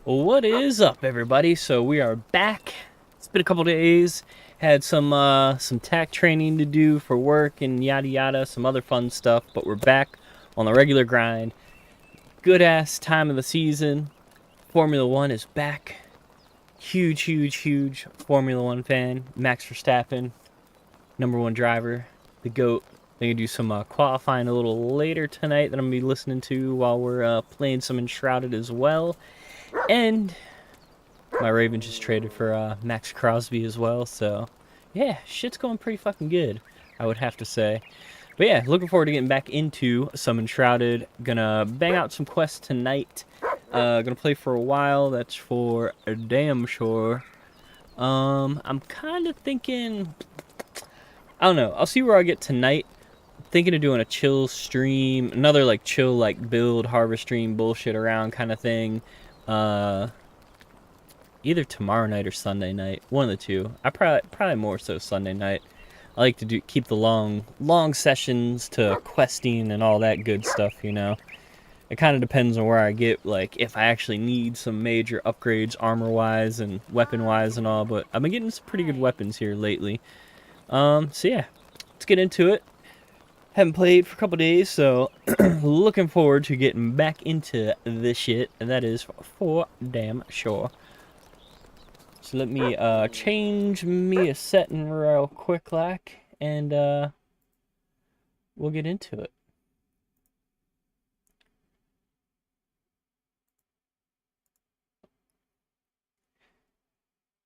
What is up, everybody? So we are back. It's been a couple days. Had some tack training to do for work and yada yada, some other fun stuff. But we're back on the regular grind. Good ass time of the season. Formula One is back. Huge Formula One fan. Max Verstappen, #1 driver, the GOAT. They're gonna do some qualifying a little later tonight that I'm gonna be listening to while we're playing some Enshrouded as well. And my Ravens just traded for Max Crosby as well, so yeah, shit's going pretty fucking good, I would have to say. But yeah, looking forward to getting back into some Enshrouded. Gonna bang out some quests tonight. Gonna play for a while, that's for a damn sure. I'm kind of thinking, I don't know, I'll see where I get tonight. Thinking of doing a chill stream, another like chill like build harvest stream bullshit around kind of thing. Either tomorrow night or Sunday night, one of the two. I probably more so Sunday night. I like to keep the long sessions to questing and all that good stuff, you know. It kind of depends on where I get, like, if I actually need some major upgrades armor wise and weapon wise and all, but I've been getting some pretty good weapons here lately. So yeah, let's get into it. Haven't played for a couple days, so looking forward to getting back into this shit, and that is for damn sure. So let me change me a setting real quick like, and we'll get into it.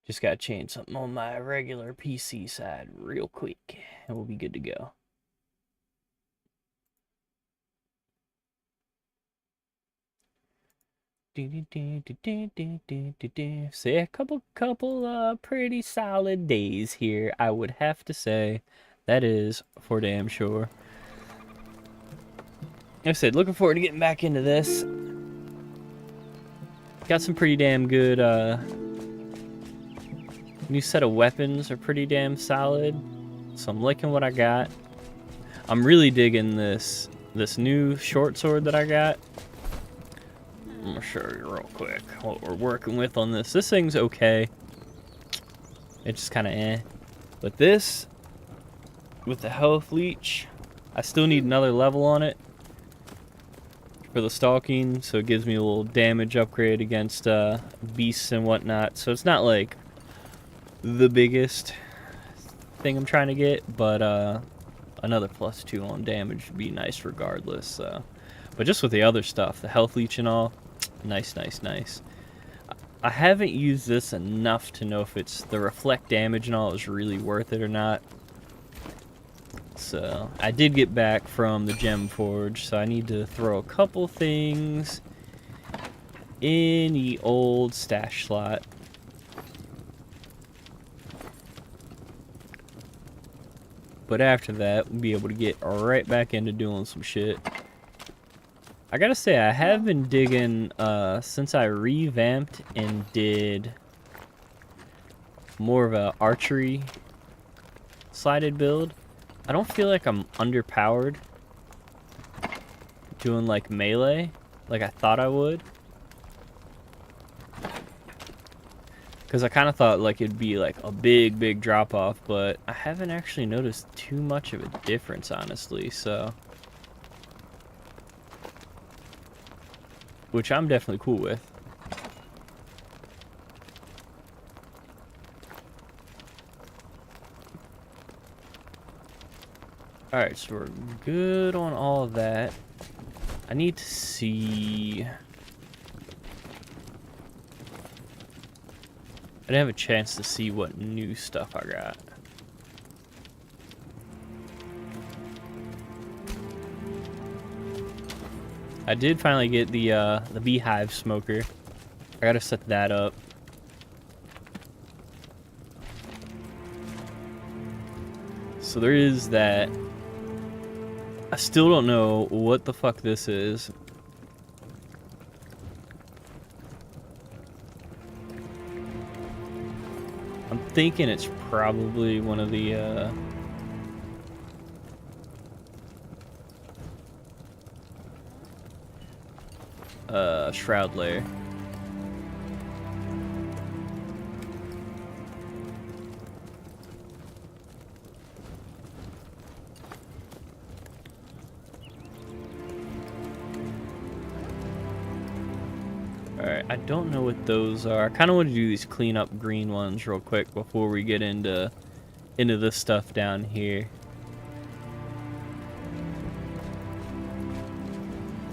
Just gotta change something on my regular PC side real quick, and we'll be good to go. So yeah, couple pretty solid days here, I would have to say. That is for damn sure. Like I said, looking forward to getting back into this. Got some pretty damn good new set of weapons, are pretty damn solid. So I'm liking what I got. I'm really digging this new short sword that I got. I'm gonna show you real quick what we're working with on this. This thing's okay. It's just kind of eh. But this, with the health leech, I still need another level on it for the stalking, so it gives me a little damage upgrade against beasts and whatnot. So it's not like the biggest thing I'm trying to get, but another +2 on damage would be nice regardless. But just with the other stuff, the health leech and all, nice. I haven't used this enough to know if it's the reflect damage and all is really worth it or not. So I did get back from the gem forge, so I need to throw a couple things in the old stash slot. But after that, we'll be able to get right back into doing some shit. I gotta say, I have been digging, since I revamped and did more of a archery sided build. I don't feel like I'm underpowered doing like melee like I thought I would. Because I kind of thought like it'd be like a big drop off, but I haven't actually noticed too much of a difference, honestly, so. Which I'm definitely cool with. Alright, so we're good on all of that. I need to see. I didn't have a chance to see what new stuff I got. I did finally get the beehive smoker. I gotta set that up. So there is that. I still don't know what the fuck this is. I'm thinking it's probably one of the Shroud layer. Alright, I don't know what those are. I kind of want to do these clean-up green ones real quick before we get into this stuff down here.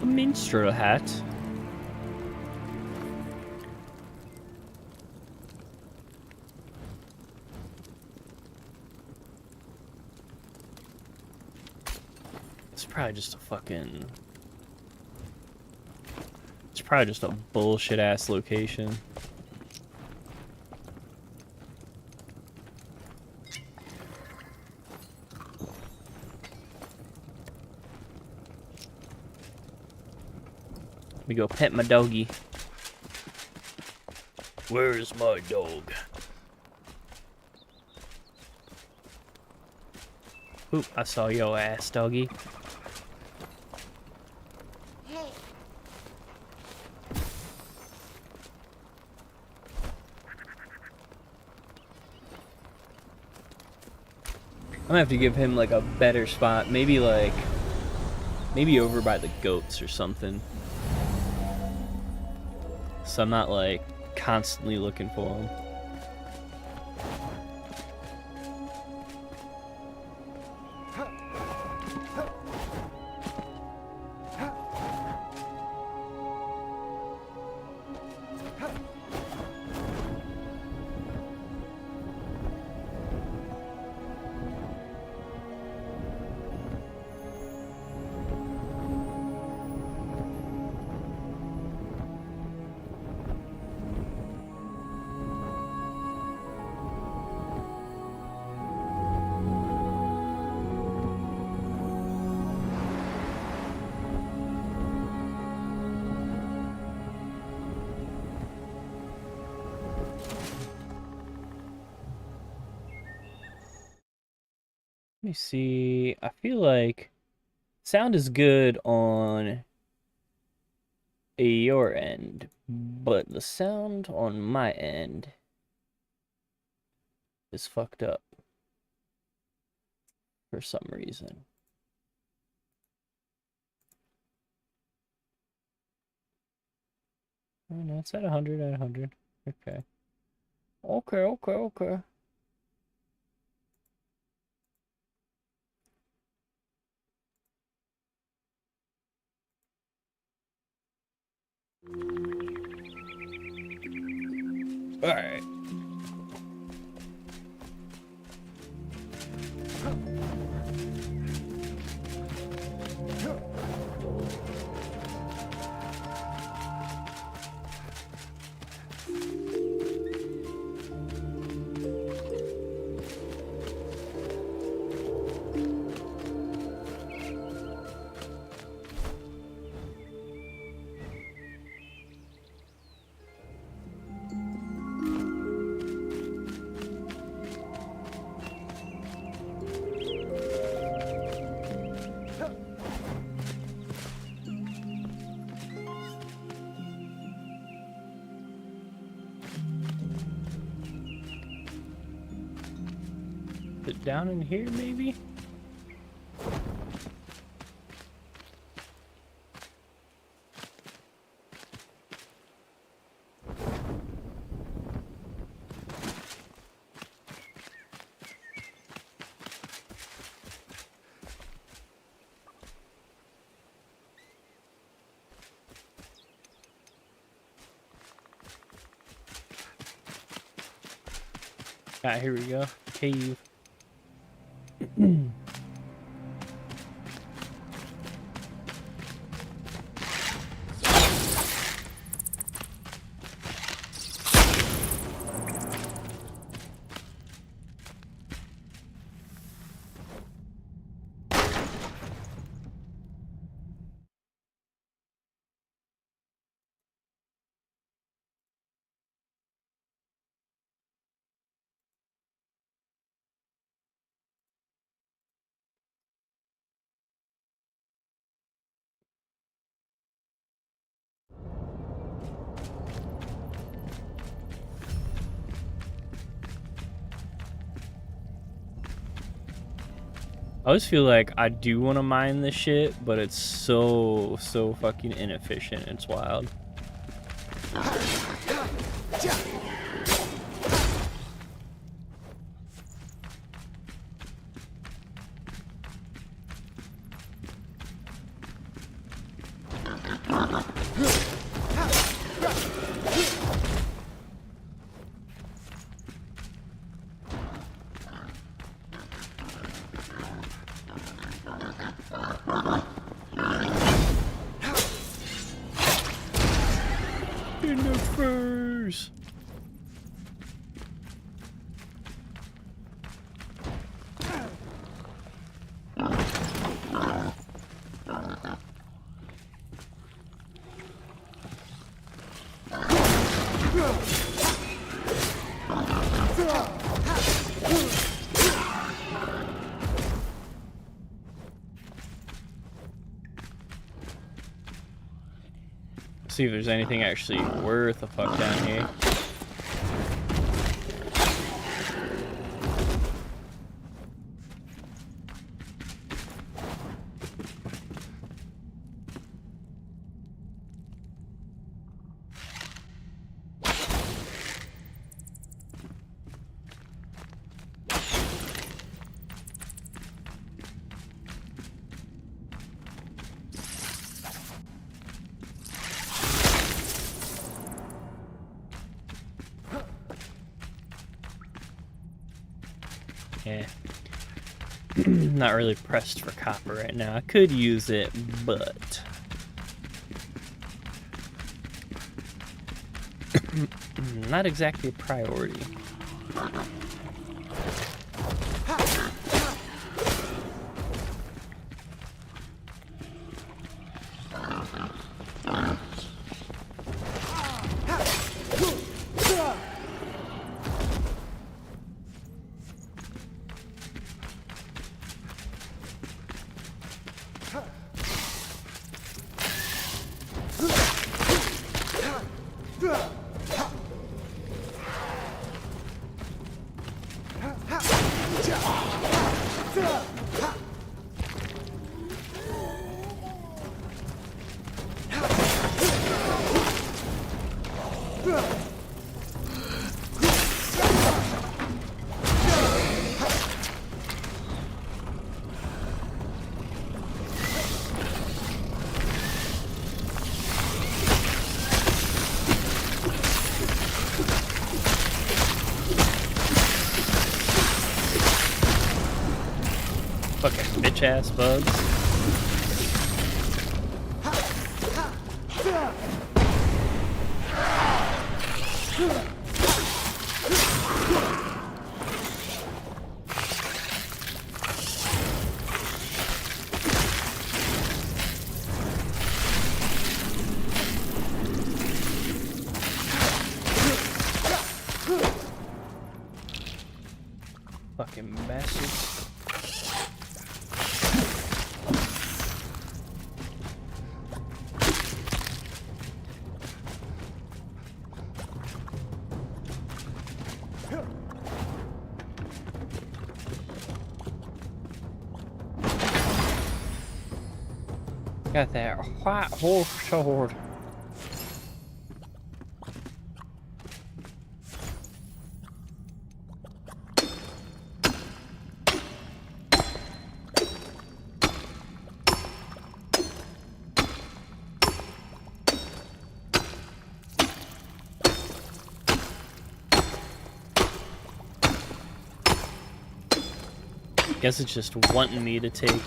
A minstrel hat. It's probably just a fucking... It's probably just a bullshit-ass location. Let me go pet my doggy. Where's my dog? Oop, I saw your ass, doggy. I'm gonna have to give him like a better spot. Maybe over by the goats or something. So I'm not like constantly looking for him. Let me see. I feel like sound is good on your end, but the sound on my end is fucked up for some reason. Oh no, it's at 100 at 100. Okay. Okay. All right. It down in here, maybe? Ah, here we go. Cave. I always feel like I do want to mine this shit, but it's so fucking inefficient. It's wild. In the face. See if there's anything actually worth a fuck down here. Yeah. Not really pressed for copper right now. I could use it, but not exactly a priority. Fucking bitch ass bugs. Fucking bastards. Got that white horse sword. Guess it's just wanting me to take.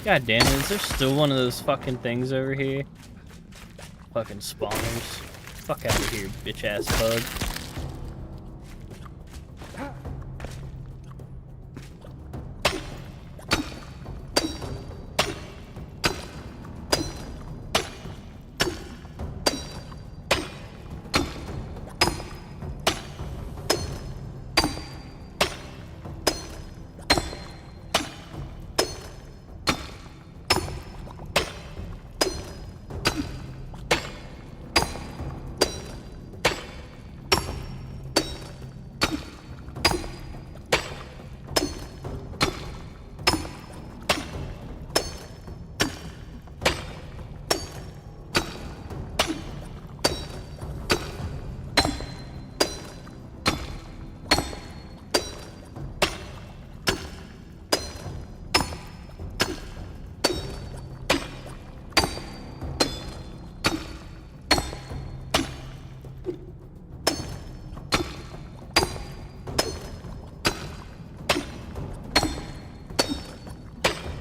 God damn it, is there still one of those fucking things over here? Fucking spawners. Fuck out of here, bitch ass bug.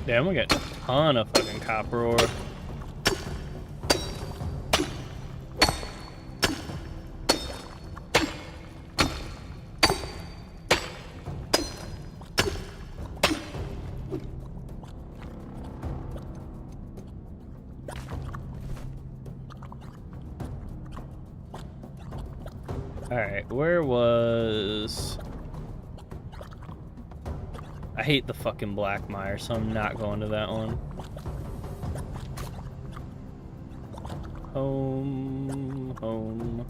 Damn, we got a ton of fucking copper ore. Alright, where was... I hate the fucking black mire, so I'm not going to that one. Home, home.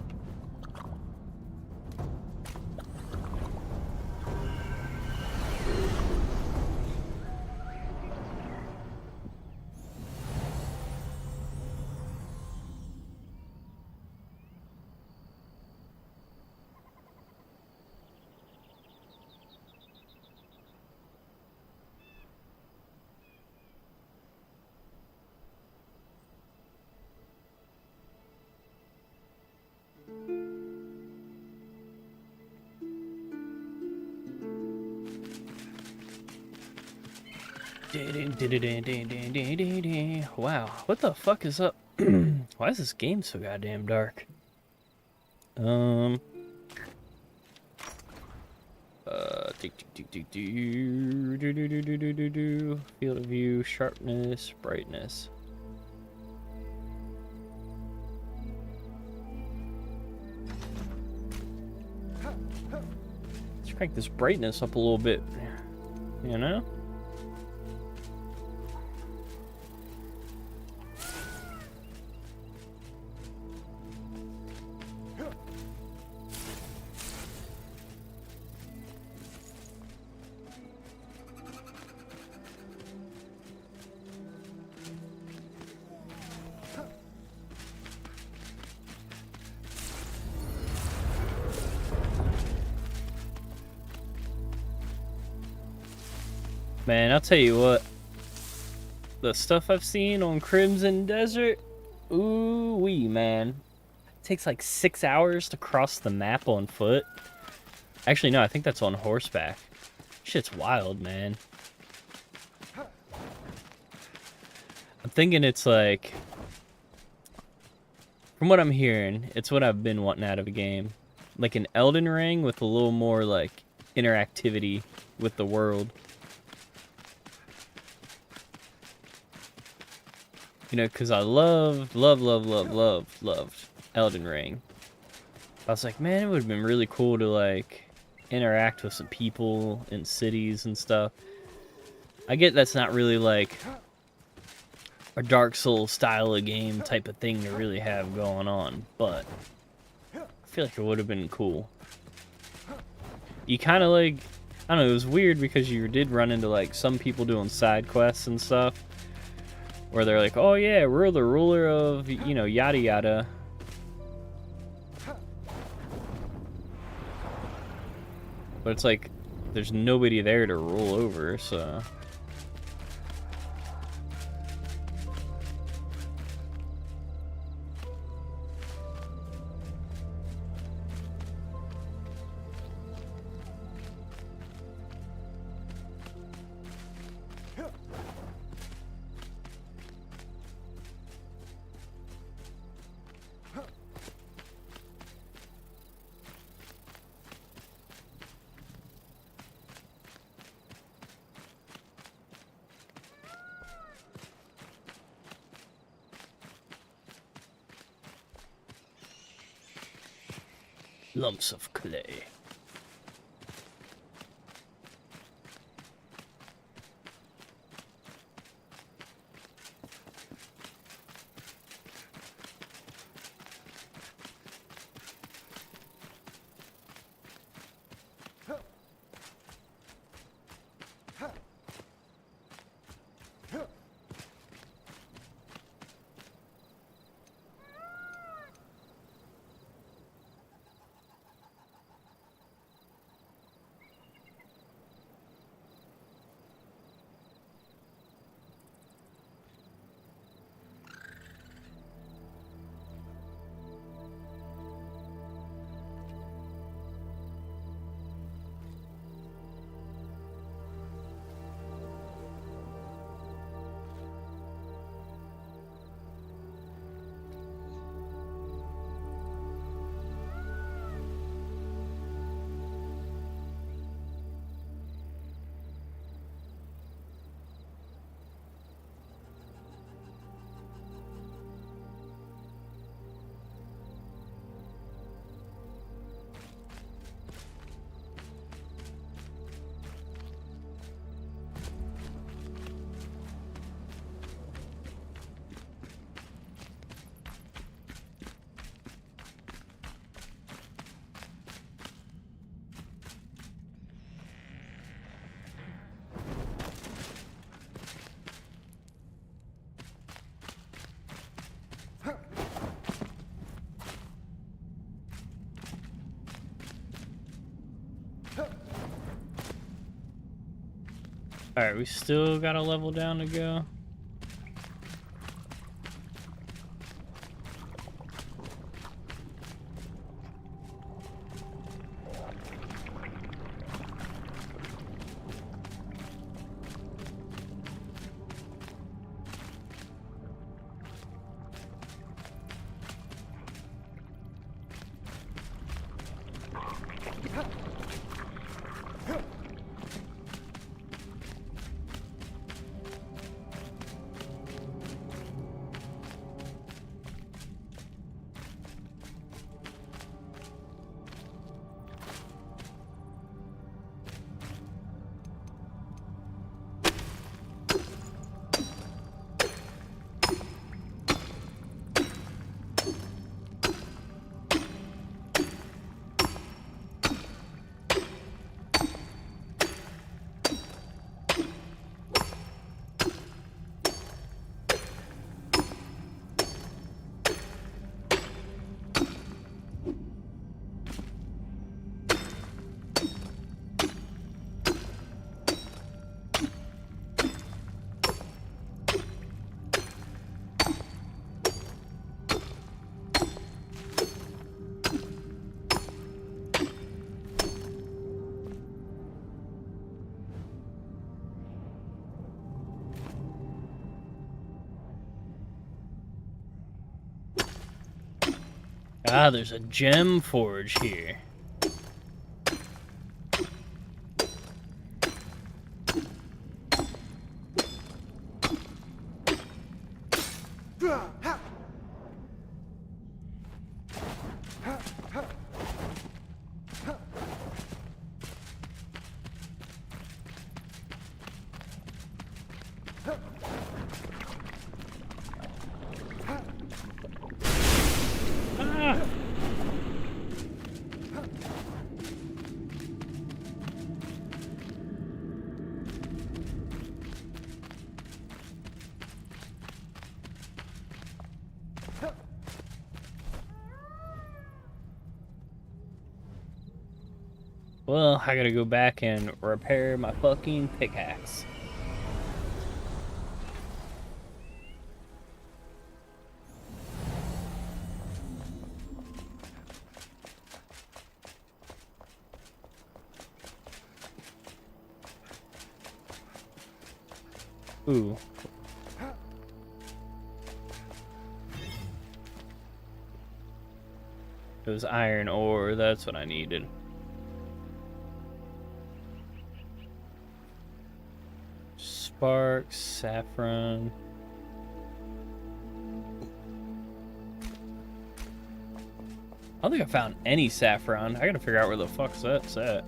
Wow, what the fuck is up? Why is this game so goddamn dark? Field of view, sharpness, brightness. Let's crank this brightness up a little bit, you know? Man, I'll tell you what. The stuff I've seen on Crimson Desert, ooh-wee, man. It takes like 6 hours to cross the map on foot. Actually, no, I think that's on horseback. Shit's wild, man. I'm thinking it's like... From what I'm hearing, it's what I've been wanting out of a game. Like an Elden Ring with a little more, like, interactivity with the world. You know, because I loved Elden Ring. I was like, man, it would have been really cool to, like, interact with some people in cities and stuff. I get that's not really, like, a Dark Souls style of game type of thing to really have going on, but I feel like it would have been cool. You kind of, like, I don't know, it was weird because you did run into, like, some people doing side quests and stuff. Where they're like, oh yeah, we're the ruler of, you know, yada yada. But it's like, there's nobody there to rule over, so... Lumps of clay. Alright, we still got a level down to go. Ah, there's a gem forge here. Well, I gotta go back and repair my fucking pickaxe. Ooh. It was iron ore, that's what I needed. Sparks, saffron. don't think I found any saffron. I gotta figure out where the fuck's that's at.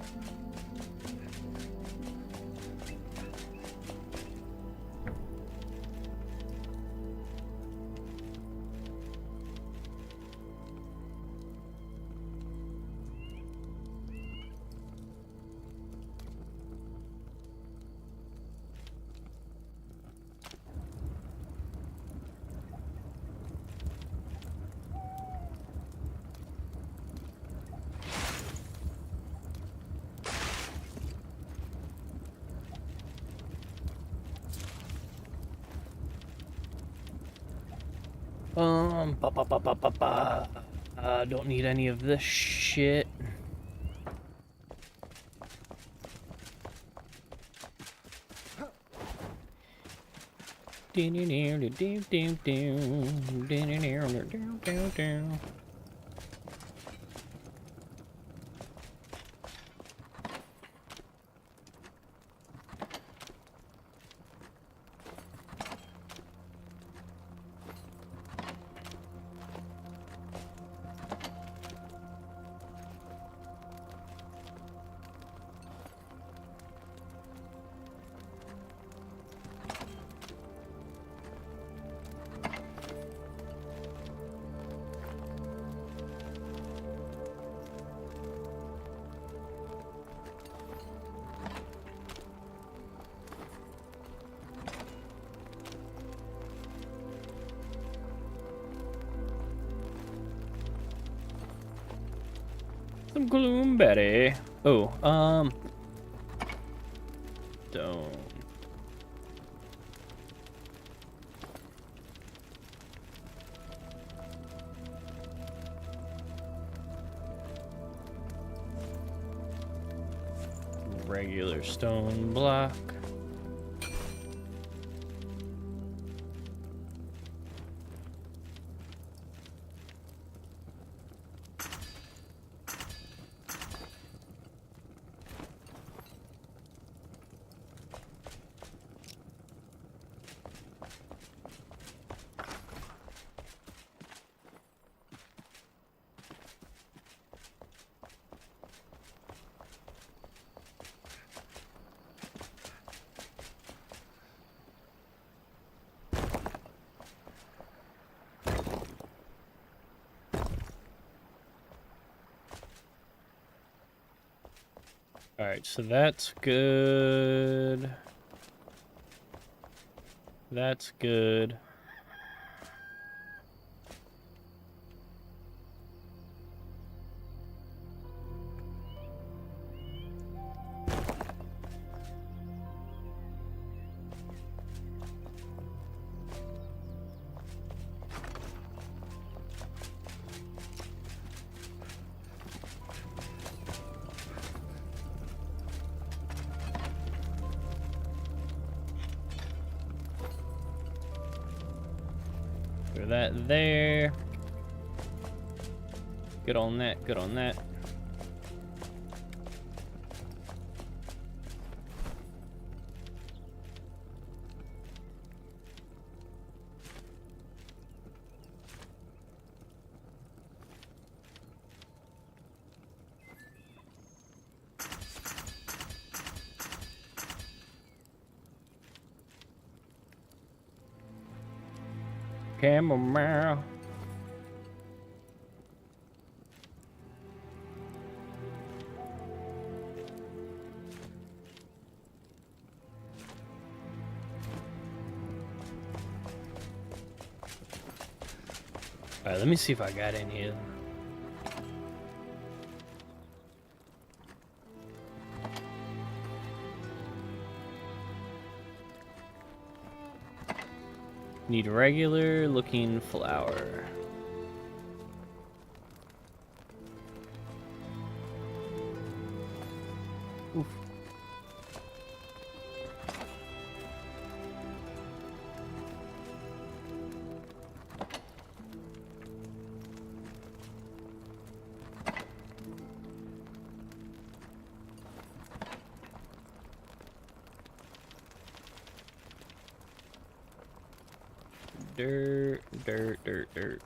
Don't need any of this shit. Some gloomberry. Oh, stone. Regular stone block. All right, so that's good. That's good. Throw that there. Good on that, good on that. Chamomile. All right, let me see if I got any of them. Need regular looking flour. Oof. Dirt, dirt, dirt, dirt.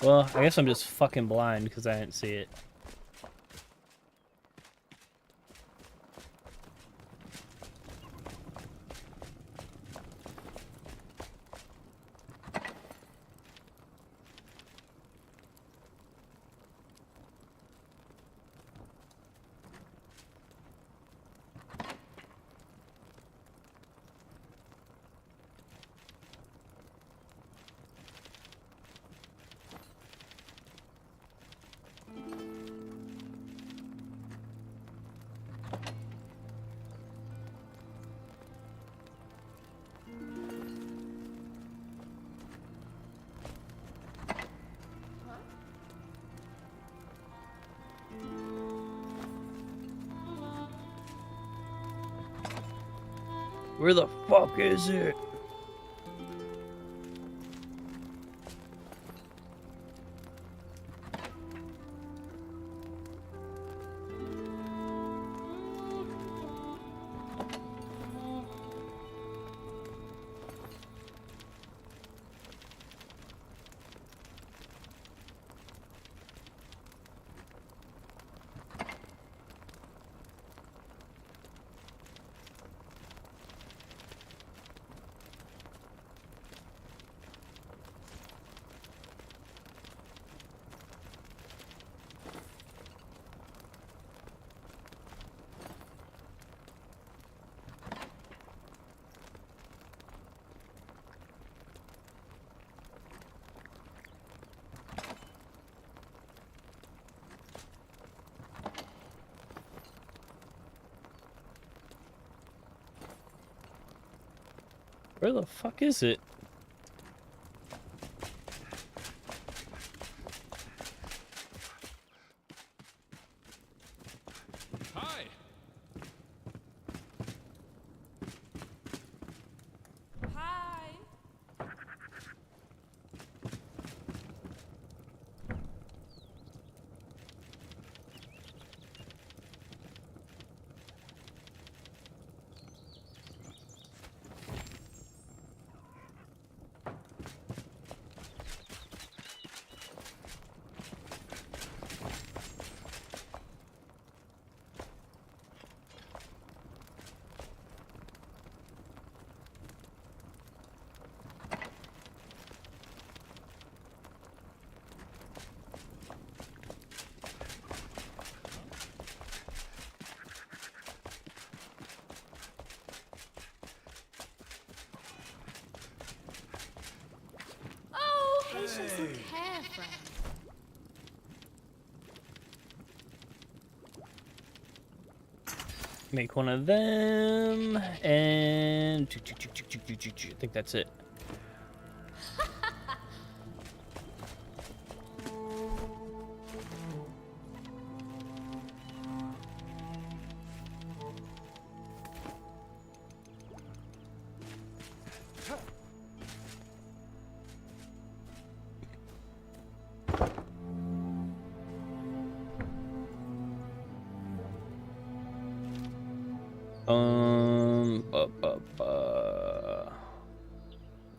Well, I guess I'm just fucking blind because I didn't see it. Where the fuck is it? Where the fuck is it? Hi. Hi. Oh, patience and care, friend. Make one of them, and I think that's it.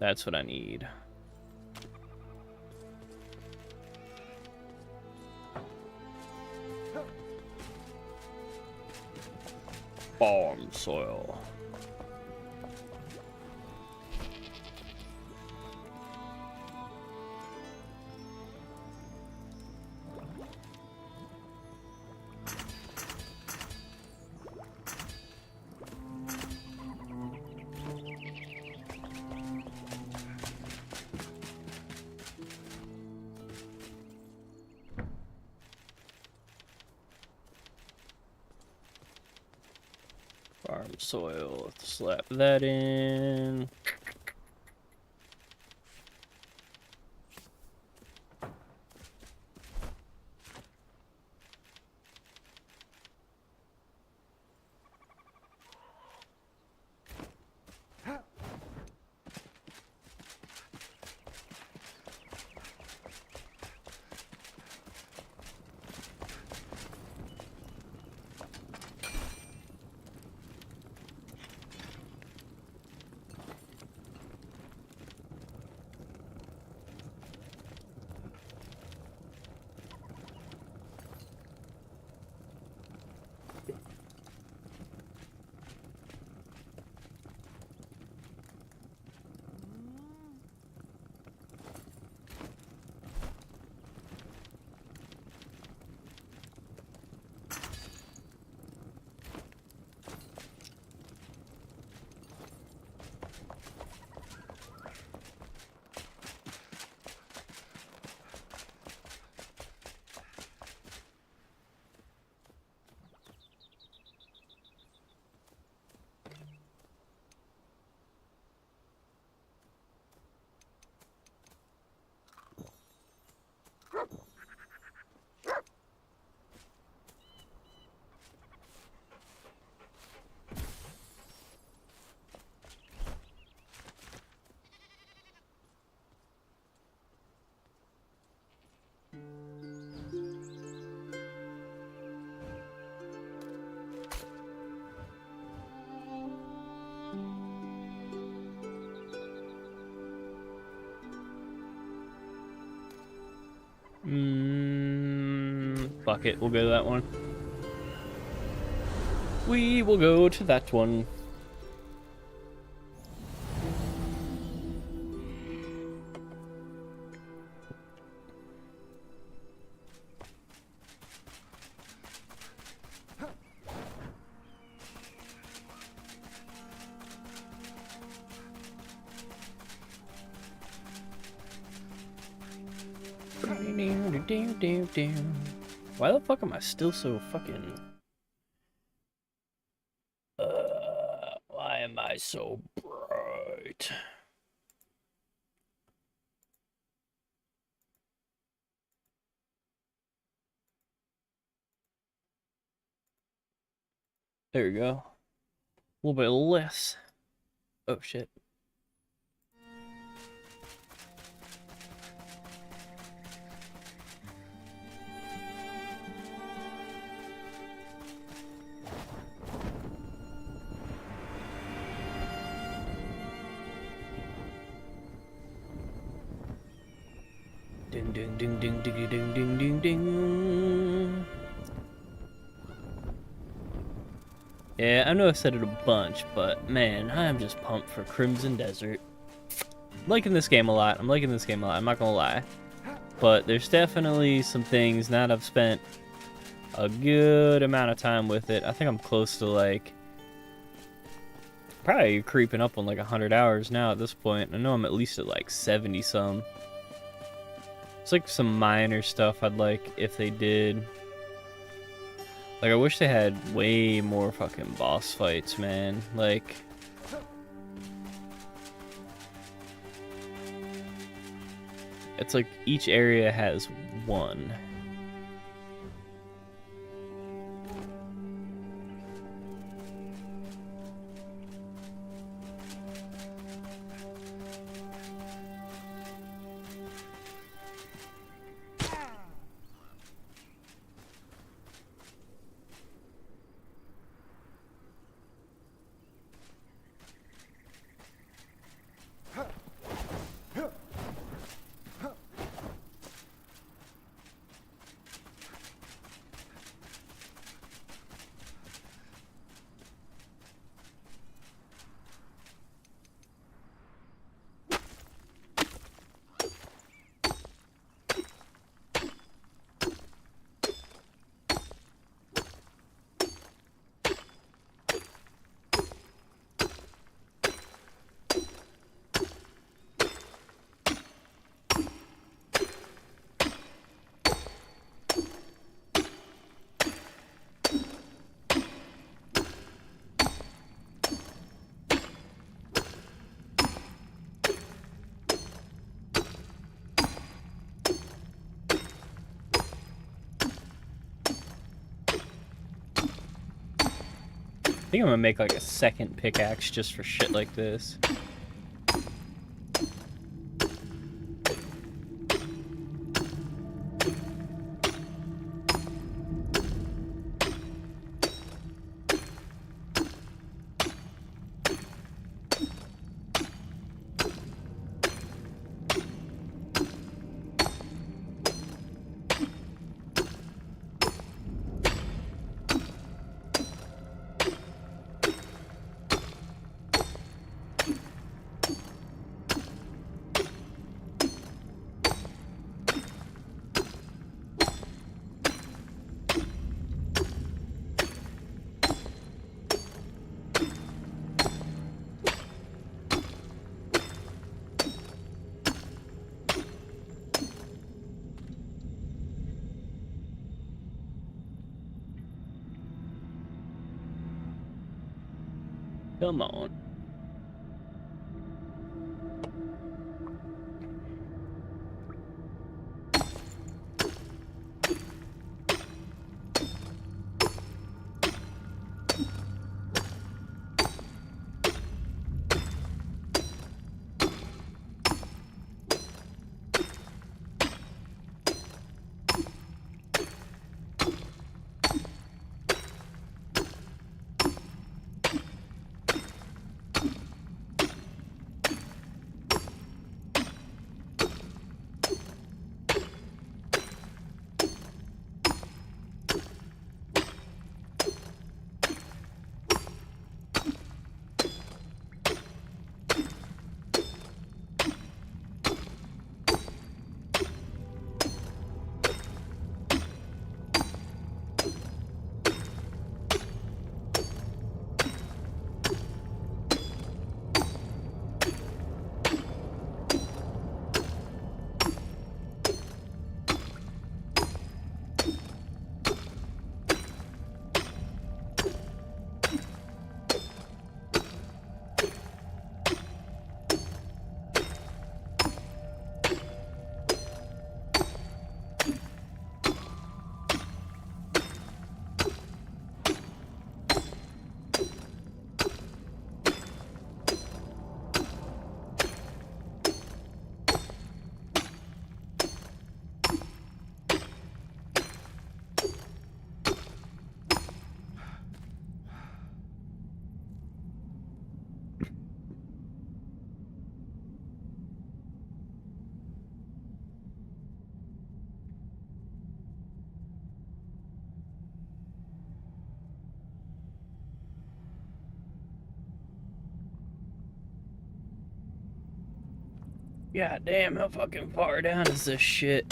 That's what I need. Farm soil. Farm soil, let's slap that in. Fuck it, we'll go to that one. We will go to that one. Why the fuck am I still so fucking... why am I so bright? There we go. A little bit less. Oh shit. Ding ding ding ding ding ding ding ding ding. Yeah, I know I said it a bunch, but man, I am just pumped for Crimson Desert. I'm liking this game a lot. I'm not gonna lie. But there's definitely some things now that I've spent a good amount of time with it. I think I'm close to like probably creeping up on like 100 hours now at this point. I know I'm at least at like 70 some. It's like some minor stuff I'd like if they did. Like, I wish they had way more fucking boss fights, man. Like, it's like each area has one. I think I'm gonna make like a second pickaxe just for shit like this. Come on. God damn, how fucking far down is this shit?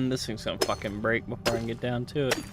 This thing's gonna fucking break before I can get down to it.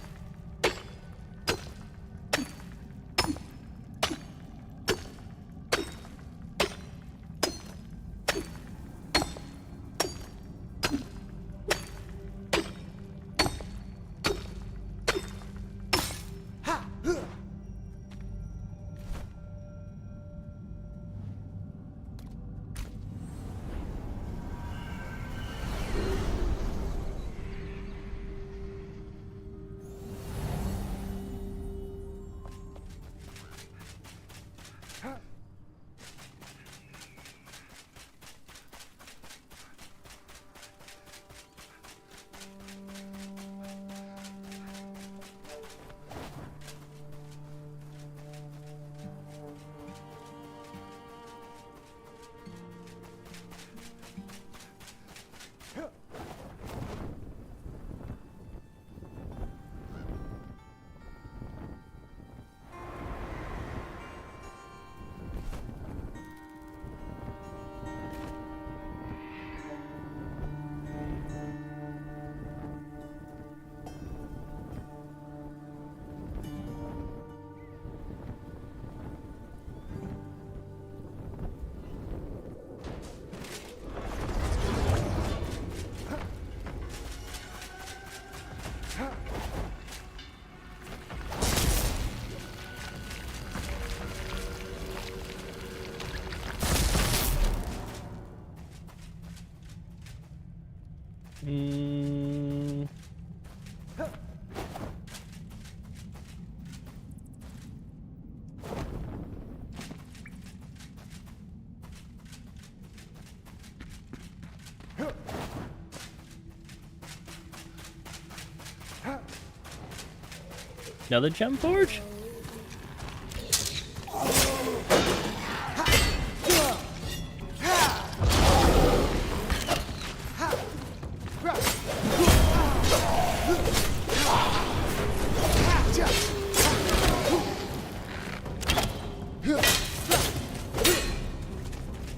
Another gem forge?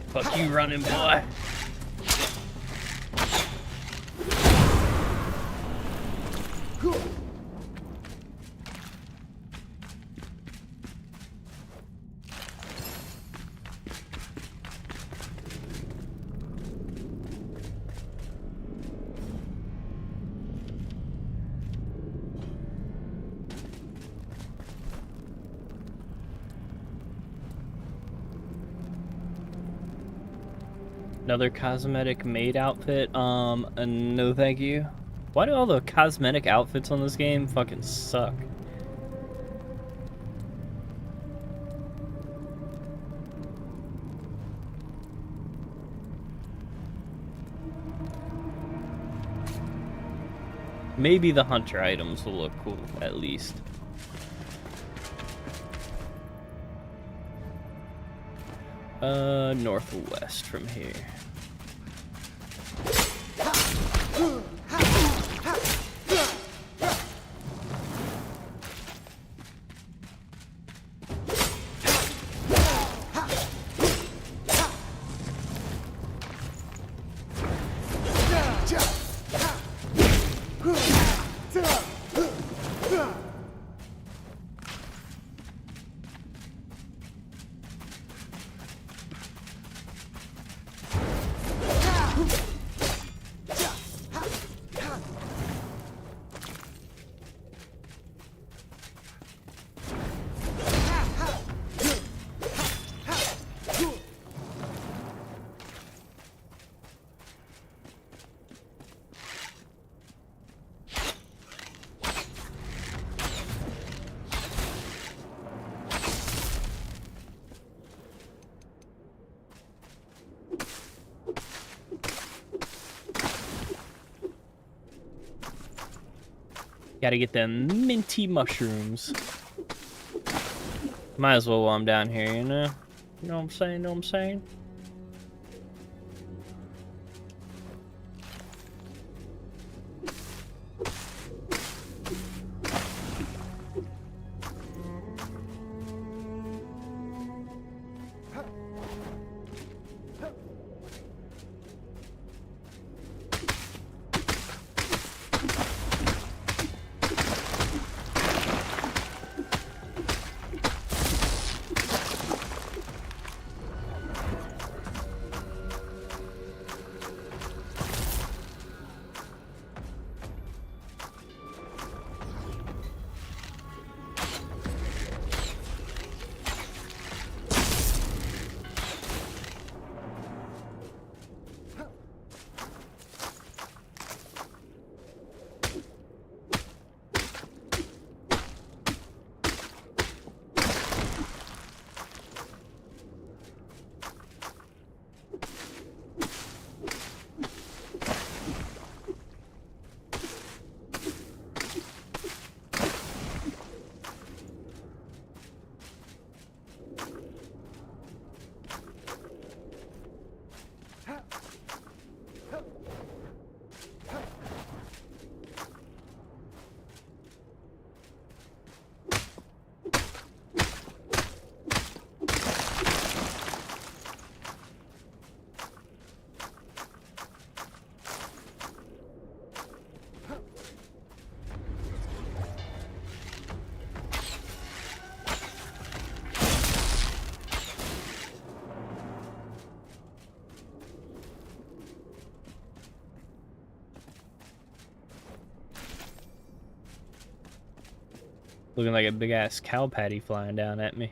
Fuck you running, boy. Another cosmetic maid outfit. No thank you. Why do all the cosmetic outfits on this game fucking suck? Maybe the hunter items will look cool, at least. Northwest from here. Gotta get them minty mushrooms. Might as well while I'm down here, you know? You know what I'm saying? Know what I'm saying? Looking like a big ass cow patty flying down at me.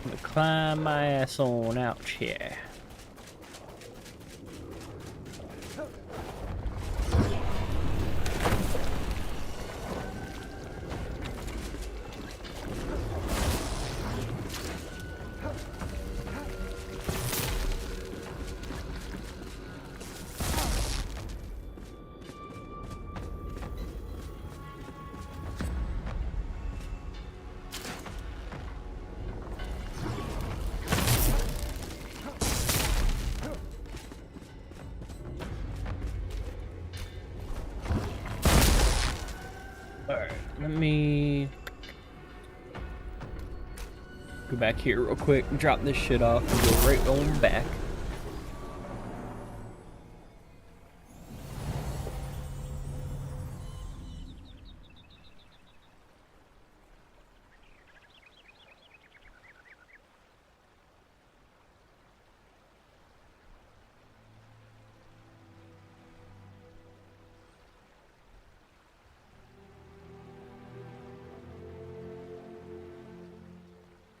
I'm gonna climb my ass on out here. Alright, let me go back here real quick and drop this shit off and go right on back.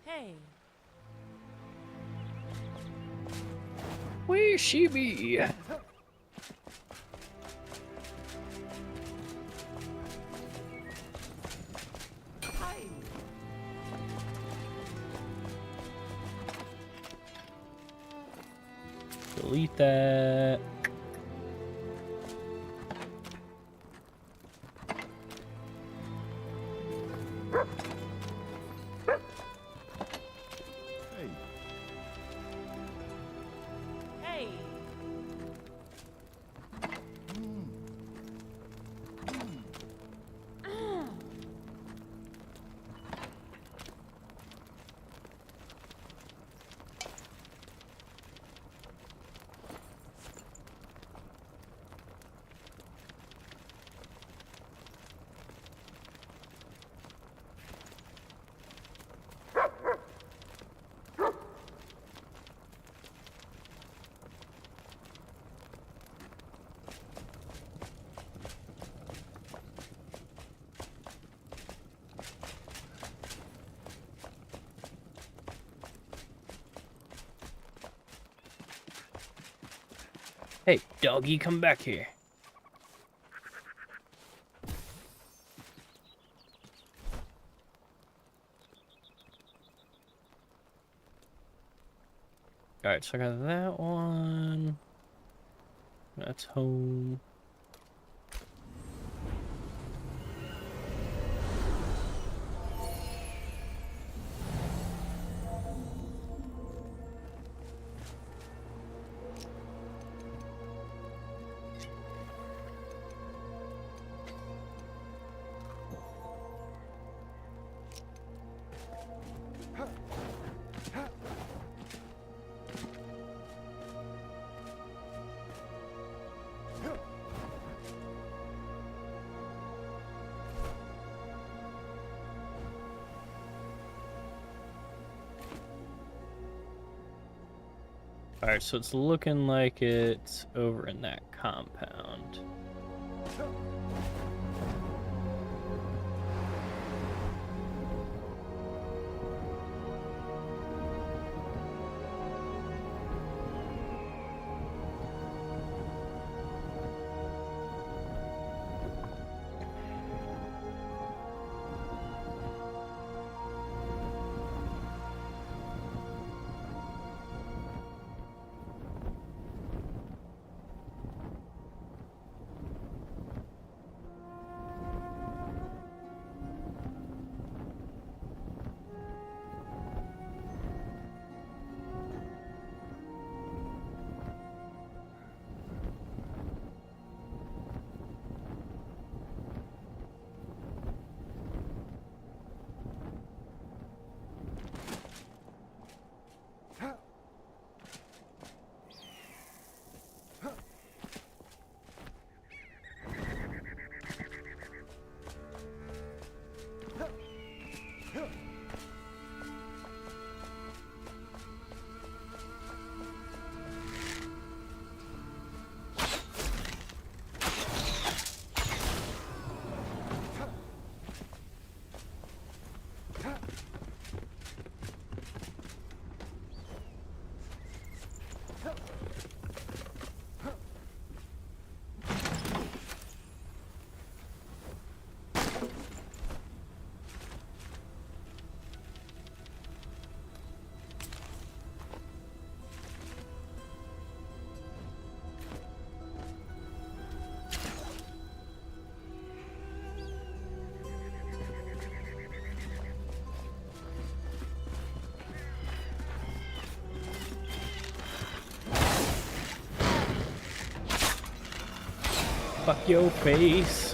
Hey. Where she be? Delete that. Hey. Hey, doggy, come back here. Alright, so I got that one. That's home. Alright, so it's looking like it's over in that compound. Fuck your face.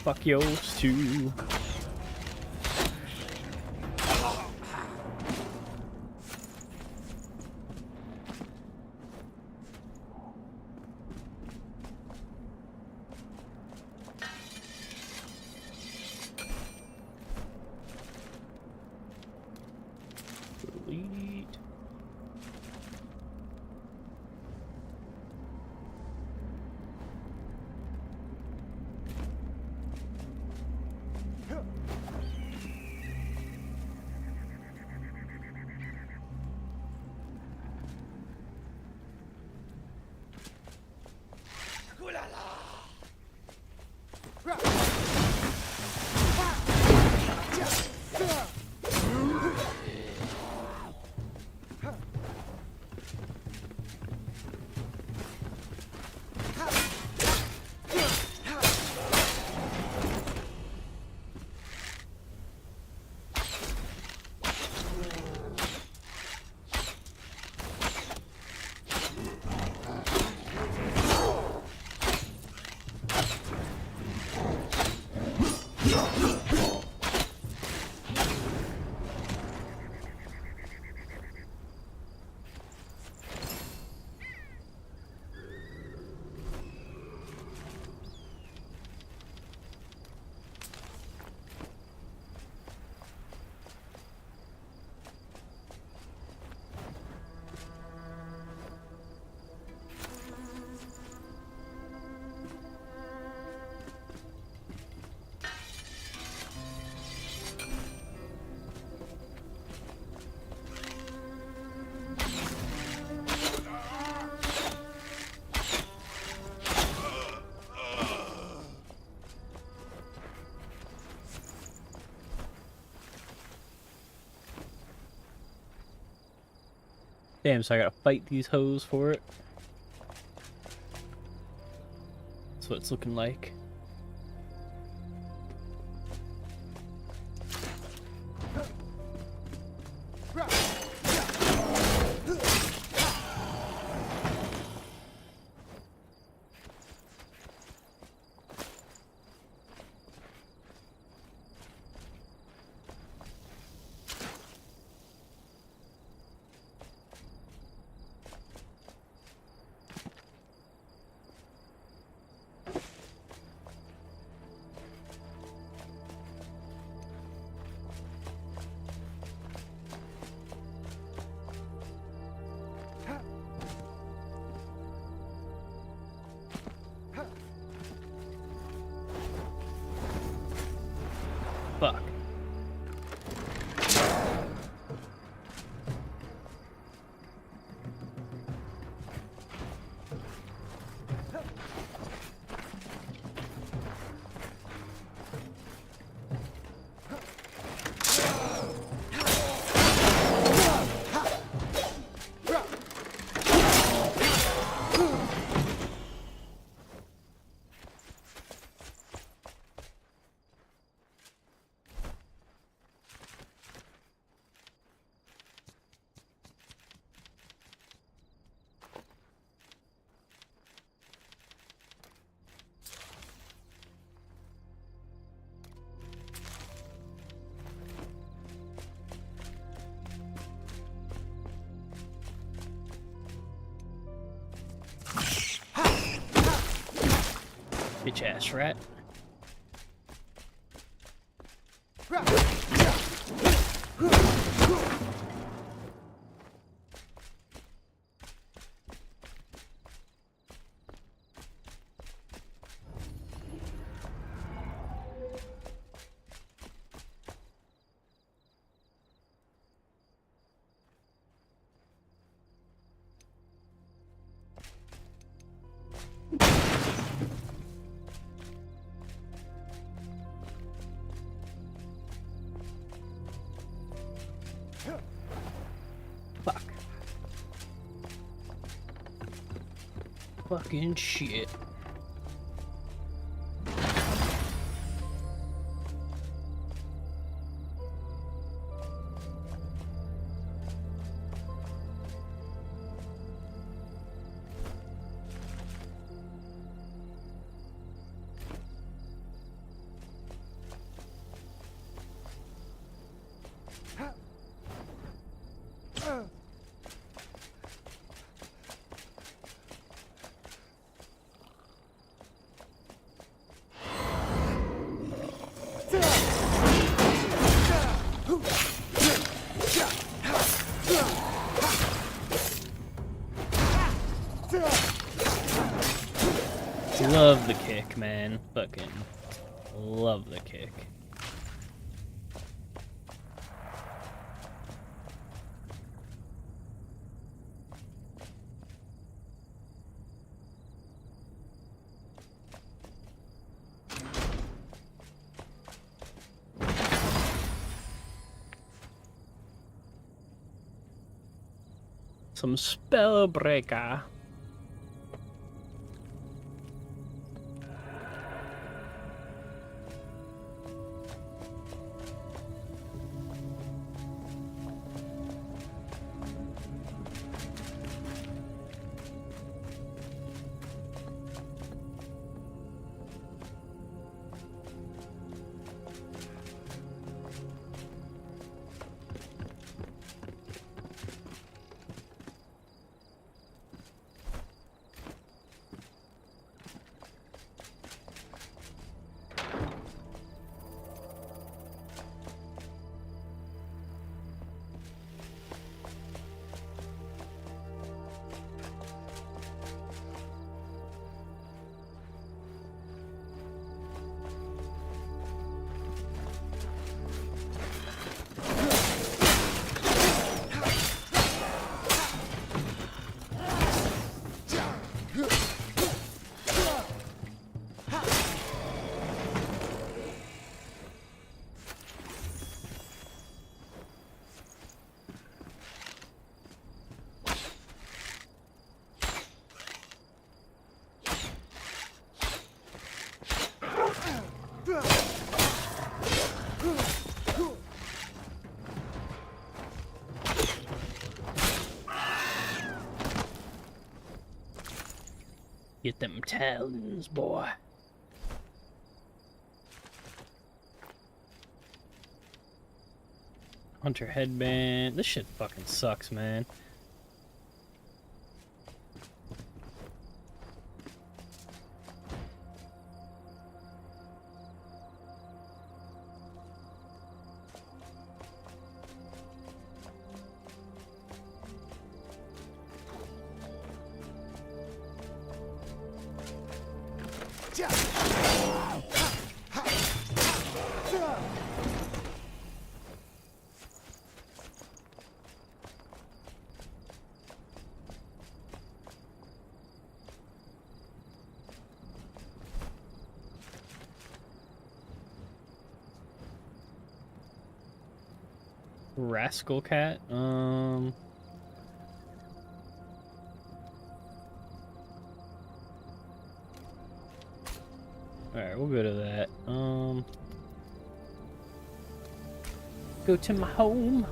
Fuck yours too. Delete. Damn, so I gotta fight these hoes for it. That's what it's looking like. Fuck. Bitch ass rat. Fuck. Fucking shit. Love the kick, man. Fucking love the kick. Some spell breaker. Get them talons, boy. Hunter headband. This shit fucking sucks, man. Rascal cat. Alright, we'll go to that. Go to my home.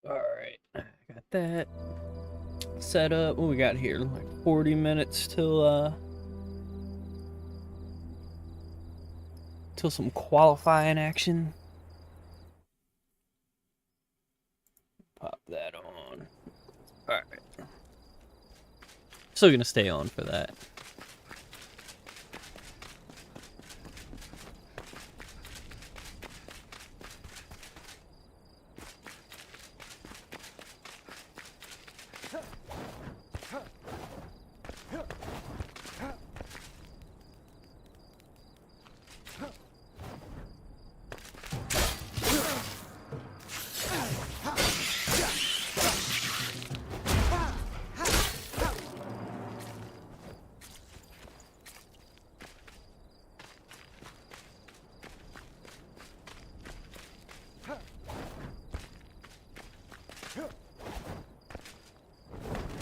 Alright, got that set up. What we got here? Like 40 minutes till some qualifying action. Pop that on. Alright. Still gonna stay on for that.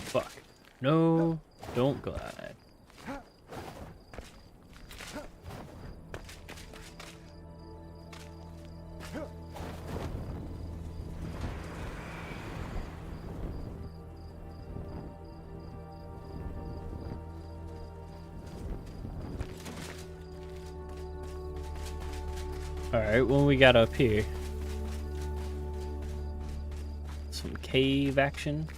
Fuck. No, don't glide. Alright, what we got up here? Some cave action.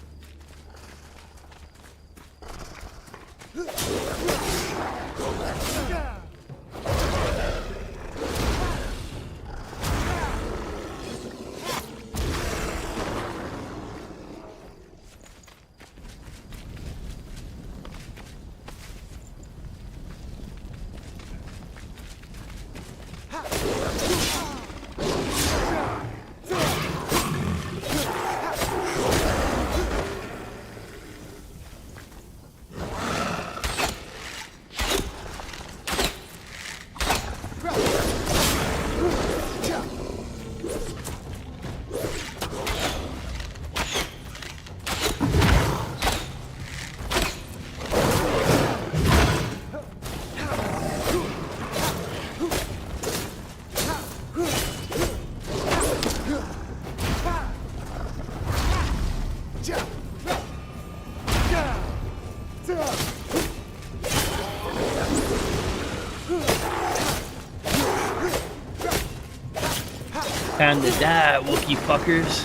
Time to die, Wookie fuckers.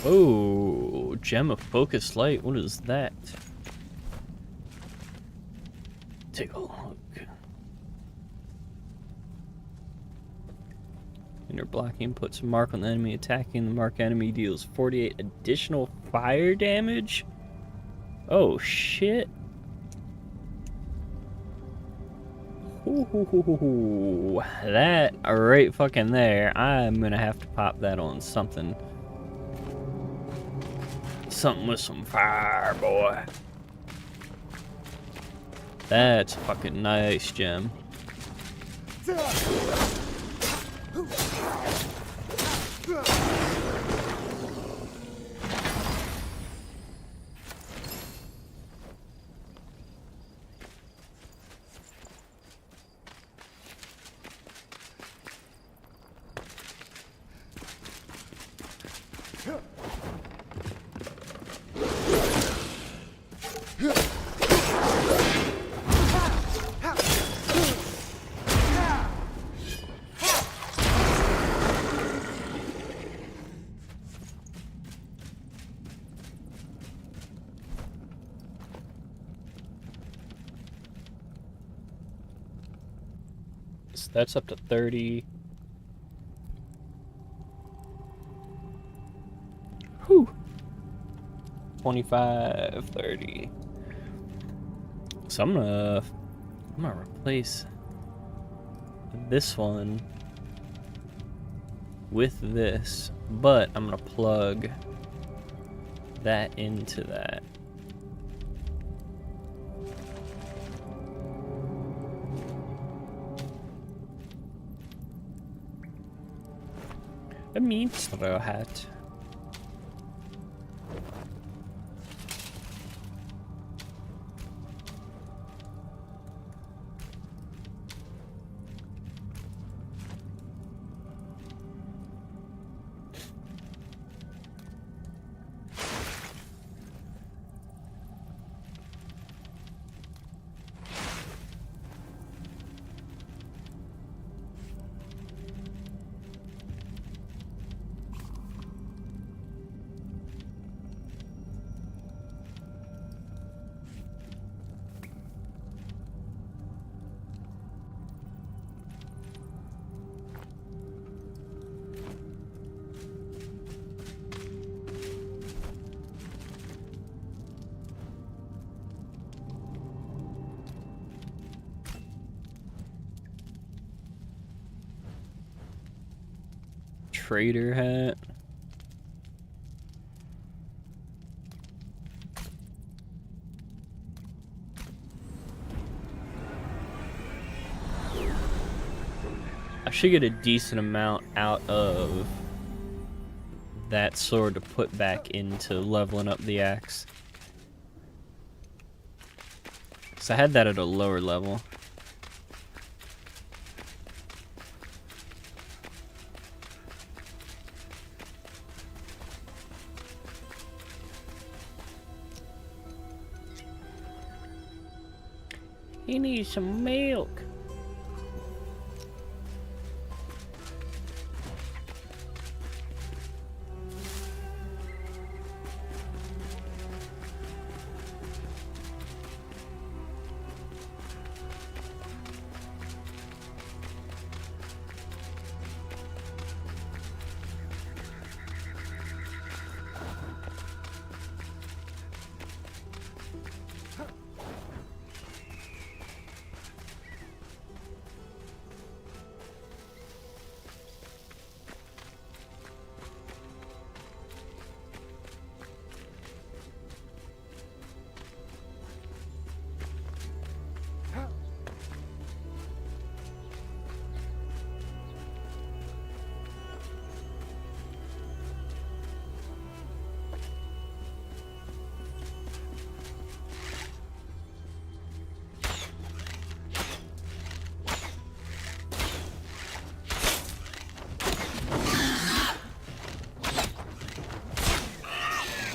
Oh, gem of focus light. What is that? Take a look. Inner blocking puts a mark on the enemy attacking. The mark enemy deals 48 additional fire damage. Oh shit. Ooh, that right fucking there. I'm gonna have to pop that on something. Something with some fire, boy. That's a fucking nice gem. So that's up to 30. Whew. 25, 30. So I'm gonna replace this one with this, but I'm gonna plug that into that. A meat straw hat. Trader hat. I should get a decent amount out of that sword to put back into leveling up the axe. So I had that at a lower level. He needs some milk.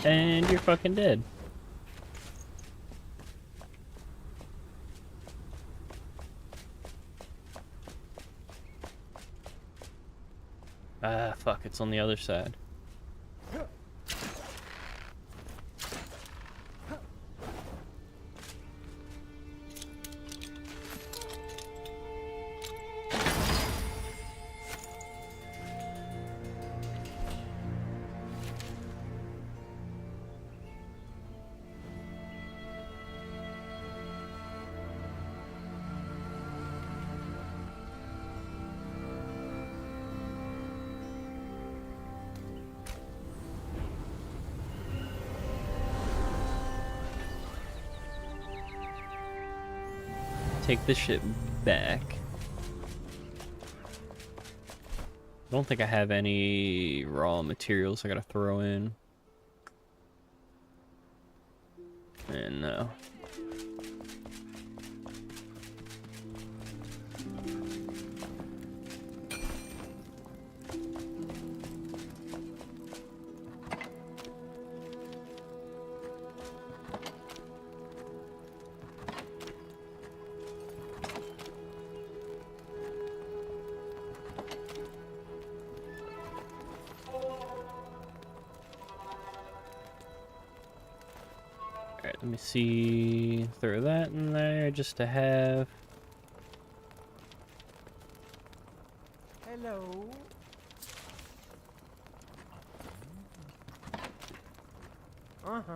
And you're fucking dead. Ah, fuck, it's on the other side. take this shit back. I don't think I have any raw materials I gotta throw in. And no. Alright, let me see. Throw that in there just to have. Hello. Uh-huh.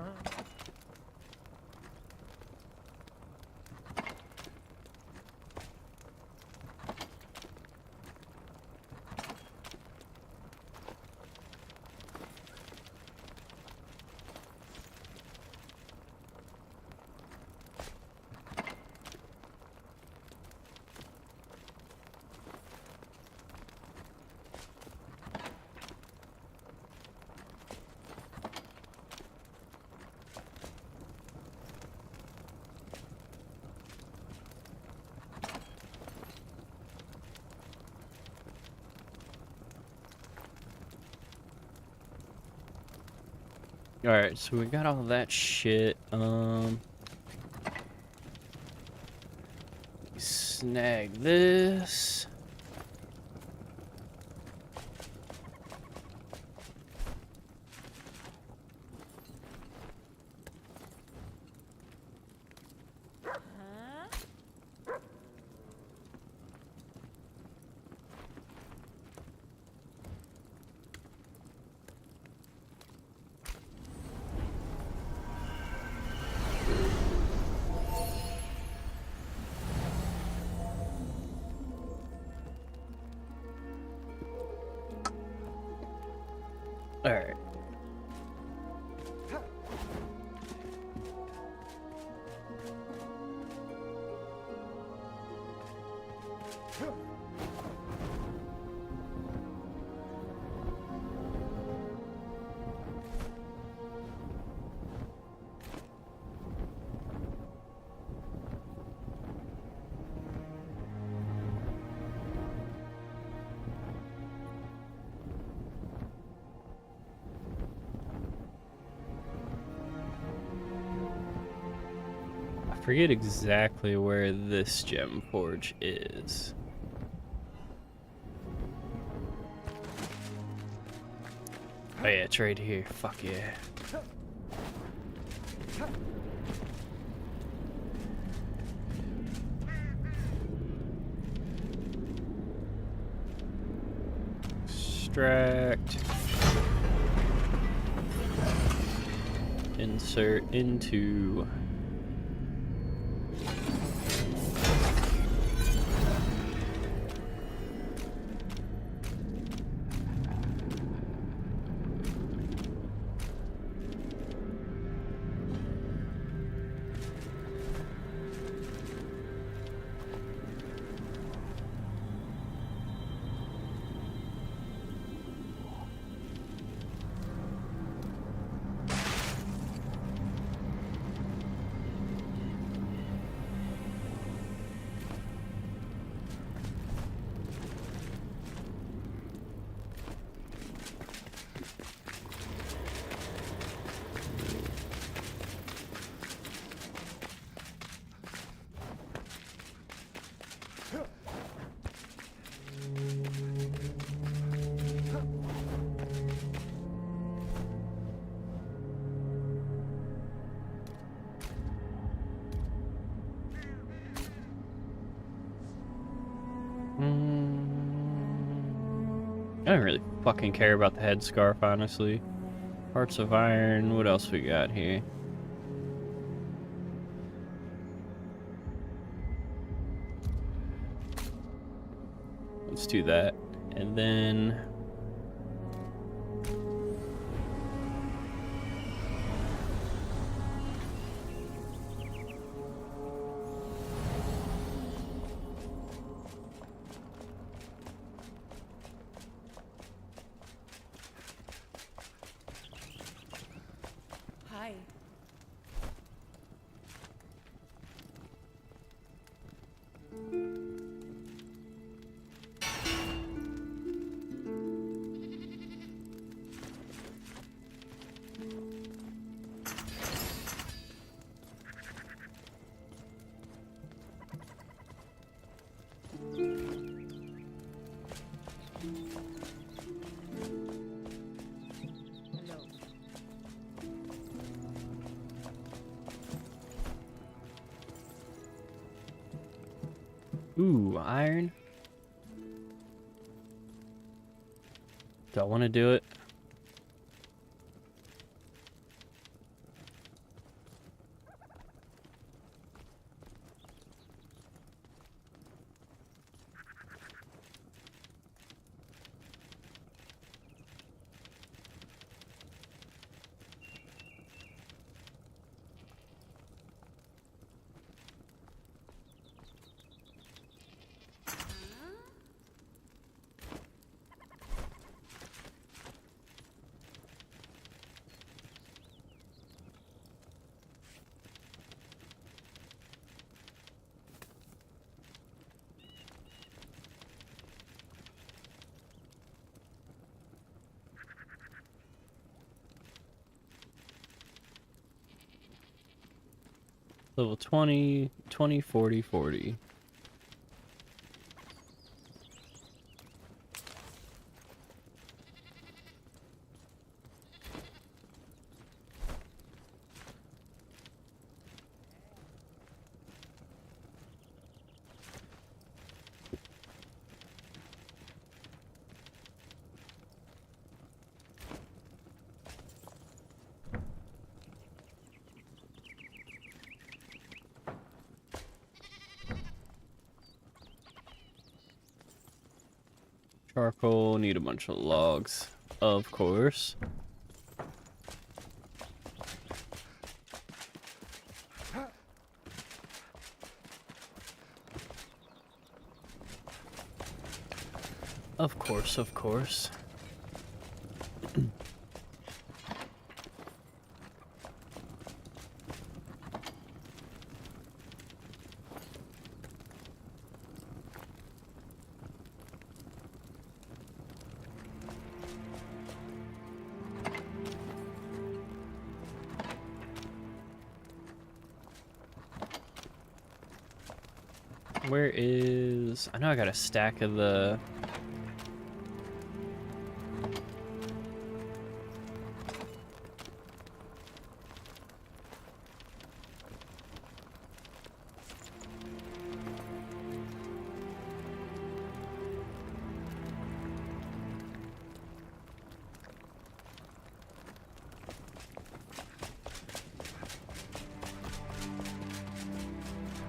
Alright, so we got all that shit. Snag this. Alright. I forget exactly where this gem forge is. Oh yeah, it's right here. Fuck yeah. Extract. Insert into. I don't really fucking care about the headscarf, honestly. Hearts of iron. What else we got here? Let's do that. And then... Ooh, iron. Do I want to do it? Level 20, 20, 40, 40. Charcoal, need a bunch of logs, of course. Of course, of course. Where is... I know I got a stack of the...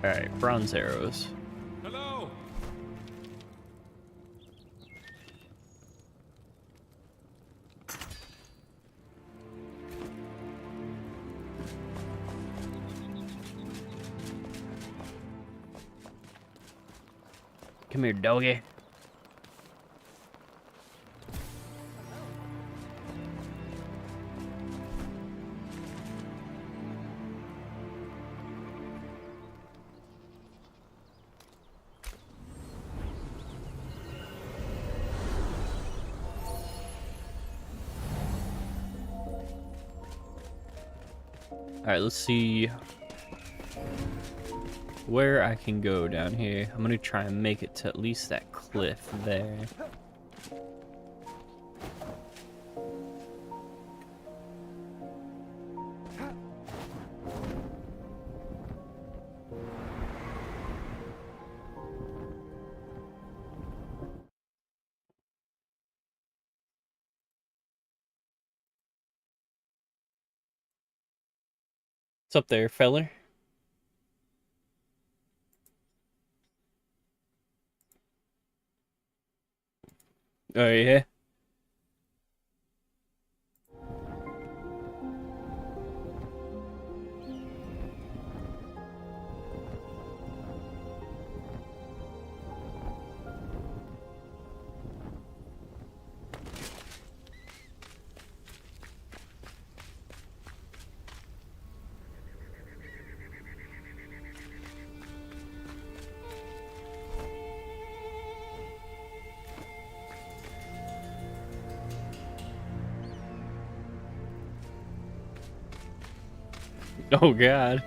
Alright, bronze arrows. Hello. Come here, doggy. Alright, let's see where I can go down here. I'm gonna try and make it to at least that cliff there. What's up there, feller? Oh, yeah? Oh, God.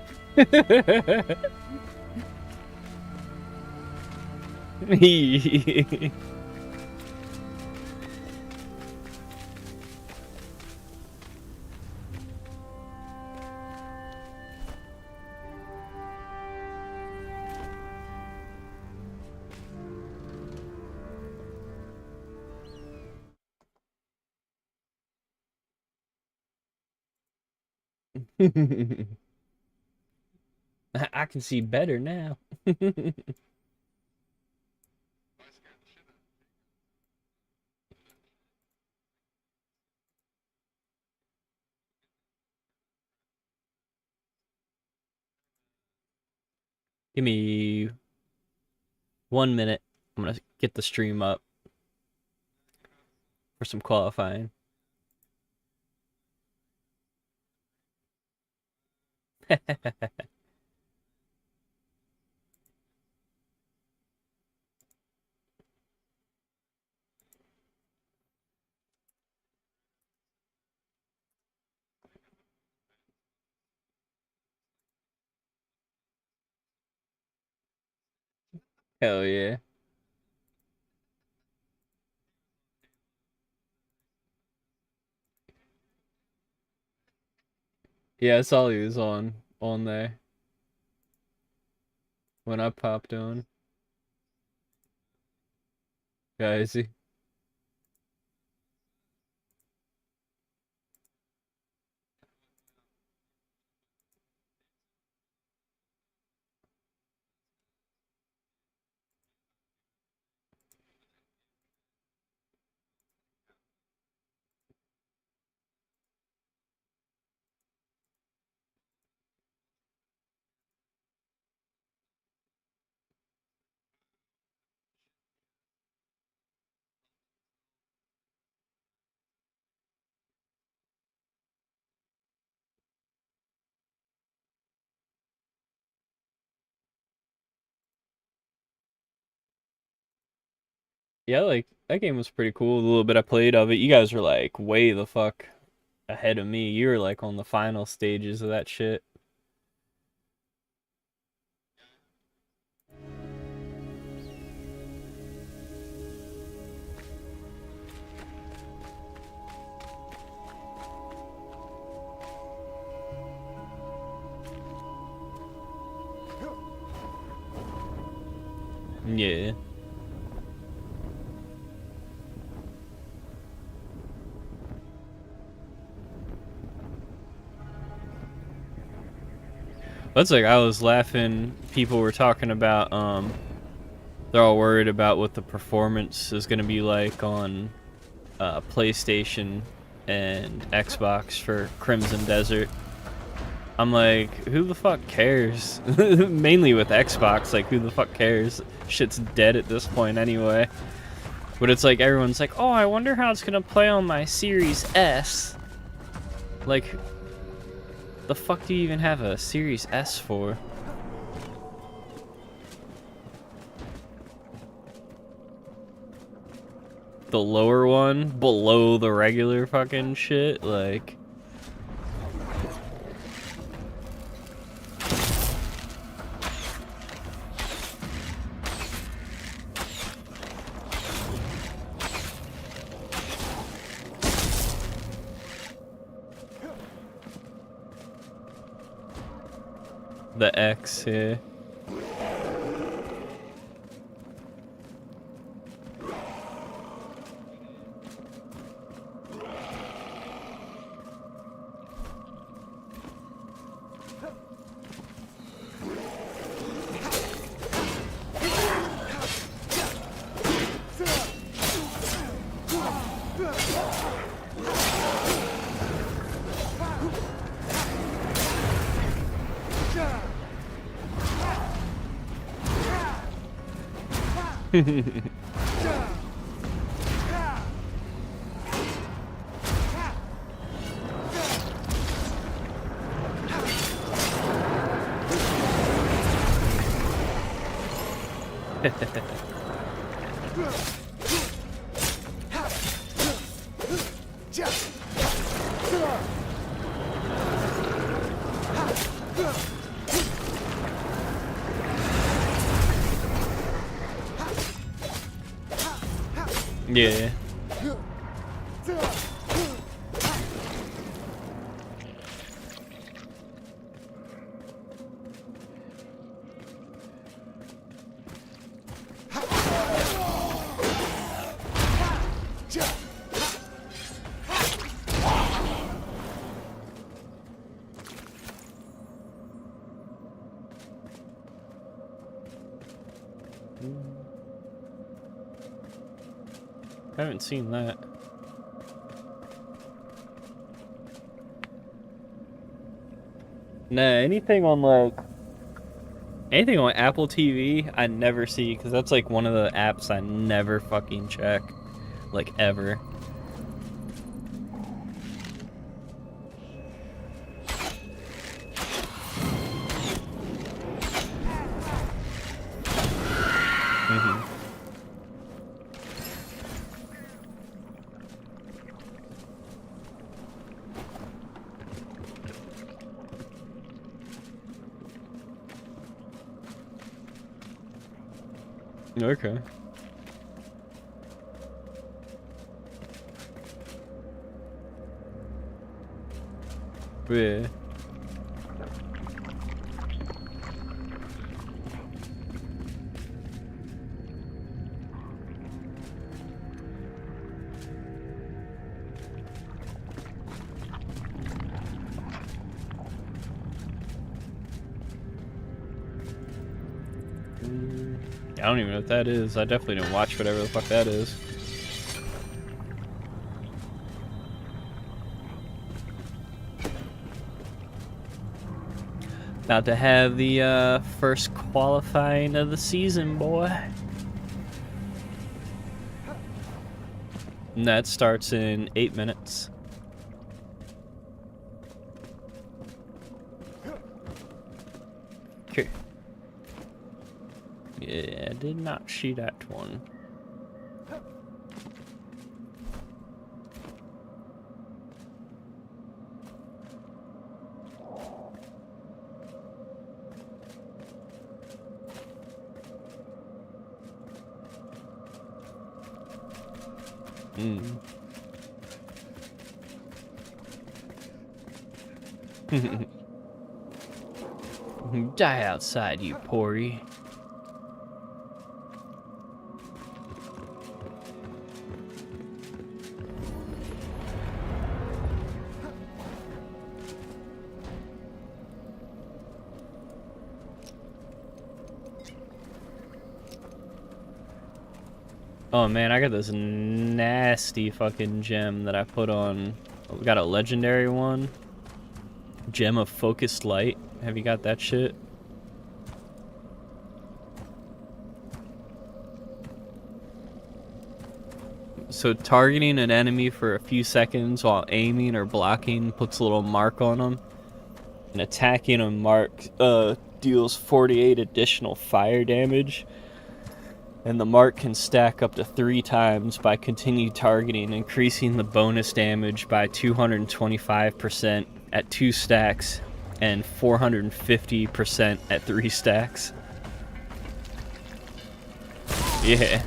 I can see better now. Give me 1 minute. I'm gonna get the stream up for some qualifying. Hell yeah. Yeah, I saw he was on there when I popped on. Yeah, is he? Yeah, like that game was pretty cool. The little bit I played of it, you guys were like way the fuck ahead of me. You were like on the final stages of that shit. Yeah. That's like I was laughing. People were talking about they're all worried about what the performance is going to be like on PlayStation and Xbox for Crimson Desert. I'm like, who the fuck cares? Mainly with Xbox, like who the fuck cares? Shit's dead at this point anyway. But it's like everyone's like, oh, I wonder how it's gonna play on my Series S. Like, the fuck do you even have a Series S for? The lower one below the regular fucking shit, like. The X here. Yeah. I haven't seen that. Nah, anything on Apple TV, I never see because that's like one of the apps I never fucking check, like ever. Okay. Yeah. I don't even know what that is. I definitely didn't watch whatever the fuck that is. About to have the first qualifying of the season, boy. And that starts in 8 minutes. Okay. Yeah, I did not see that one. Die outside, you Pori. Oh man, I got this nasty fucking gem that I put on. We got a legendary one. Gem of Focused Light. Have you got that shit? So targeting an enemy for a few seconds while aiming or blocking puts a little mark on them. And attacking a mark deals 48 additional fire damage. And the mark can stack up to 3 times by continued targeting, increasing the bonus damage by 225% at 2 stacks and 450% at 3 stacks. Yeah.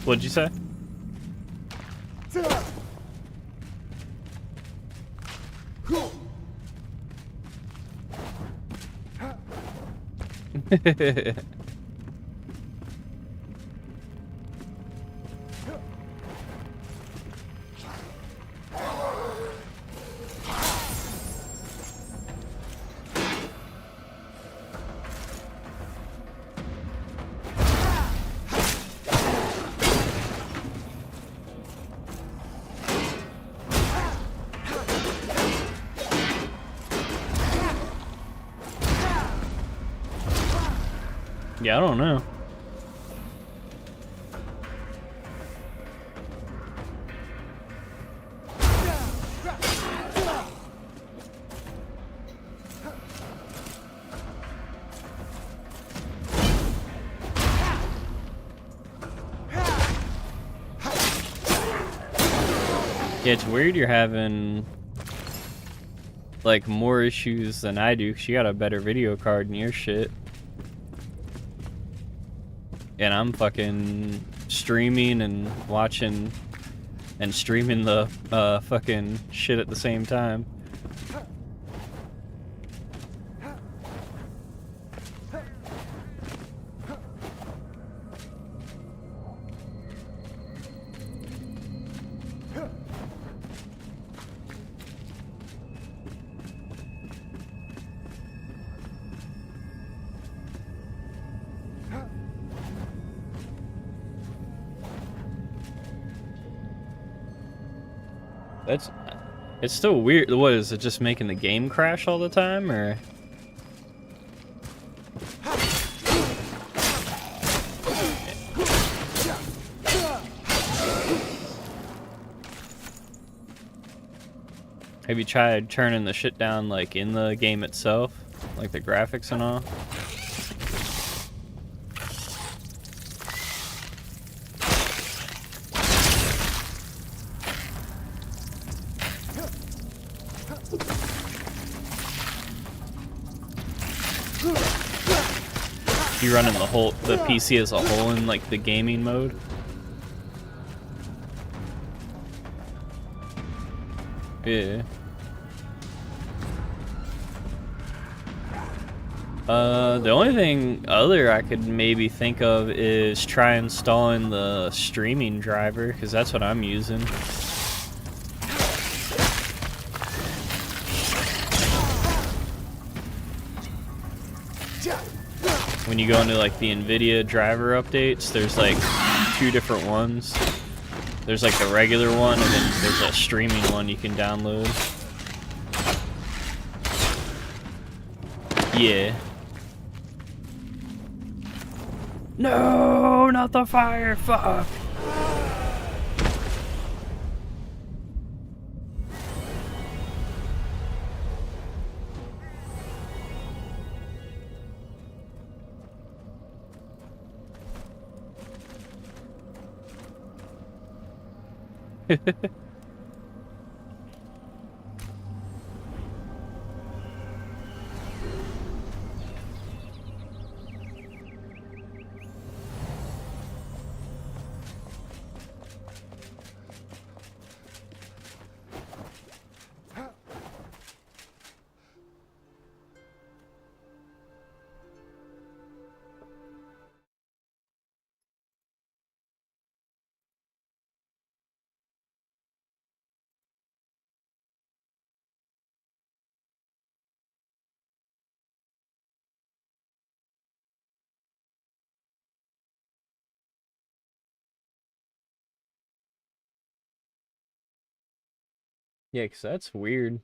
What'd you say? Yeah, I don't know. Yeah, it's weird you're having like more issues than I do, 'cause you got a better video card in your shit. And I'm fucking streaming and watching and streaming the fucking shit at the same time. It's still weird. What is it, just making the game crash all the time, or? Have you tried turning the shit down like in the game itself? Like the graphics and all? You running the PC as a whole in like the gaming mode? Yeah. The only thing other I could maybe think of is try installing the streaming driver, because that's what I'm using. When you go into like the NVIDIA driver updates, there's like 2 different ones. There's like the regular one, and then there's a streaming one you can download. Yeah. No, not the fire, fuck. Yeah, 'cause that's weird.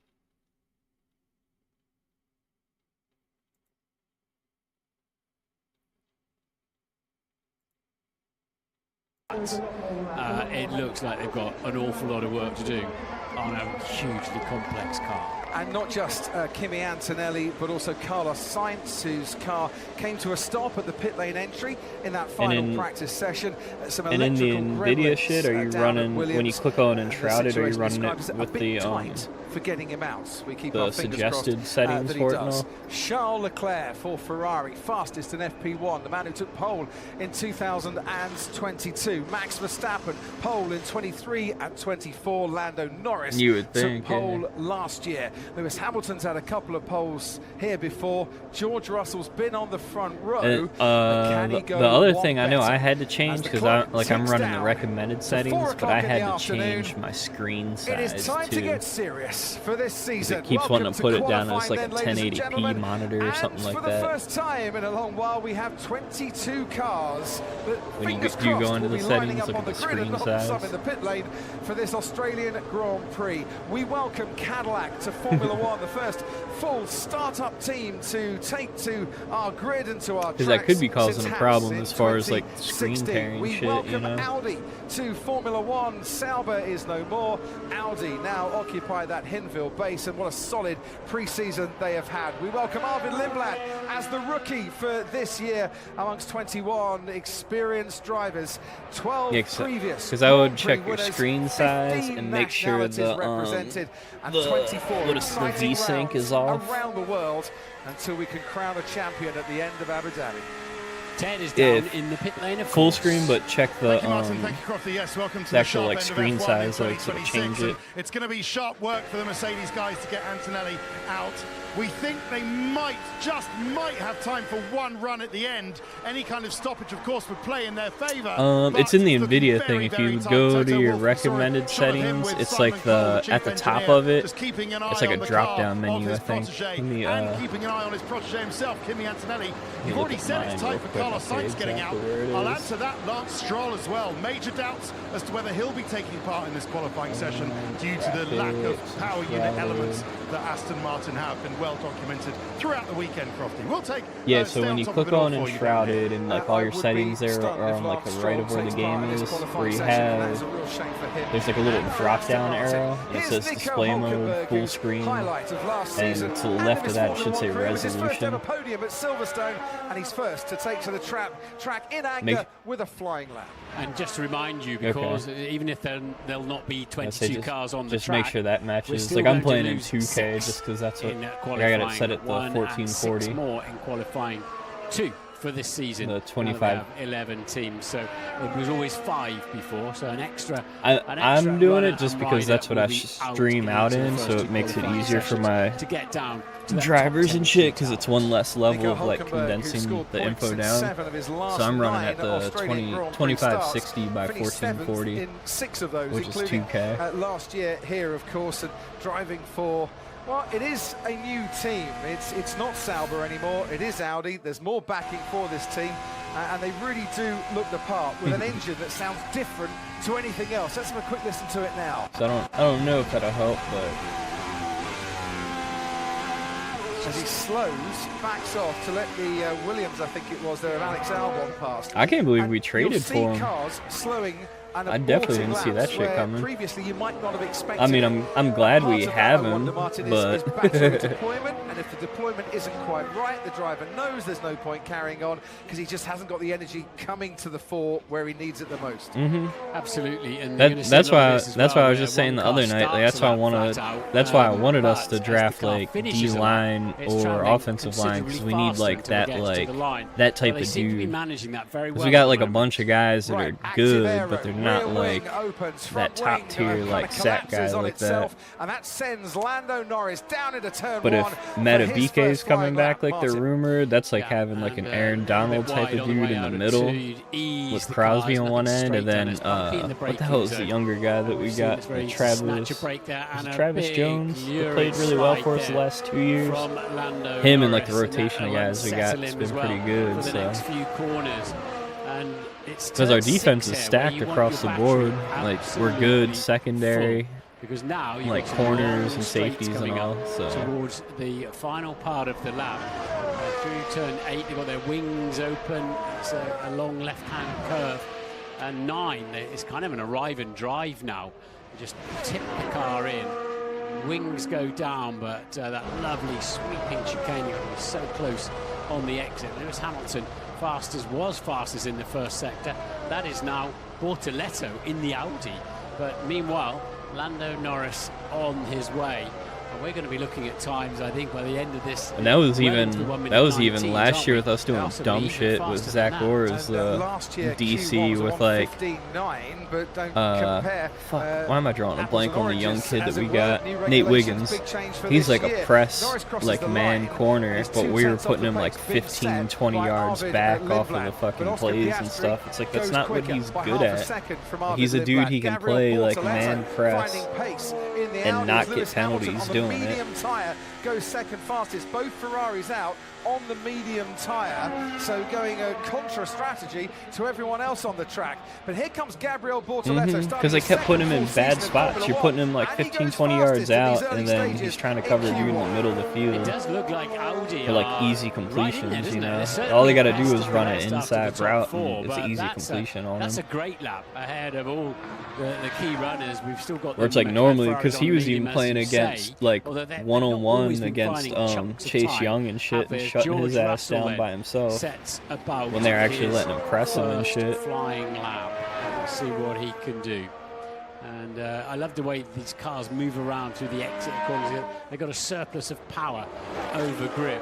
It looks like they've got an awful lot of work to do on a hugely complex car. And not just Kimi Antonelli, but also Carlos Sainz, whose car came to a stop at the pit lane entry in that final practice session. Some and in the NVIDIA shit, are you running, Williams, when you click on Enshrouded, are you running it with the for getting him out? We keep the our fingers suggested crossed, settings that for he it and does. all? Charles Leclerc for Ferrari, fastest in FP1, the man who took pole in 2022. Max Verstappen, pole in 23 and 24. Lando Norris You would think, took pole last year. Lewis Hamilton's had a couple of poles here before. George Russell's been on the front row. The other thing I know I had to change, because I'm running the recommended settings, but I had to change my screen size it is time to too. get serious for this season. It keeps wanting to put it down as like a qualifying then, 1080p monitor or something like for the that. first time in a long while, we have 22 cars that, When you fingers do go crossed, into will the be lining settings, up look on at the the grid and screen not some size. in the pit lane for this Australian Grand Prix. We welcome Cadillac to Formula One, the first full startup team to take to our grid and to our tracks. Because that could be causing since a problem Haas as in far as like screen 2016. tearing We shit, you welcome know? Audi to Formula One. Sauber is no more. Audi now occupy that Hinville base, and what a solid pre-season they have had. We welcome Arvid Lindblad as the rookie for this year amongst 21 experienced drivers. 12 previous. Because I would Grand check Prix your winners, screen size 15 and make sure the represented, and the 24 what is the exciting V-Sync rounds is off around the world until we can crown a champion at the end of Abu Dhabi. Ted is down in the pit lane, of full course. screen, but check the Yes, welcome to the actual sharp like end of screen F1 size, in like so it'll 2026, change it. and it's going to be sharp work for the Mercedes guys to get Antonelli out. We think they just might have time for one run at the end. Any kind of stoppage, of course, would play in their favour. It's in the NVIDIA thing. If you go to your recommended settings, it's like at the top of it. It's like a drop-down menu, I think. Let me keeping an eye on his protege himself, Kimi Antonelli. You've look already at said it's mine time real for quick Carlos and see Sainz getting out. exactly where it I'll add is. to that Lance Stroll as well. Major doubts as to whether he'll be taking part in this qualifying session due to the lack of power unit elements that Aston Martin have been well documented throughout the weekend, Crofty. We'll take so when you click on Enshrouded and like all your settings there are on like the right of where the game is, where you have there's like a little drop down arrow and it says display mode full screen, and to the left of that it should say resolution. Podium at Silverstone, and he's first to take to the track in anger with a flying lap. And just to remind you, because even if there'll not be 22 cars on the just track, make sure that matches. still Like I'm going to playing in lose 2K just because that's what I got it set at the 1 and 6 1440. more in qualifying 2 for this season. The 25. 11 teams, so it was always 5 before, so an extra. I'm doing it just because that's what I stream out in, so it makes it easier for my to get down drivers and shit, because it's one less level of like condensing the info down. So I'm running at the 2560 by 1440, in 6 of those, which is including 2K. Last year here, of course, and driving for. Well, it is a new team. It's not Sauber anymore. It is Audi. There's more backing for this team, and they really do look the part with an engine that sounds different to anything else. Let's have a quick listen to it now. So I don't know if that'll help, but as he slows, backs off to let the Williams, I think it was there, of Alex Albon past. I can't believe And we traded you'll for see him. Cars slowing. I definitely didn't see that shit coming. Previously, you might not have expected. I mean, I'm glad we have him, but deployment, and if the deployment isn't quite right, the driver knows there's no point carrying on because he just hasn't got the energy coming to the fore where he needs it the most. Absolutely, and that's why I was just saying the other night. Like, that's why I wanted us to draft like D line or offensive line, because we need like that type of dude. Because we got like a bunch of guys that are good, but they're not like that top tier like sack guy like that. And that sends Lando Norris down into turn But one if Meta BK is coming back like they're rumored, that's like having like an Aaron Donald type of dude in the middle with Crosby on one end, and then what the hell is the younger guy that we got? Travis Jones, who played really well for us the last 2 years. Him and like the rotation of guys we got has been pretty good. So. Because our defense is stacked across the board. Like, we're good secondary, because now like corners and safeties and all. So towards the final part of the lap, through turn 8, they've got their wings open. It's a long left-hand curve, and 9. It's kind of an arrive and drive now. You just tip the car in. Wings go down, but that lovely sweeping chicane was so close on the exit. Lewis Hamilton, was fastest in the first sector. That is now Bortoletto in the Audi. But meanwhile, Lando Norris on his way. And we're going to be looking at times, I think, by the end of this. And that was even last year with us doing dumb shit with Zach Orr's DC with like fuck, why am I drawing a blank on the young kid that we got? Nate Wiggins. He's like a press like man corner, but we were putting him like 15, 20 yards back off of the fucking plays and stuff. It's like that's not what he's good at. He's a dude he can play like man press and not get penalties doing it. Tire goes second fastest. Both Ferraris out on the medium tire, so going a contra strategy to everyone else on the track. But here comes Gabriel Bortoletto. Because they kept putting him in bad spots. You're putting him like 15, 20 yards out, and then he's trying to cover you in the middle of the field. It does look like Audi for like easy completions, you know. All they got to do is run an inside route, and it's an easy completion on him. That's a great lap ahead of all the key runners. We've still got. Where it's like normally, because he was even playing against like one-on-one against Chase Young and shit, and shutting his ass down by himself when they're actually letting him press him and shit. Flying lap. We'll see what he can do. And I love the way these cars move around through the exit corners. They've got a surplus of power over grip.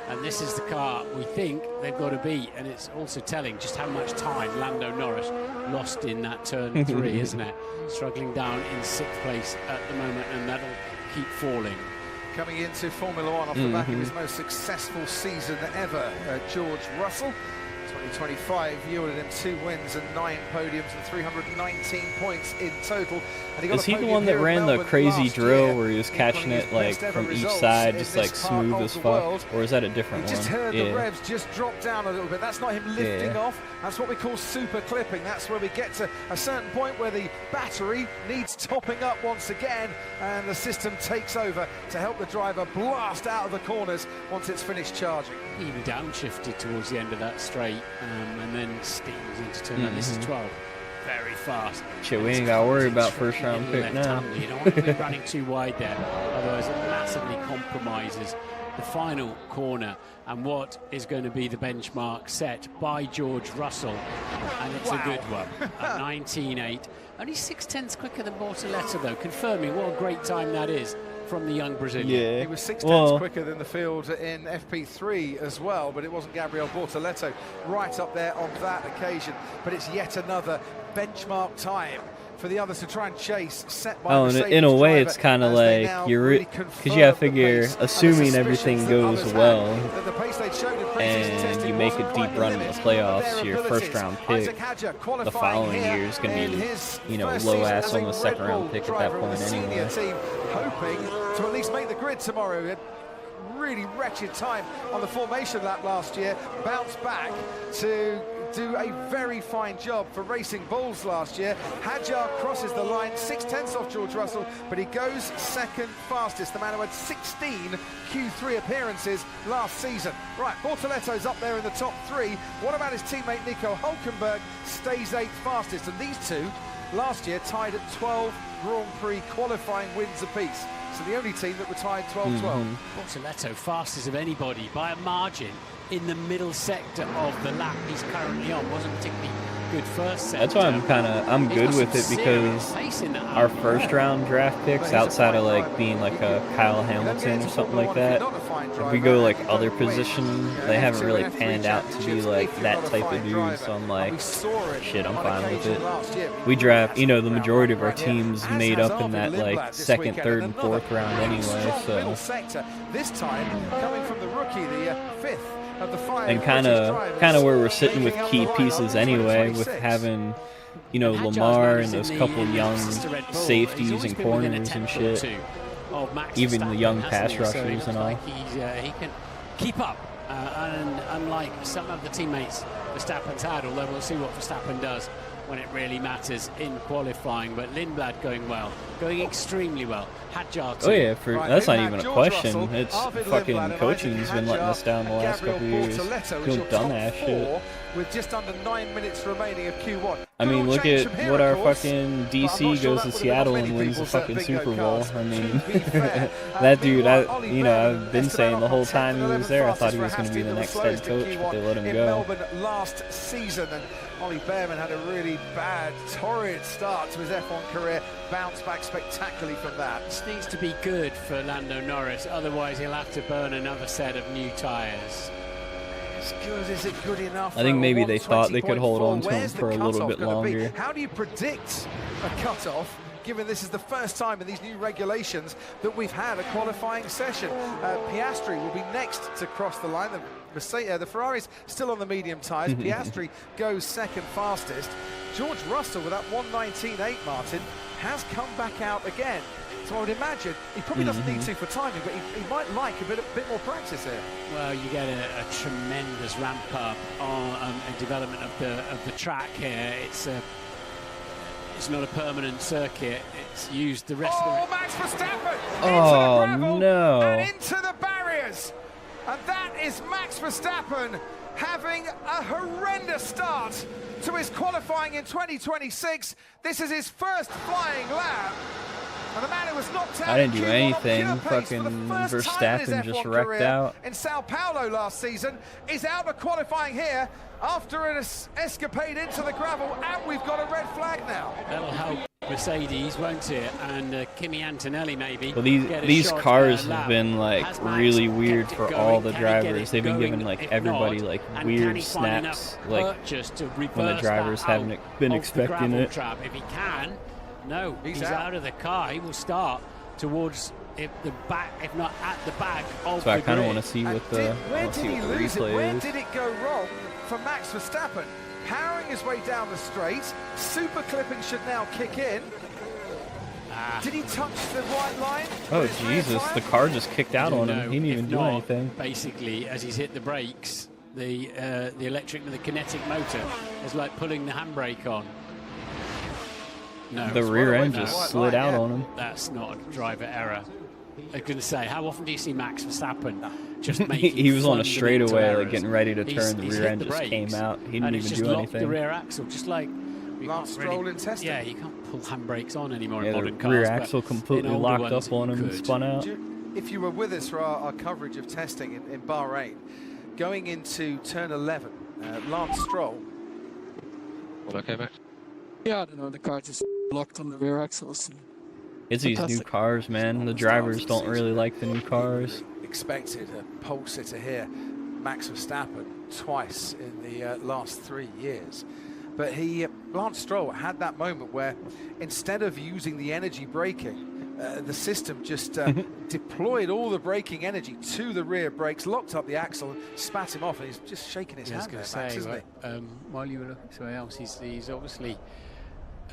And this is the car we think they've got to beat. And it's also telling just how much time Lando Norris lost in that turn 3, isn't it? Struggling down in 6th place at the moment, and that'll keep falling. Coming into Formula One off the back of his most successful season ever, George Russell. 2025 yielded him 2 wins and 9 podiums and 319 points in total. And he got Is he the one that ran the crazy drill where he was catching it like from each side, just like smooth as fuck? Or is that a different one? Just heard the revs just drop down a little bit. That's not him lifting off. That's what we call super clipping. That's where we get to a certain point where the battery needs topping up once again, and the system takes over to help the driver blast out of the corners once it's finished charging. Even downshifted towards the end of that straight, and then steams into turn. This is 12. Very fast. Shit, we ain't got to worry about first round pick now. You don't want to be running too wide there, otherwise it massively compromises the final corner and what is going to be the benchmark set by George Russell, and it's a good one at 19.8. Only 6/10 quicker than Bortoletto though, confirming what a great time that is from the young Brazilian. Yeah. He was 6/10 quicker than the field in FP3 as well, but it wasn't Gabriel Bortoletto right up there on that occasion. But it's yet another benchmark time for the others to try and chase, set by Mercedes in a way driver, it's kind of like you're because you gotta figure, assuming everything goes well and you make a deep run in the playoffs, your first round pick the following year is going to be, you know, low ass on the second round pick at that point anyway. Hoping to at least make the grid tomorrow. Really wretched time on the formation lap last year, bounced back to do a very fine job for Racing Bulls last year. Hadjar crosses the line, 6/10 off George Russell, but he goes second fastest, the man who had 16 Q3 appearances last season. Right, Bortoletto's up there in the top 3. What about his teammate Nico Hulkenberg? Stays 8th fastest, and these two last year tied at 12 Grand Prix qualifying wins apiece. So the only team that were tied 12-12. Bortoletto fastest of anybody by a margin in the middle sector of the lap he's currently on. Wasn't particularly good first sector. That's why I'm good with it, because our first round draft picks, outside of like being like a Kyle Hamilton or something like that, if we go like other position, they haven't really panned out to be like that type of dude. So I'm like, shit, I'm fine with it. We draft, you know, the majority of our teams made up in that like second, third, and fourth round anyway. So this time coming from the rookie, the 5th. And kind of where we're sitting with key pieces anyway, with having, you know, Lamar and those couple young safeties and corners and shit, even the young pass rushers and all. He can keep up, and unlike some of the teammates Verstappen's had, although we'll see what Verstappen does when it really matters in qualifying. But Lindblad going well, going extrely well. Hadjar too. Oh yeah, that's not even a question. It's fucking coaching's been letting us down the last couple of years. Doing dumbass shit. With just under 9 minutes remaining of Q1. I mean, look change at from here, what of our course, fucking but I'm DC not sure goes that to would have Seattle got and many wins the people's, fucking bingo Super Bowl. cards, I mean, to be fair. that dude, Meanwhile, Ollie you know, Behrman, I've been Esteban saying the whole Ocon, time 10th he and was 11th there, I thought fastest he for was going to be Hastings, the the next head slowest in coach, but they Q1 let him in go. Melbourne last season, and Ollie Behrman had a really bad, torrid start to his F1 career, bounced back spectacularly from that. This needs to be good for Lando Norris, otherwise he'll have to burn another set of new tyres. As good, is it good enough? I think maybe they thought they could hold on to him Where's for the a little cutoff bit gonna be? longer. How do you predict a cutoff, given this is the first time in these new regulations that we've had a qualifying session? Piastri will be next to cross the line. The Ferrari's still on the medium tyres. Piastri goes second fastest. George Russell with that 1:19.8, Martin, has come back out again. So I would imagine he probably doesn't need to for timing, but he might like a bit more practice here. Well, you get a tremendous ramp up on a development of the track here. It's not a permanent circuit. It's used the rest of the... Max Verstappen! Oh, into the gravel no. and into the barriers. And that is Max Verstappen having a horrendous start to his qualifying in 2026. This is his first flying lap. And the man who was knocked out I didn't in do Q1 on anything. pure pace for the Fucking first time in his Verstappen just F1 wrecked career out. in Sao Paulo last season is out of qualifying here after an escapade into the gravel, and we've got a red flag now. That'll help Mercedes, won't it? And Kimi Antonelli maybe. Well, get a these shot cars at a have lap. been like Has Max really weird kept it for going? all the Can he get drivers. it They've been going? giving like If everybody not, like and can weird he find snaps, enough like purchase to when the reverse drivers that haven't out been of the expecting gravel it. trap? If he can, no, He's he's out. out of the car. He will start towards the back, if not at the back of So I the kind of grid. want to see And what the where let's did see he what the lose it? Where replay is. did it go wrong for Max Verstappen? Powering his way down the straight. Super clipping should now kick in. Did he touch the white line? Oh with his rear Jesus! tyre? The car just kicked out on him. No, He didn't if even do not, anything. Basically, as he's hit the brakes, the electric and the kinetic motor is like pulling the handbrake on. No, The rear end just White slid line, out yeah. on him. that's not a driver error. I was going to say, how often do you see Max Verstappen just making He was on a fundamental straightaway, like errors? getting ready to He's turn. The hit rear end the just came brakes, out. He and didn't it's even just do locked the anything. rear axle, just like you Lance can't Stroll in testing. Yeah, you can't pull handbrakes on anymore Yeah, in the modern cars. rear but axle completely in older locked ones up on you him and could. spun out. If you were with us for our coverage of testing in Bahrain, going into turn 11, Lance Stroll. All okay, Max? Yeah, I don't know, the car just locked on the rear axles. It's these new Fantastic. cars, man. The drivers don't really like the new cars. Expected a pole sitter here, Max Verstappen, twice in the last 3 years. But Lance Stroll had that moment where instead of using the energy braking, the system just deployed all the braking energy to the rear brakes, locked up the axle, spat him off, and he's just shaking his Yeah, I was hand going there, to Max, say, isn't he? while you were looking somewhere else, he's obviously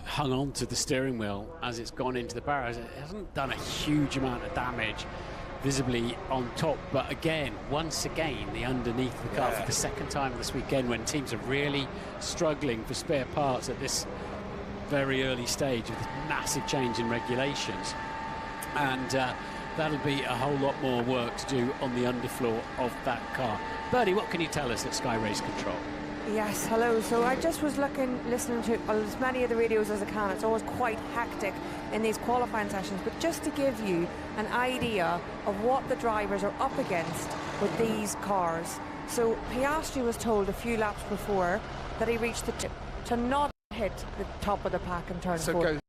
hung on to the steering wheel as it's gone into the barriers. It hasn't done a huge amount of damage visibly on top, but again, once again, the underneath the car for the second time this weekend, when teams are really struggling for spare parts at this very early stage of this massive change in regulations. And that'll be a whole lot more work to do on the underfloor of that car. Bernie, what can you tell us at Sky Race Control? Yes, hello. So I just was listening to as many of the radios as I can. It's always quite hectic in these qualifying sessions, but just to give you an idea of what the drivers are up against with these cars. So Piastri was told a few laps before that he reached to not hit the top of the pack in turn So 4. go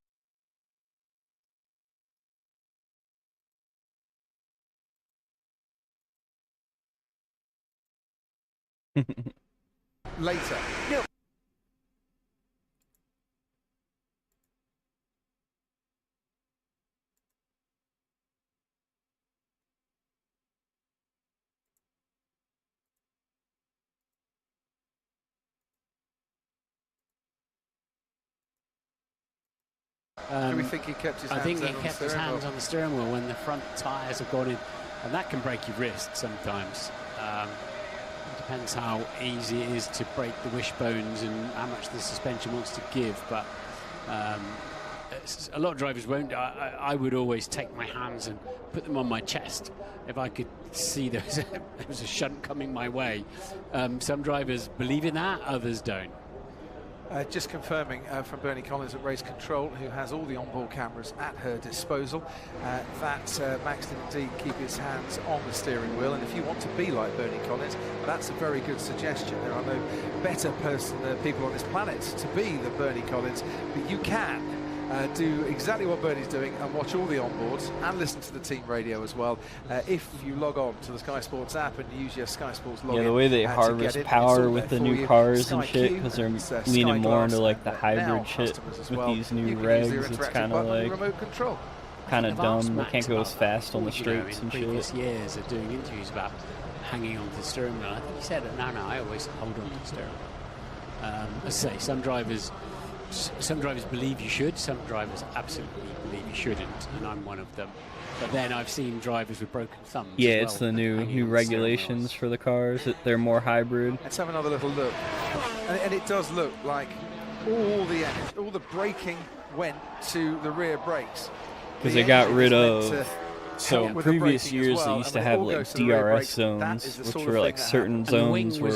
later. No. Do we think he kept his hands I think he on the kept his steering hands wheel? on the steering wheel when the front tyres have gone in, and that can break your wrist sometimes. It depends how easy it is to break the wishbones and how much the suspension wants to give, but a lot of drivers won't. I would always take my hands and put them on my chest if I could see there was a shunt coming my way. Some drivers believe in that, others don't. Just confirming from Bernie Collins at Race Control, who has all the onboard cameras at her disposal, that Max did indeed keep his hands on the steering wheel. And if you want to be like Bernie Collins, that's a very good suggestion. There are no better people on this planet to be than Bernie Collins, but you can do exactly what Bernie's doing and watch all the onboards and listen to the team radio as well if you log on to the Sky Sports app and use your Sky Sports login. Yeah, the way they harvest power with the new cars and shit, because they're leaning more into like the hybrid shit with these new regs. It's kind of like kind of dumb. They can't go as fast on the straights and shit. Previous years of doing interviews about hanging on to the steering wheel. I think he said, no, I always hold on to the steering wheel. As I say, some drivers believe you should, some drivers absolutely believe you shouldn't, and I'm one of them. But then I've seen drivers with broken thumbs. Yeah, as well, it's the new regulations for the cars. They're more hybrid. Let's have another little look. And it does look like all the energy, all the braking went to the rear brakes. Because they got rid of... So in previous years, they used to have like DRS zones, which were like certain zones where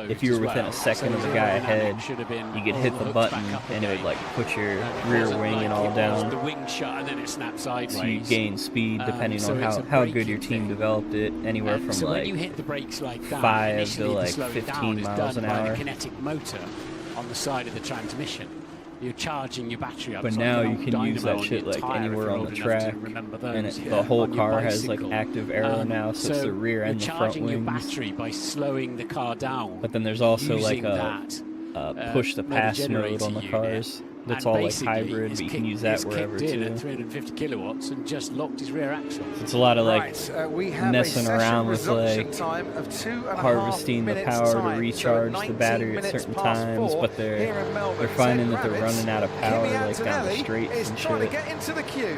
if you were within a second of the guy ahead, you could hit the button and it would like put your rear wing and all down. The wing shut and then it snapped sideways. So you gain speed depending on how good your team developed it, anywhere from so like when you hit the brakes like that, 5 to like the 15 miles an by hour. the kinetic motor on the side of the transmission. You're charging your battery up. But now you can use that shit like anywhere on the track, and the whole car has like active aero now, so it's the rear and the front wings. You're charging your wings. battery by slowing the car down. But then there's also like a push the pass mode on the cars. That's all like hybrid, but you can use that wherever too. At 350 kilowatts and just locked his rear axle. It's a lot of like messing around with like harvesting the power to recharge the battery at certain times, but they're finding that they're running out of power like down the straights and trying to shit. get into the queue.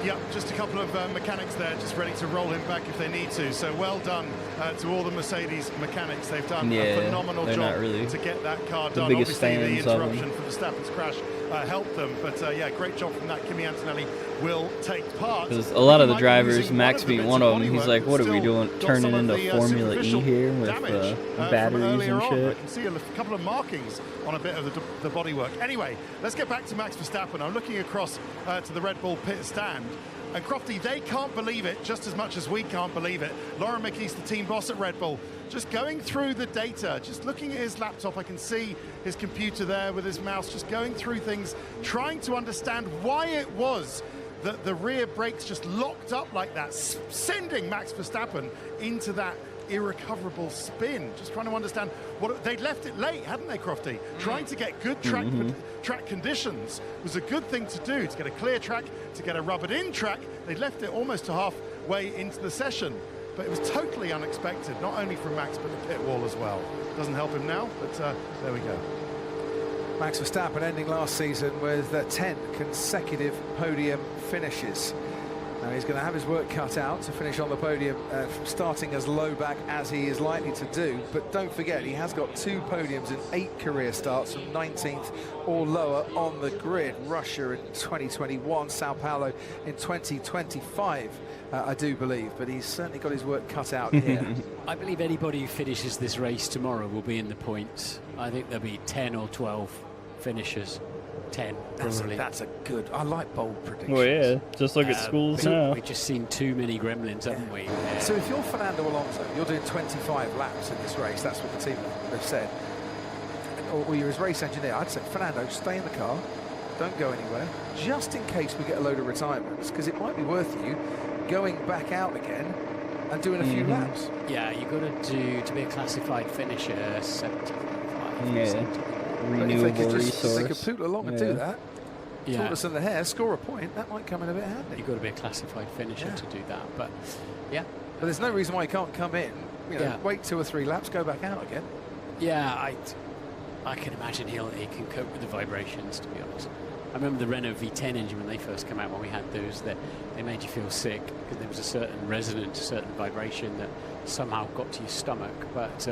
Yep, just a couple of mechanics there, just ready to roll him back if they need to. So well done to all the Mercedes mechanics. They've done a phenomenal job really to get that car done. Obviously, the interruption from Verstappen's crash helped them, but yeah, great job from that. Kimi Antonelli will take part. Because a lot of the drivers, Max being one of them, he's like, what are we doing, turning into Formula E here with batteries and shit? I can see a couple of markings on a bit of the bodywork. Anyway, let's get back to Max Verstappen. I'm looking across to the Red Bull pit stand. And Crofty, they can't believe it just as much as we can't believe it. Lauren Mickey's the team boss at Red Bull, just going through the data, just looking at his laptop. I can see his computer there with his mouse, just going through things, trying to understand why it was that the rear brakes just locked up like that, sending Max Verstappen into that irrecoverable spin. Just trying to understand what they'd left it late, hadn't they, Crofty? Trying to get good track conditions was a good thing to do, to get a clear track, to get a rubbered in track. They left it almost to halfway into the session, but it was totally unexpected, not only from Max but the pit wall as well. Doesn't help him now, but there we go. Max Verstappen ending last season with 10 consecutive podium finishes. Now he's going to have his work cut out to finish on the podium, starting as low back as he is likely to do. But don't forget, he has got 2 podiums in 8 career starts from 19th or lower on the grid. Russia in 2021, Sao Paulo in 2025, I do believe. But he's certainly got his work cut out here. I believe anybody who finishes this race tomorrow will be in the points. I think there'll be 10 or 12 finishers. 10, probably. That's a good, I like bold predictions. Well, yeah, just look at schools now. We've just seen too many gremlins, haven't we? So if you're Fernando Alonso, you're doing 25 laps in this race, that's what the team have said, or you're his race engineer, I'd say, Fernando, stay in the car, don't go anywhere, just in case we get a load of retirements, because it might be worth you going back out again and doing a few laps. Yeah, you've got to do, to be a classified finisher, 75%. Renewable resource. They could poodle along and do that. Tortoise in the hair, score a point, that might come in a bit handy. You've got to be a classified finisher to do that, but yeah. But there's no reason why he can't come in, you know, wait 2 or 3 laps, go back out again. Yeah, I can imagine he can cope with the vibrations, to be honest. I remember the Renault V10 engine when they first came out, when we had those, that they made you feel sick because there was a certain resonance, a certain vibration that somehow got to your stomach, but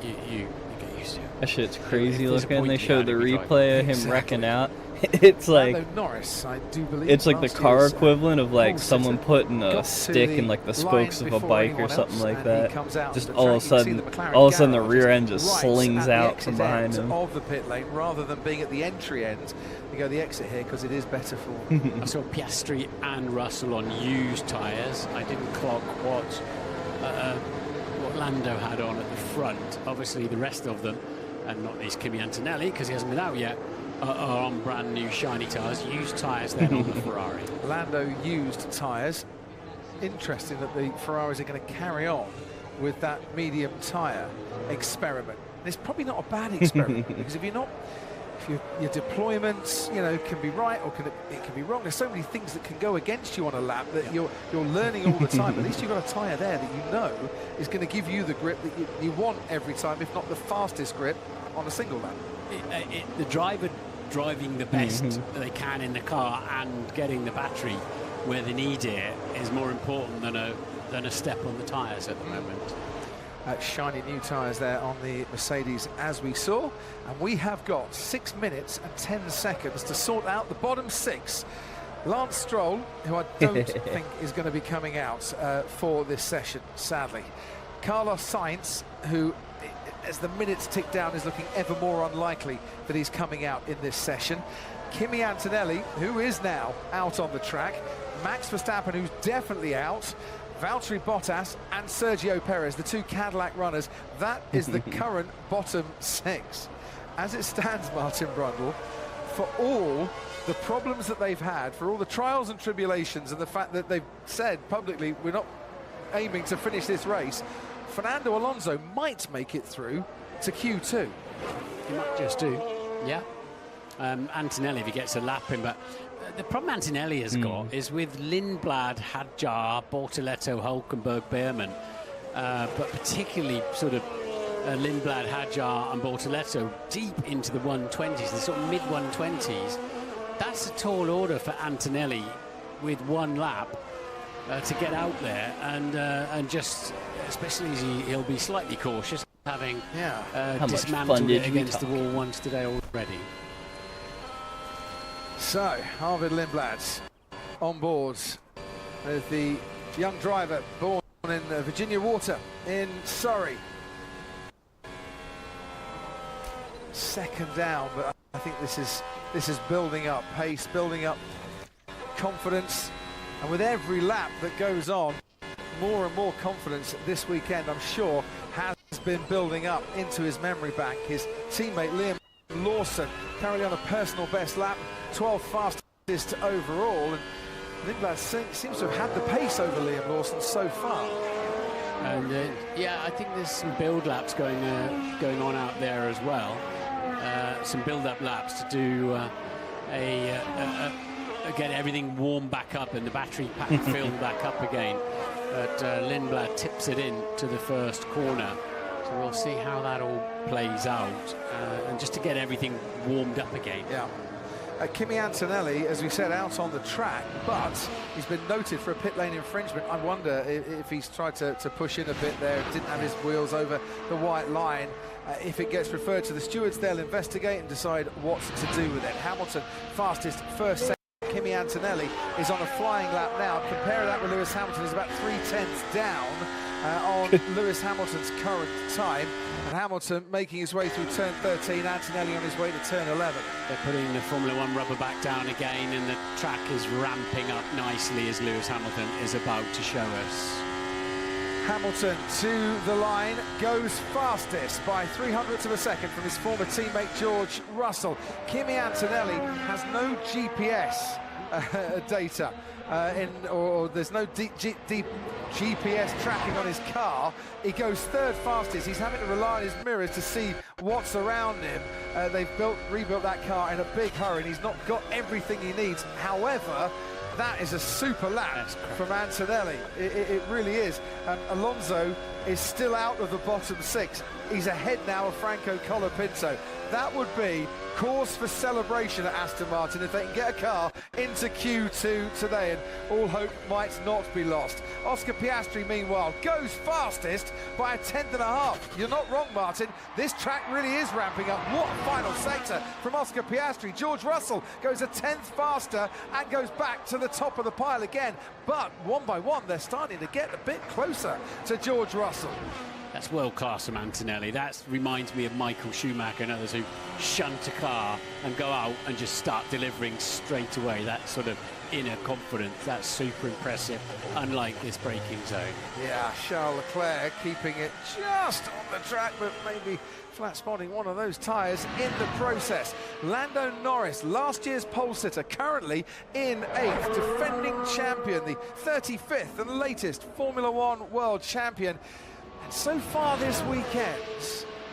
you get used to it. That shit's crazy looking. They showed the replay of him wrecking out. It's like Lando Norris, I do believe. it's like the last car year's, equivalent of like pole someone sitter, putting a got to stick the in like the line spokes of a before bike or anyone something else, like and that. he comes out Just the all of a track. You can see sudden, McLaren all of a sudden the garage rear end just right slings at the out exit from behind end him. of the pit lane, rather than being at the entry end. You go the exit here because it is better for. I saw Piastri and Russell on used tyres. I didn't clock what Lando had on at the front. Obviously, the rest of them, and not least Kimi Antonelli, because he hasn't been out yet, are on brand new shiny tyres. Used tyres then on the Ferrari. Lando used tyres. Interesting that the Ferraris are going to carry on with that medium tyre experiment. And it's probably not a bad experiment because if your deployments, can be right or it can be wrong. There's so many things that can go against you on a lap that you're learning all the time. At least you've got a tyre there that you know is going to give you the grip that you want every time, if not the fastest grip on a single lap. The driver driving the best they can in the car and getting the battery where they need it is more important than a step on the tyres at the moment. Shiny new tyres there on the Mercedes, as we saw, and we have got 6 minutes and 10 seconds to sort out the bottom 6. Lance Stroll, who I don't think is going to be coming out for this session, sadly. Carlos Sainz, who, as the minutes tick down, is looking ever more unlikely that he's coming out in this session. Kimi Antonelli, who is now out on the track. Max Verstappen, who's definitely out. Valtteri Bottas and Sergio Perez, the two Cadillac runners. That is the current bottom 6. As it stands, Martin Brundle, for all the problems that they've had, for all the trials and tribulations, and the fact that they've said publicly we're not aiming to finish this race, Fernando Alonso might make it through to Q2. He might just do, yeah. Antonelli, if he gets a lap in, but the problem Antonelli has got is with Lindblad, Hadjar, Bortoleto, Hulkenberg, Behrman, but particularly sort of Lindblad, Hadjar and Bortoleto deep into the 120s, the sort of mid-120s. That's a tall order for Antonelli with one lap to get out there and just, especially as he'll be slightly cautious, having dismantled it against the wall once today already. So, Arvid Lindblad on board with the young driver born in Virginia Water in Surrey. Second down, but I think this is building up pace, building up confidence, and with every lap that goes on, more and more confidence this weekend, I'm sure, has been building up into his memory bank. His teammate Liam Lawson currently on a personal best lap, 12th fastest overall, and Lindblad seems to have had the pace over Liam Lawson so far. And yeah, I think there's some build laps going on out there as well. Some build-up laps to do get everything warmed back up and the battery pack filled back up again. But Lindblad tips it in to the first corner. So we'll see how that all plays out, and just to get everything warmed up again. Yeah. Kimi Antonelli, as we said, out on the track, but he's been noted for a pit lane infringement. I wonder if he's tried to push in a bit there, didn't have his wheels over the white line. If it gets referred to the stewards, they'll investigate and decide what to do with it. Hamilton, fastest, first, second. Kimi Antonelli is on a flying lap now. Compare that with Lewis Hamilton, he's about 3/10 down on Lewis Hamilton's current time. And Hamilton making his way through turn 13, Antonelli on his way to turn 11. They're putting the Formula One rubber back down again, and the track is ramping up nicely as Lewis Hamilton is about to show us. Hamilton to the line, goes fastest by 300ths of a second from his former teammate George Russell. Kimi Antonelli has no GPS data, or there's no deep GPS tracking on his car. He goes third fastest. He's having to rely on his mirrors to see what's around him. They've rebuilt that car in a big hurry, and he's not got everything he needs. However, that is a super lap from Antonelli. It really is. Alonso is still out of the bottom 6. He's ahead now of Franco Colapinto. that would be cause for celebration at Aston Martin if they can get a car into Q2 today, and all hope might not be lost. Oscar Piastri, meanwhile, goes fastest by 1/10.5. You're not wrong, Martin. This track really is ramping up. What a final sector from Oscar Piastri. George Russell goes 1/10 faster and goes back to the top of the pile again. But one by one, they're starting to get a bit closer to George Russell. That's world class from Antonelli. That reminds me of Michael Schumacher and others who shunt a car and go out and just start delivering straight away. That sort of inner confidence, that's super impressive, unlike this braking zone. Yeah, Charles Leclerc keeping it just on the track, but maybe flat spotting one of those tyres in the process. Lando Norris, last year's pole sitter, currently in 8th, defending champion, the 35th and latest Formula One world champion. And so far this weekend,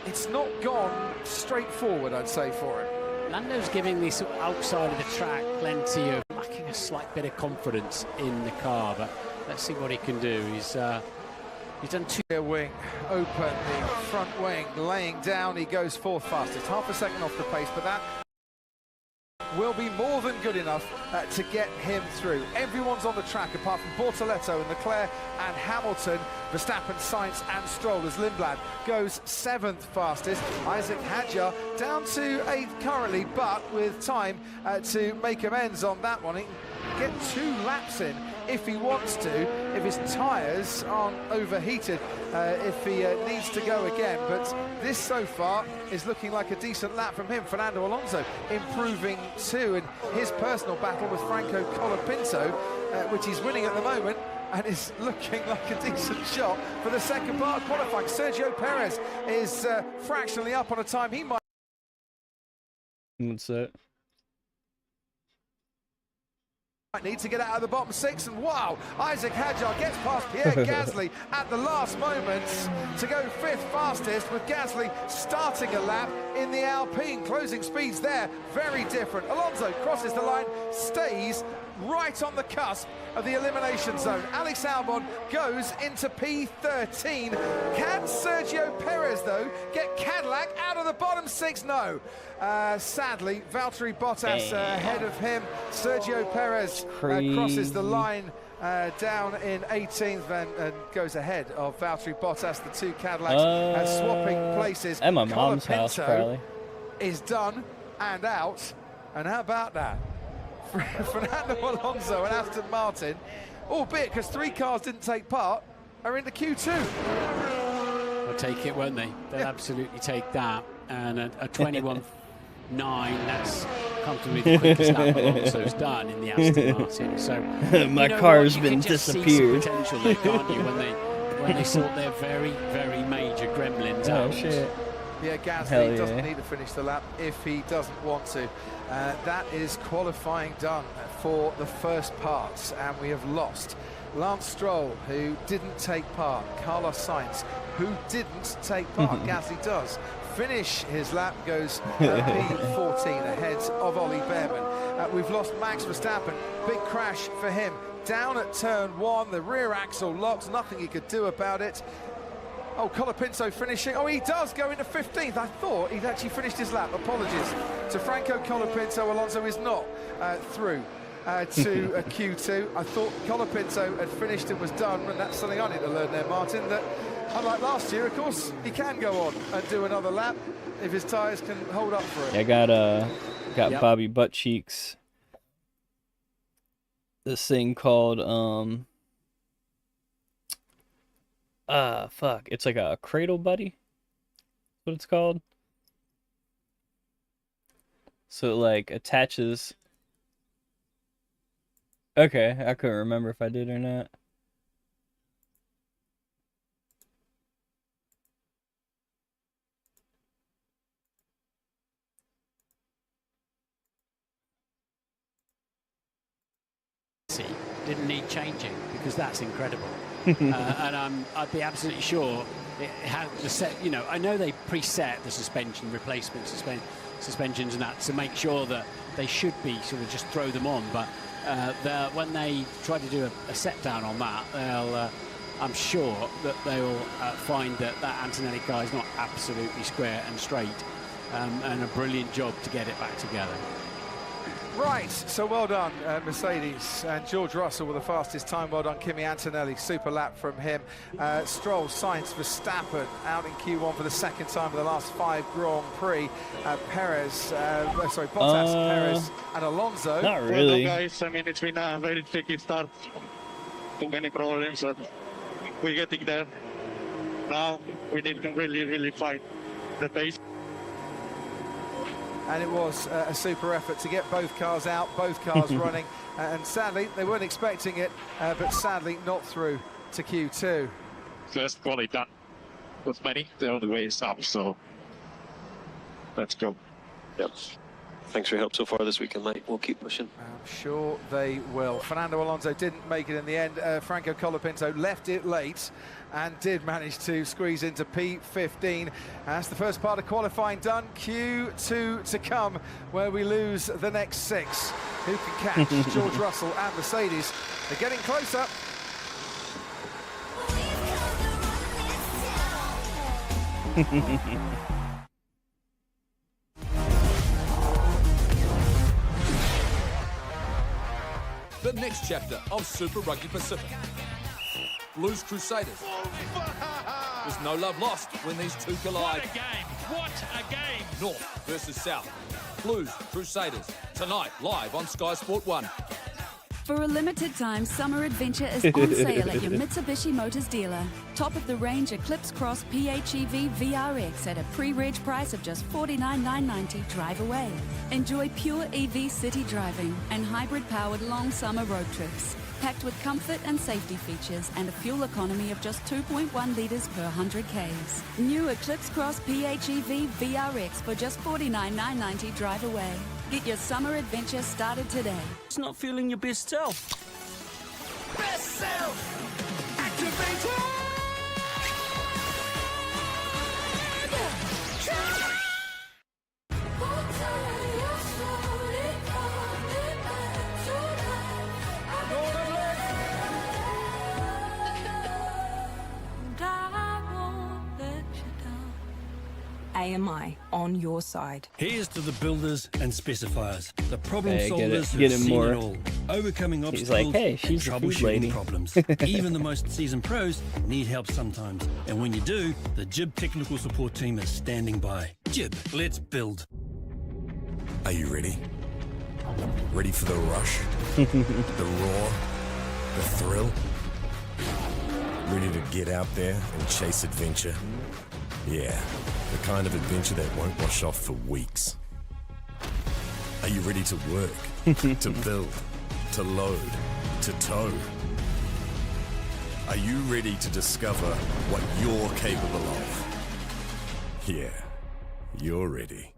it's not gone straightforward, I'd say, for him. Lando's giving the sort of outside of the track plenty of, lacking a slight bit of confidence in the car, but let's see what he can do. He's done two. Rear wing open, the front wing laying down, he goes 4th fastest, half a second off the pace, but that will be more than good enough to get him through. Everyone's on the track apart from Bortoletto and Leclerc and Hamilton, Verstappen, Sainz and Stroll, as Lindblad goes 7th fastest. Isaac Hadjar down to 8th currently, but with time to make amends on that one. He can get 2 laps in if he wants to, if his tyres aren't overheated, if he needs to go again. But this so far is looking like a decent lap from him. Fernando Alonso improving too in his personal battle with Franco Colapinto, which he's winning at the moment, and is looking like a decent shot for the second part of qualifying. Sergio Perez is fractionally up on a time he might. What's that? Need to get out of the bottom 6, and wow, Isaac Hadjar gets past Pierre Gasly at the last moment to go 5th fastest, with Gasly starting a lap in the Alpine. Closing speeds there, very different. Alonso crosses the line, stays right on the cusp of the elimination zone. Alex Albon goes into P13. Can Sergio Perez, though, get Cadillac out of the bottom 6? No. Sadly, Valtteri Bottas ahead of him. Sergio Perez crosses the line down in 18th and goes ahead of Valtteri Bottas. The 2 Cadillacs swapping places. At my mom's house, probably. Is done and out. And how about that? Fernando Alonso and Aston Martin, albeit because 3 cars didn't take part, are into Q2. They'll take it, won't they? They'll absolutely take that. And a 21.9, that's comfortably the quickest lap Alonso's done in the Aston Martin. So my car's been disappeared. See some potential there, can't you? When they sort their very, very major gremlins out. Oh shit. Yeah, Gasly doesn't need to finish the lap if he doesn't want to. That is qualifying done for the first part, and we have lost Lance Stroll, who didn't take part, Carlos Sainz, who didn't take part. Gasly does finish his lap, goes P14 ahead of Ollie Behrman. We've lost Max Verstappen, big crash for him. Down at turn 1, the rear axle locks, nothing he could do about it. Oh, Colapinto finishing. Oh, he does go into 15th. I thought he'd actually finished his lap. Apologies to Franco Colapinto. Alonso is not through to a Q2. I thought Colapinto had finished and was done, and that's something I need to learn there, Martin, that unlike last year, of course, he can go on and do another lap if his tyres can hold up for him. I got Bobby Buttcheeks. This thing called fuck, it's like a cradle buddy. That's what it's called. So it like attaches. Okay, I couldn't remember if I did or not. Didn't need changing, because that's incredible. And I'd be absolutely sure it had the set. You know, I know they preset the suspension replacement suspensions and that to make sure that they should be sort of just throw them on. But when they try to do a set down on that, they'll I'm sure that they will find that Antonelli car is not absolutely square and straight. and a brilliant job to get it back together. Right, so well done, Mercedes, and George Russell with the fastest time. Well done, Kimi Antonelli, super lap from him. Stroll, Sainz, Verstappen out in Q1 for the second time in the last 5 Grand Prix. Bottas, Perez, and Alonso. Not really. Well, guys, I mean, it's been a very tricky start. Too many problems, but we're getting there. Now we need to really fight the pace. And it was a super effort to get both cars out, both cars running, and sadly they weren't expecting it, but sadly not through to Q2. First quality done with many, the only way is up, so let's go. Yep. Thanks for your help so far this weekend, mate. We'll keep pushing. I'm sure they will. Fernando Alonso didn't make it in the end. Franco Colapinto left it late and did manage to squeeze into P15. That's the first part of qualifying done. Q2 to come, where we lose the next 6. Who can catch George Russell and Mercedes? They're getting closer. The next chapter of Super Rugby Pacific. Blues Crusaders. There's no love lost when these two collide. What a game! What a game! North versus South. Blues Crusaders. Tonight, live on Sky Sport 1. For a limited time, Summer Adventure is on sale at your Mitsubishi Motors dealer. Top of the range Eclipse Cross PHEV VRX at a pre-reg price of just $49,990 drive away. Enjoy pure EV city driving and hybrid-powered long summer road trips. Packed with comfort and safety features and a fuel economy of just 2.1 litres per 100 Ks. New Eclipse Cross PHEV VRX for just $49,990 drive away. Get your summer adventure started today. It's not feeling your best self. Best self! Activated! AMI on your side. Here's to the builders and specifiers, the problem Hey, solvers get who've it seen more. it all, overcoming He's obstacles like, hey, and she's the food lady. troubleshooting problems. Even the most seasoned pros need help sometimes, and when you do, the Jib technical support team is standing by. Jib, let's build. Are you ready? Ready for the rush? The roar? The thrill? Ready to get out there and chase adventure? Yeah, the kind of adventure that won't wash off for weeks. Are you ready to work, to build, to load, to tow? Are you ready to discover what you're capable of? Yeah, you're ready.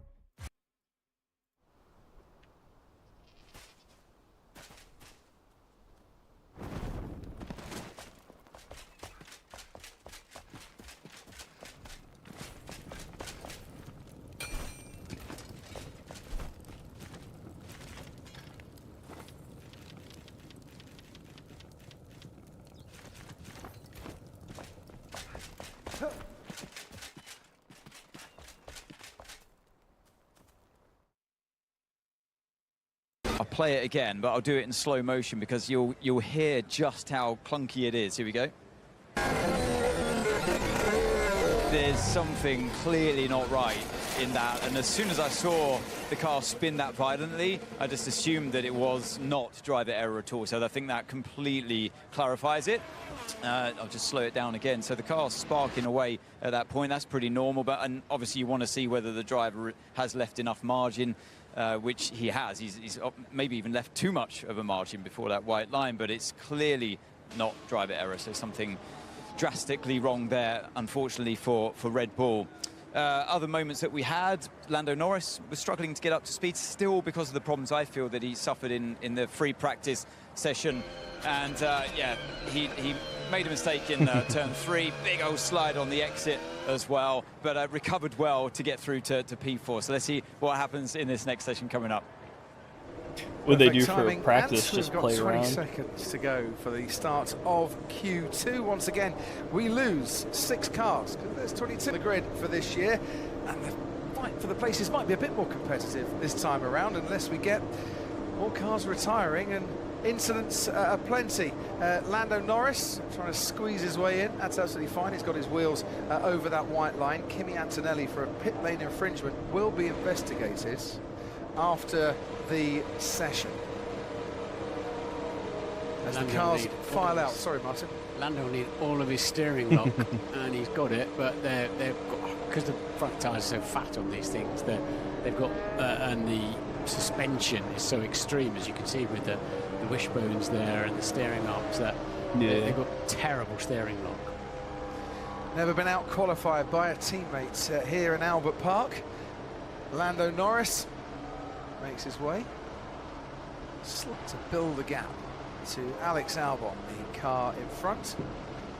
I'll play it again, but I'll do it in slow motion because you'll hear just how clunky it is. Here we go. There's something clearly not right in that, and as soon as I saw the car spin that violently, I just assumed that it was not driver error at all. So I think that completely clarifies it. I'll just slow it down again. So the car's sparking away at that point. That's pretty normal, but and obviously you want to see whether the driver has left enough margin, which he has. He's maybe even left too much of a margin before that white line, but it's clearly not driver error. So something drastically wrong there, unfortunately, for Red Bull. Other moments that we had, Lando Norris was struggling to get up to speed still because of the problems I feel that he suffered in the free practice session. And yeah, he made a mistake in turn 3, big old slide on the exit as well, but recovered well to get through to P4. So let's see what happens in this next session coming up. What they do for practice, just play around. We've got 20 seconds to go for the start of Q2. Once again, we lose 6 cars, because there's 22 on the grid for this year, and the fight for the places might be a bit more competitive this time around, unless we get more cars retiring and incidents aplenty. Lando Norris trying to squeeze his way in. That's absolutely fine. He's got his wheels over that white line. Kimi Antonelli for a pit lane infringement will be investigated after the session. As the cars file out. Sorry, Martin. Lando will need all of his steering lock, and he's got it, but they've got, because the front tyres are so fat on these things, they've got, and the suspension is so extreme, as you can see with the wishbones there and the steering arms, that they've got terrible steering lock. Never been out qualified by a teammate here in Albert Park. Lando Norris makes his way to build a gap to Alex Albon, the car in front.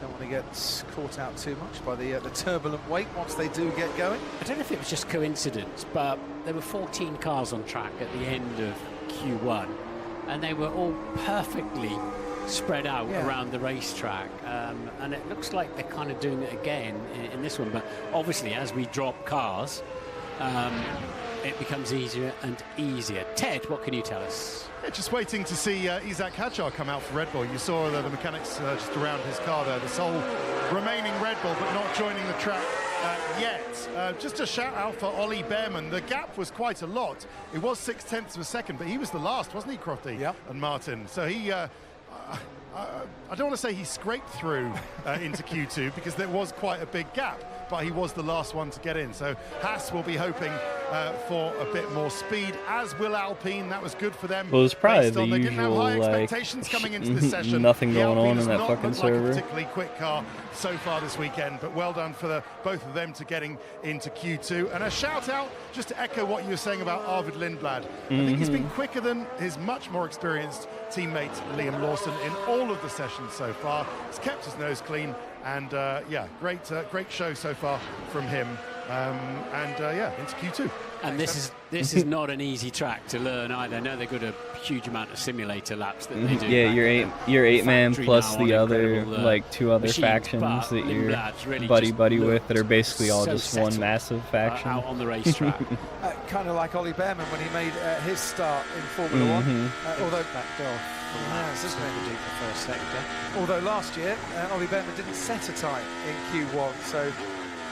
Don't want to get caught out too much by the turbulent weight once they do get going. I don't know if it was just coincidence, but there were 14 cars on track at the end of Q1, and they were all perfectly spread out around the racetrack, and it looks like they're kind of doing it again in this one. But obviously, as we drop cars, it becomes easier and easier. Ted, what can you tell us? Yeah, just waiting to see Isaac Hadjar come out for Red Bull. You saw the mechanics just around his car there, the sole remaining Red Bull, but not joining the track yet. Just a shout out for Ollie Behrman. The gap was quite a lot. It was 0.6 of a second, but he was the last, wasn't he, Crofty? Yep. And Martin. So he... I don't want to say he scraped through into Q2 because there was quite a big gap, but he was the last one to get in. So Haas will be hoping for a bit more speed, as will Alpine. That was good for them. Well, it was probably the they didn't have usual, high like, expectations coming into this session. Nothing going on in does that not fucking look server. Like a particularly quick car so far this weekend, but well done for both of them to getting into Q2. And a shout out just to echo what you were saying about Arvid Lindblad. I think he's been quicker than his much more experienced teammate Liam Lawson in all of the sessions so far. He's kept his nose clean, and yeah, great show so far from him. Yeah, into Q2. And this is not an easy track to learn either. I know they've got a huge amount of simulator laps that they do. Yeah, your eight man plus the other like two other machines, factions that you're really buddy with that are basically all so just one massive faction. Out on the racetrack. Kind of like Ollie Behrman when he made his start in Formula One. Although backed off from the first sector. Although last year Ollie Behrman didn't set a time in Q1, so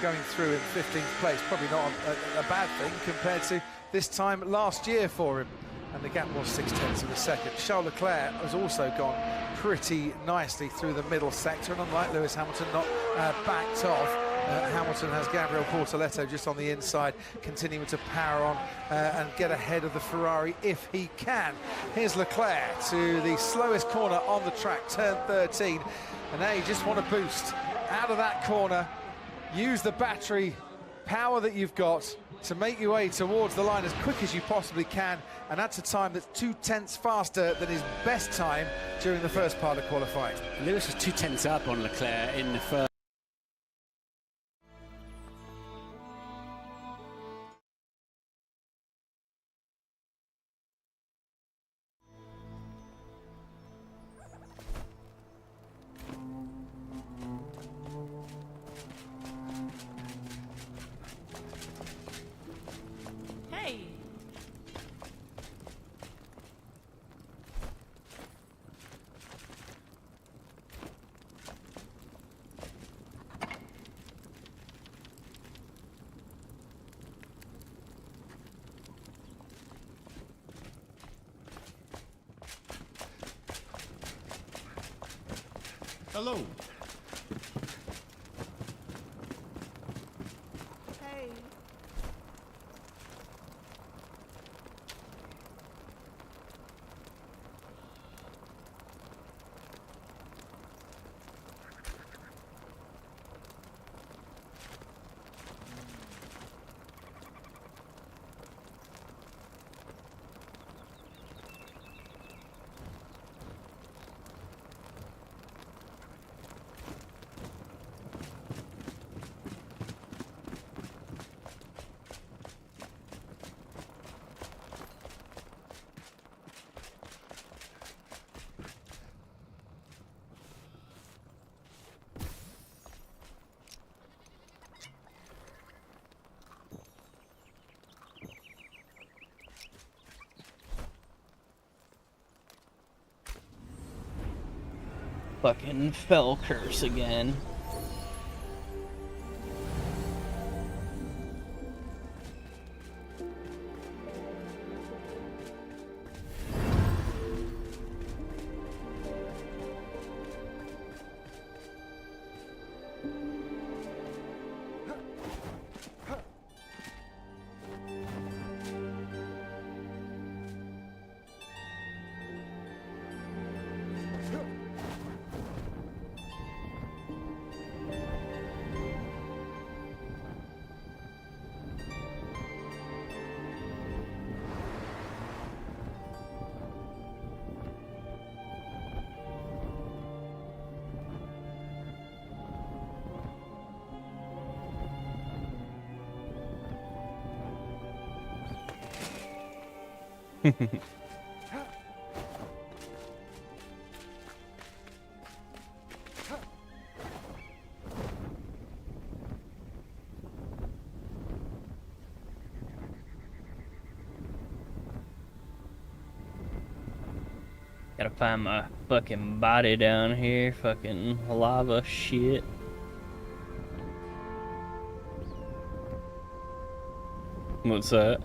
going through in 15th place, probably not a bad thing compared to this time last year for him. And the gap was 0.6 of a second. Charles Leclerc has also gone pretty nicely through the middle sector, and unlike Lewis Hamilton, not backed off. Hamilton has Gabriel Portoletto just on the inside, continuing to power on and get ahead of the Ferrari if he can. Here's Leclerc to the slowest corner on the track, turn 13. And now you just want to boost out of that corner. Use the battery power that you've got to make your way towards the line as quick as you possibly can, and that's a time that's 0.2 faster than his best time during the first part of qualifying. Lewis was 0.2 up on Leclerc in the first. Hello. Hey. Fucking fell curse again. Gotta find my fucking body down here. Fucking lava shit. What's that?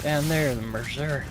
Down there, the Mercer.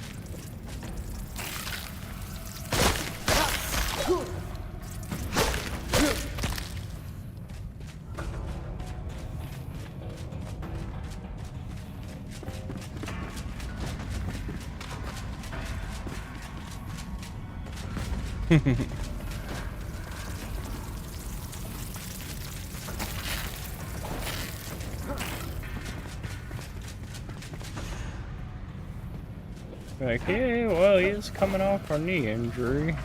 Like, yeah, well, he is coming off a knee injury.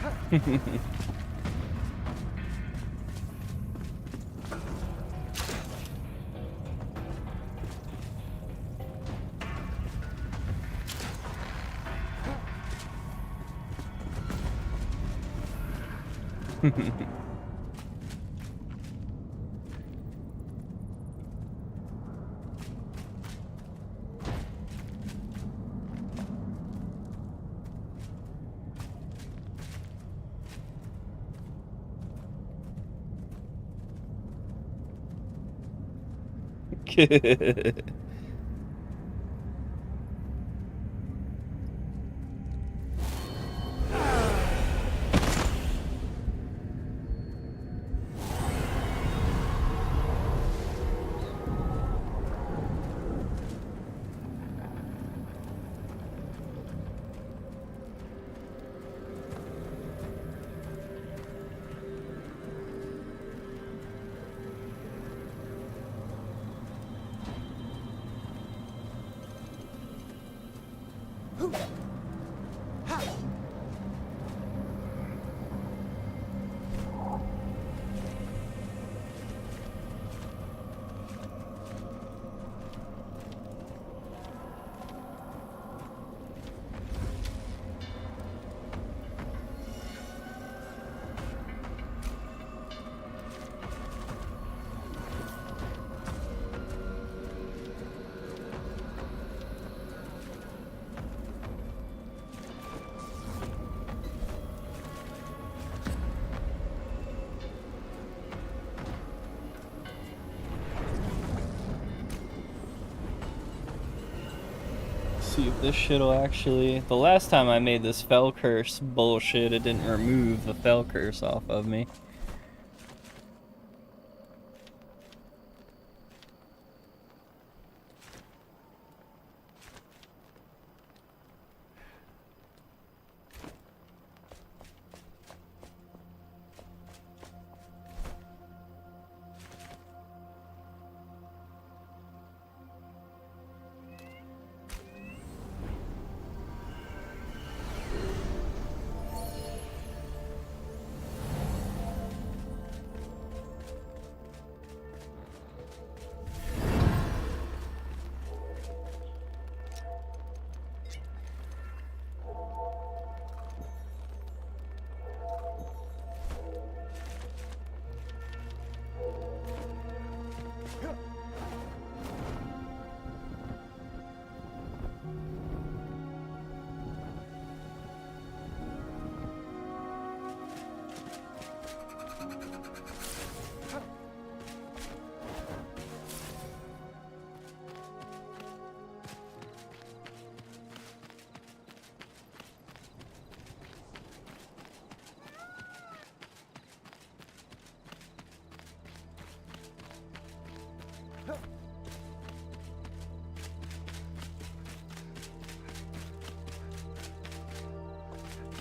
see if this shit'll actually... The last time I made this fell curse bullshit, it didn't remove the fell curse off of me.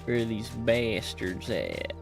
Where are these bastards at?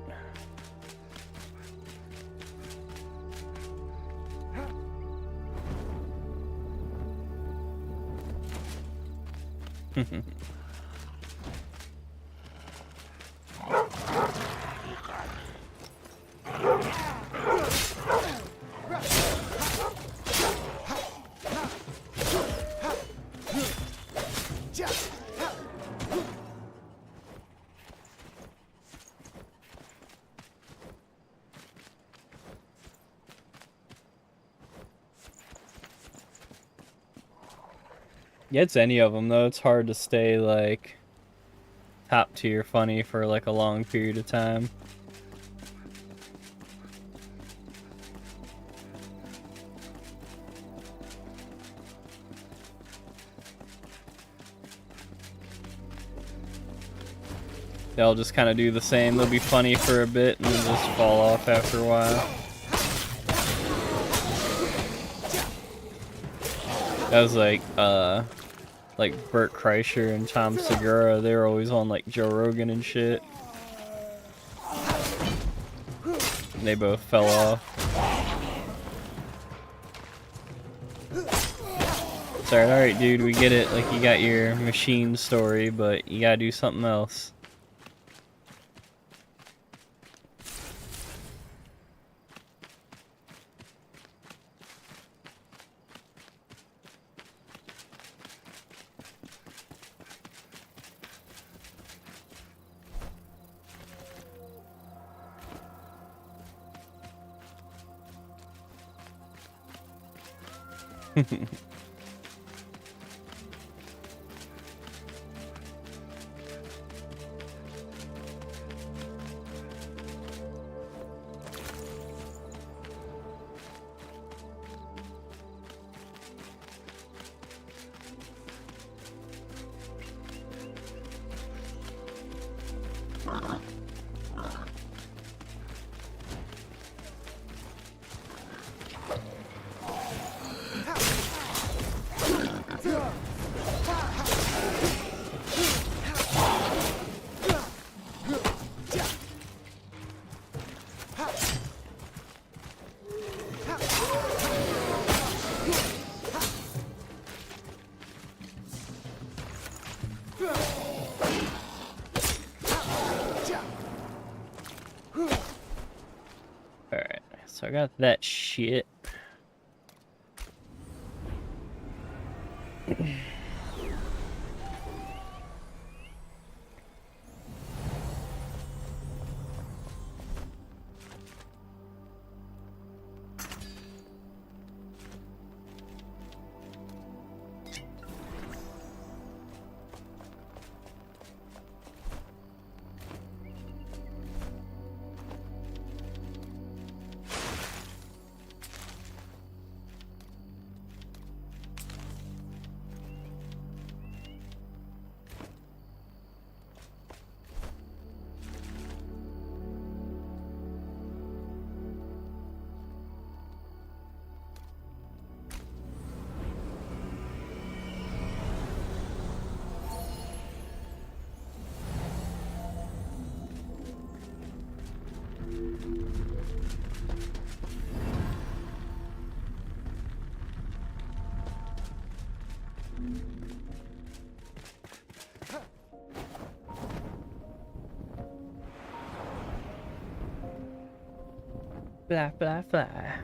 Yeah, it's any of them though. It's hard to stay like top tier funny for like a long period of time. They'll just kind of do the same. They'll be funny for a bit and then just fall off after a while. That was like Bert Kreischer and Tom Segura. They were always on like Joe Rogan and shit. And they both fell off. It's alright, dude, we get it. Like, you got your machine story, but you gotta do something else. Alright, so I got that shit. Fly, fly, fly.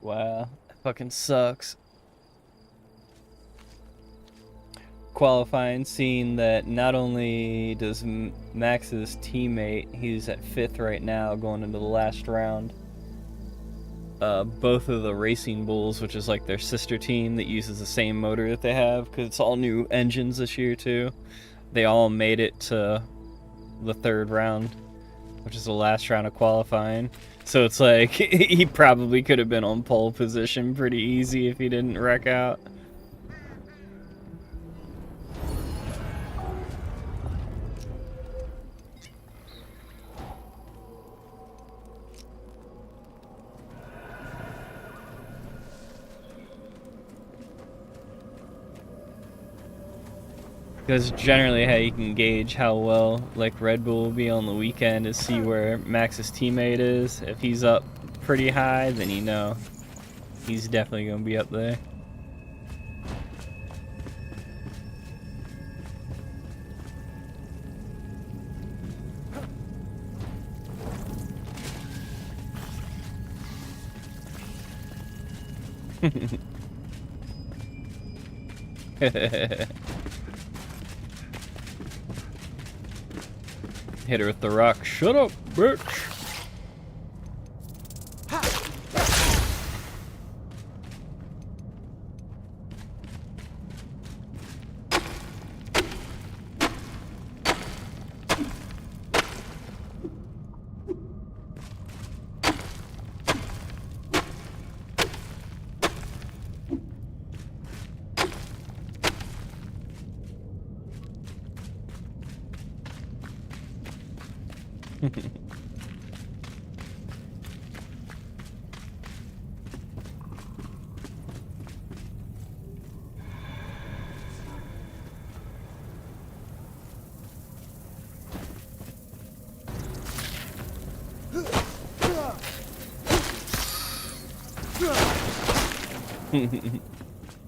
Wow, that fucking sucks. Qualifying, seeing that not only does Max's teammate, he's at 5th right now going into the last round, both of the Racing Bulls, which is like their sister team that uses the same motor that they have, because it's all new engines this year too, they all made it to the 3rd round, which is the last round of qualifying. So it's like, he probably could have been on pole position pretty easy if he didn't wreck out. Because generally how you can gauge how well like Red Bull will be on the weekend is see where Max's teammate is. If he's up pretty high, then you know he's definitely going to be up there. Hit her with the rock. Shut up, bitch.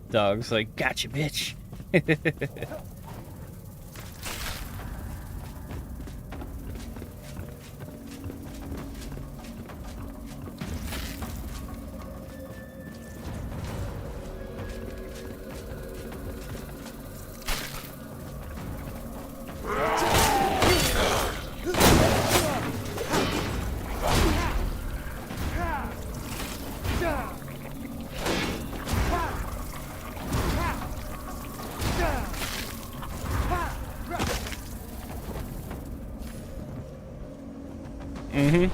Dog's like, gotcha, bitch. Mm-hmm.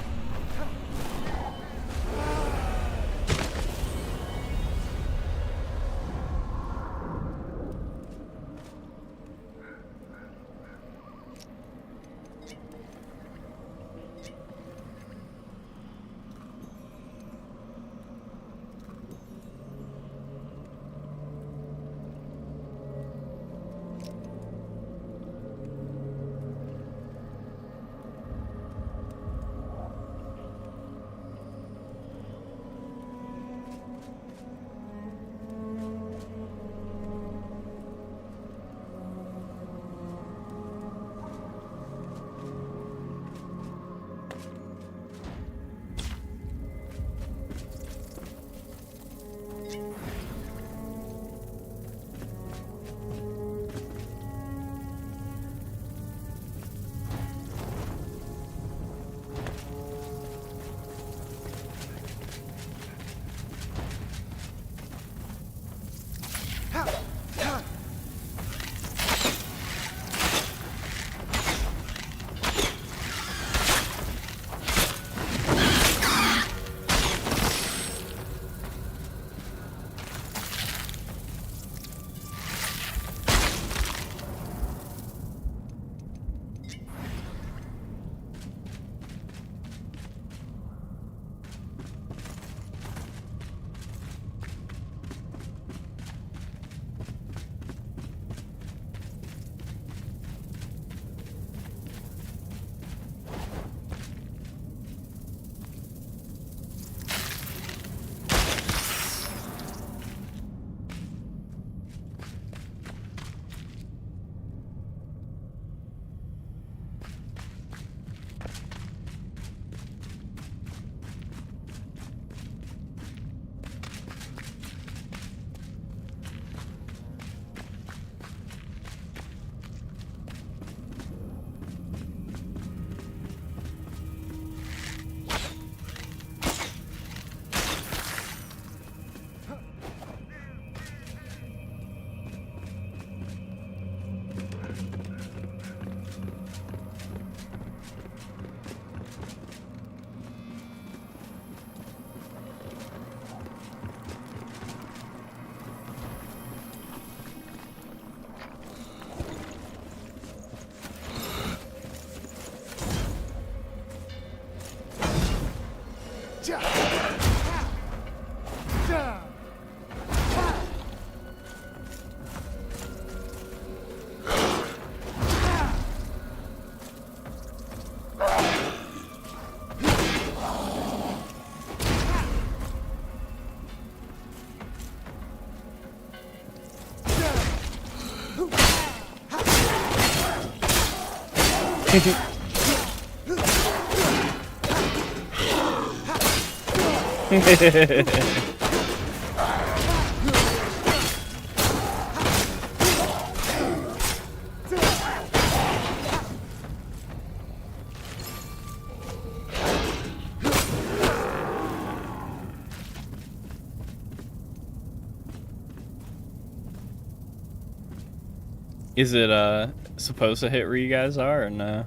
Is it supposed to hit where you guys are or no?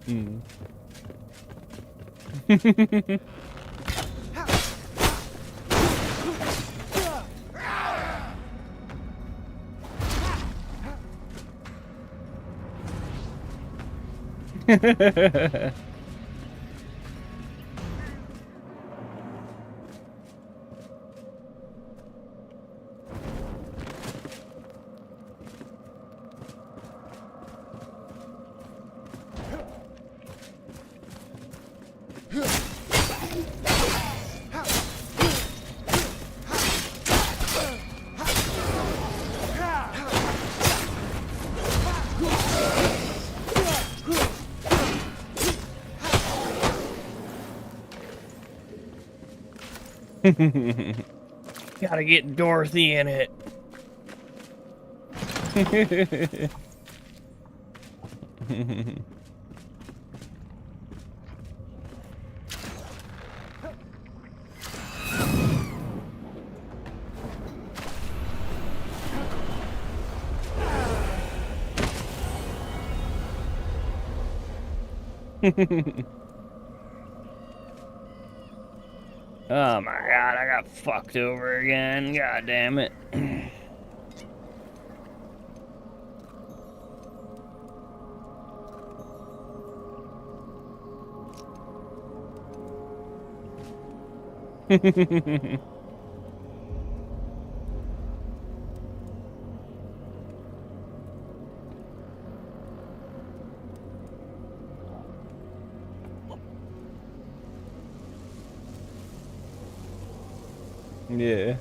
Hmm. Gotta get Dorothy in it. Oh my god, I got fucked over again. God damn it. Yeah.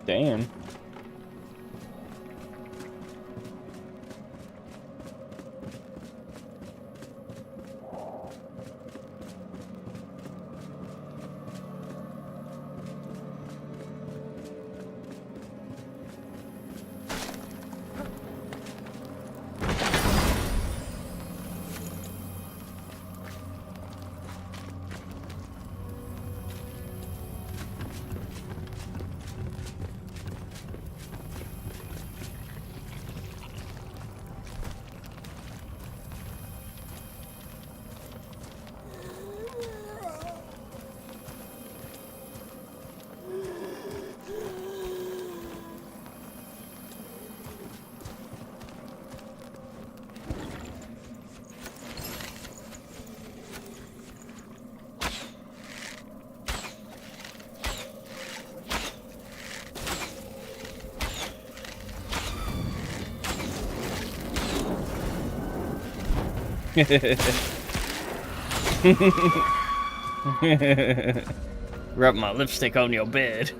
Damn. Rub my lipstick on your bed.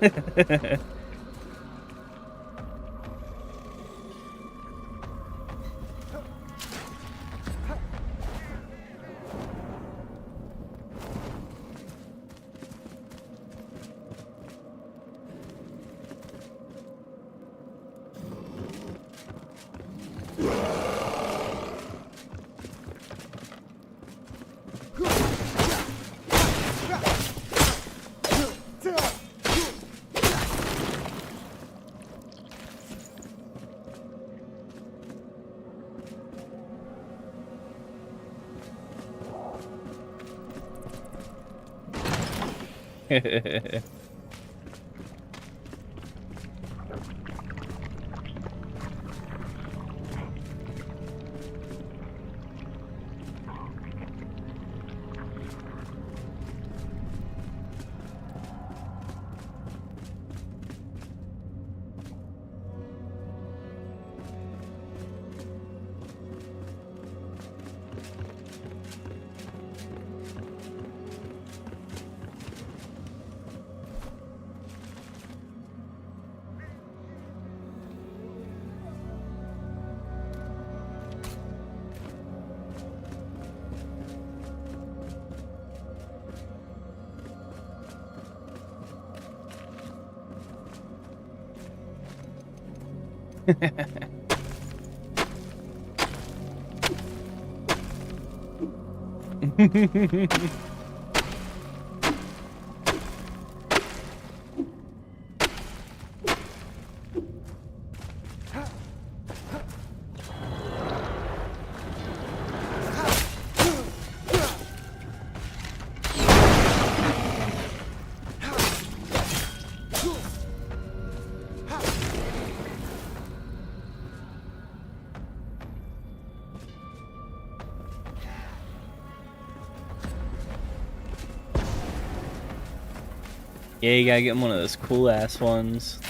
Yeah, you gotta get him one of those cool ass ones.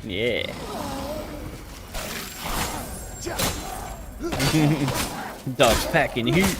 Yeah. Dog's packing heat.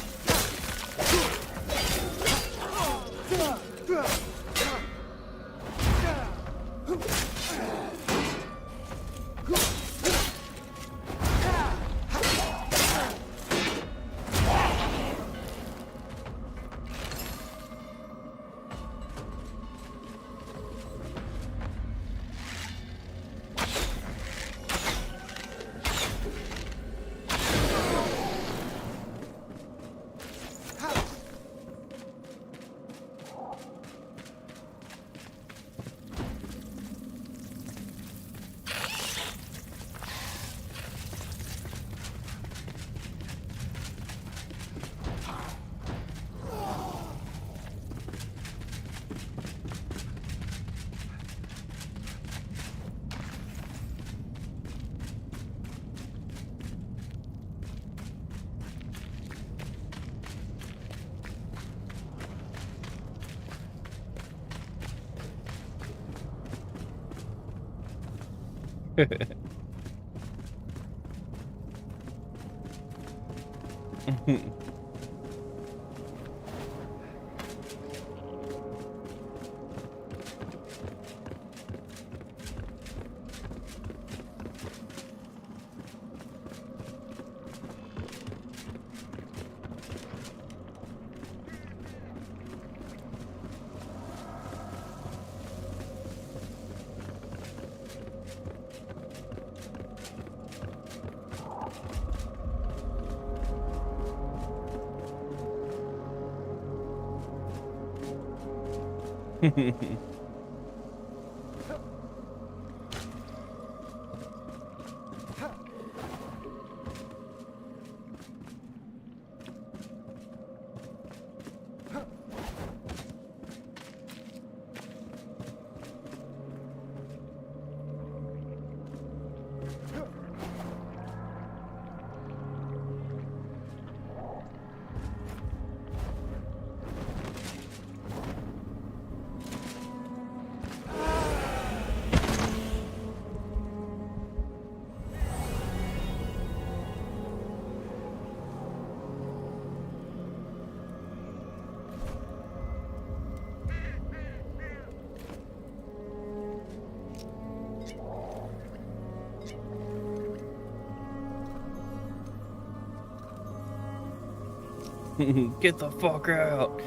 Get the fuck out.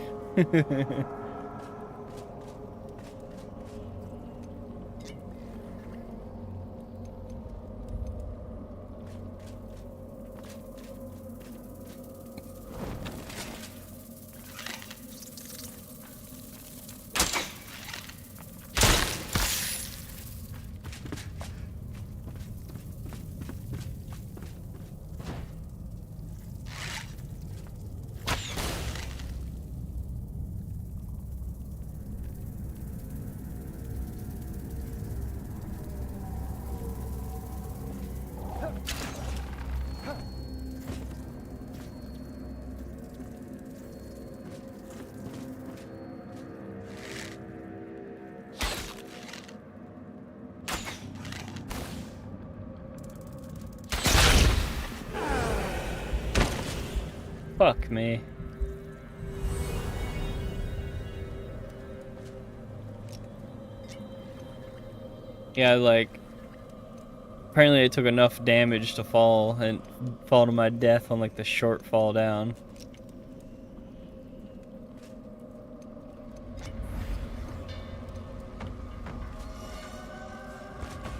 Fuck me. Yeah, like, apparently I took enough damage to fall to my death on like the short fall down.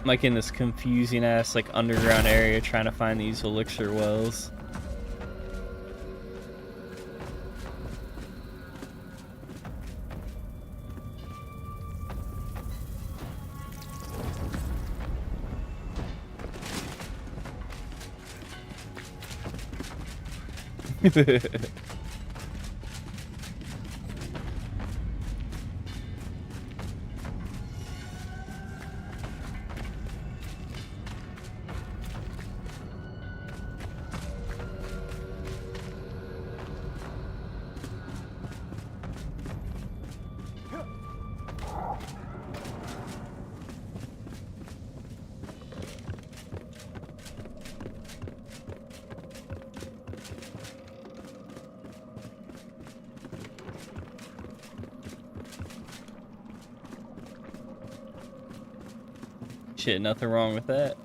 I'm like in this confusing ass like underground area trying to find these elixir wells. Shit, nothing wrong with that.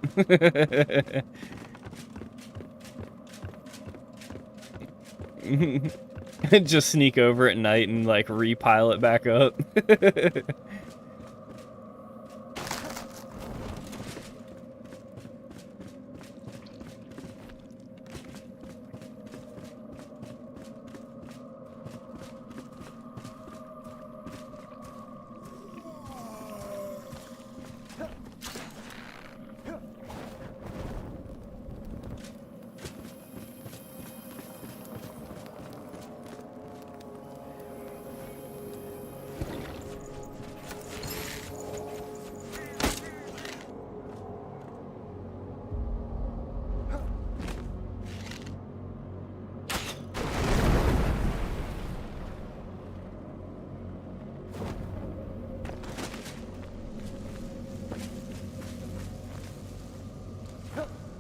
Just sneak over at night and like repile it back up.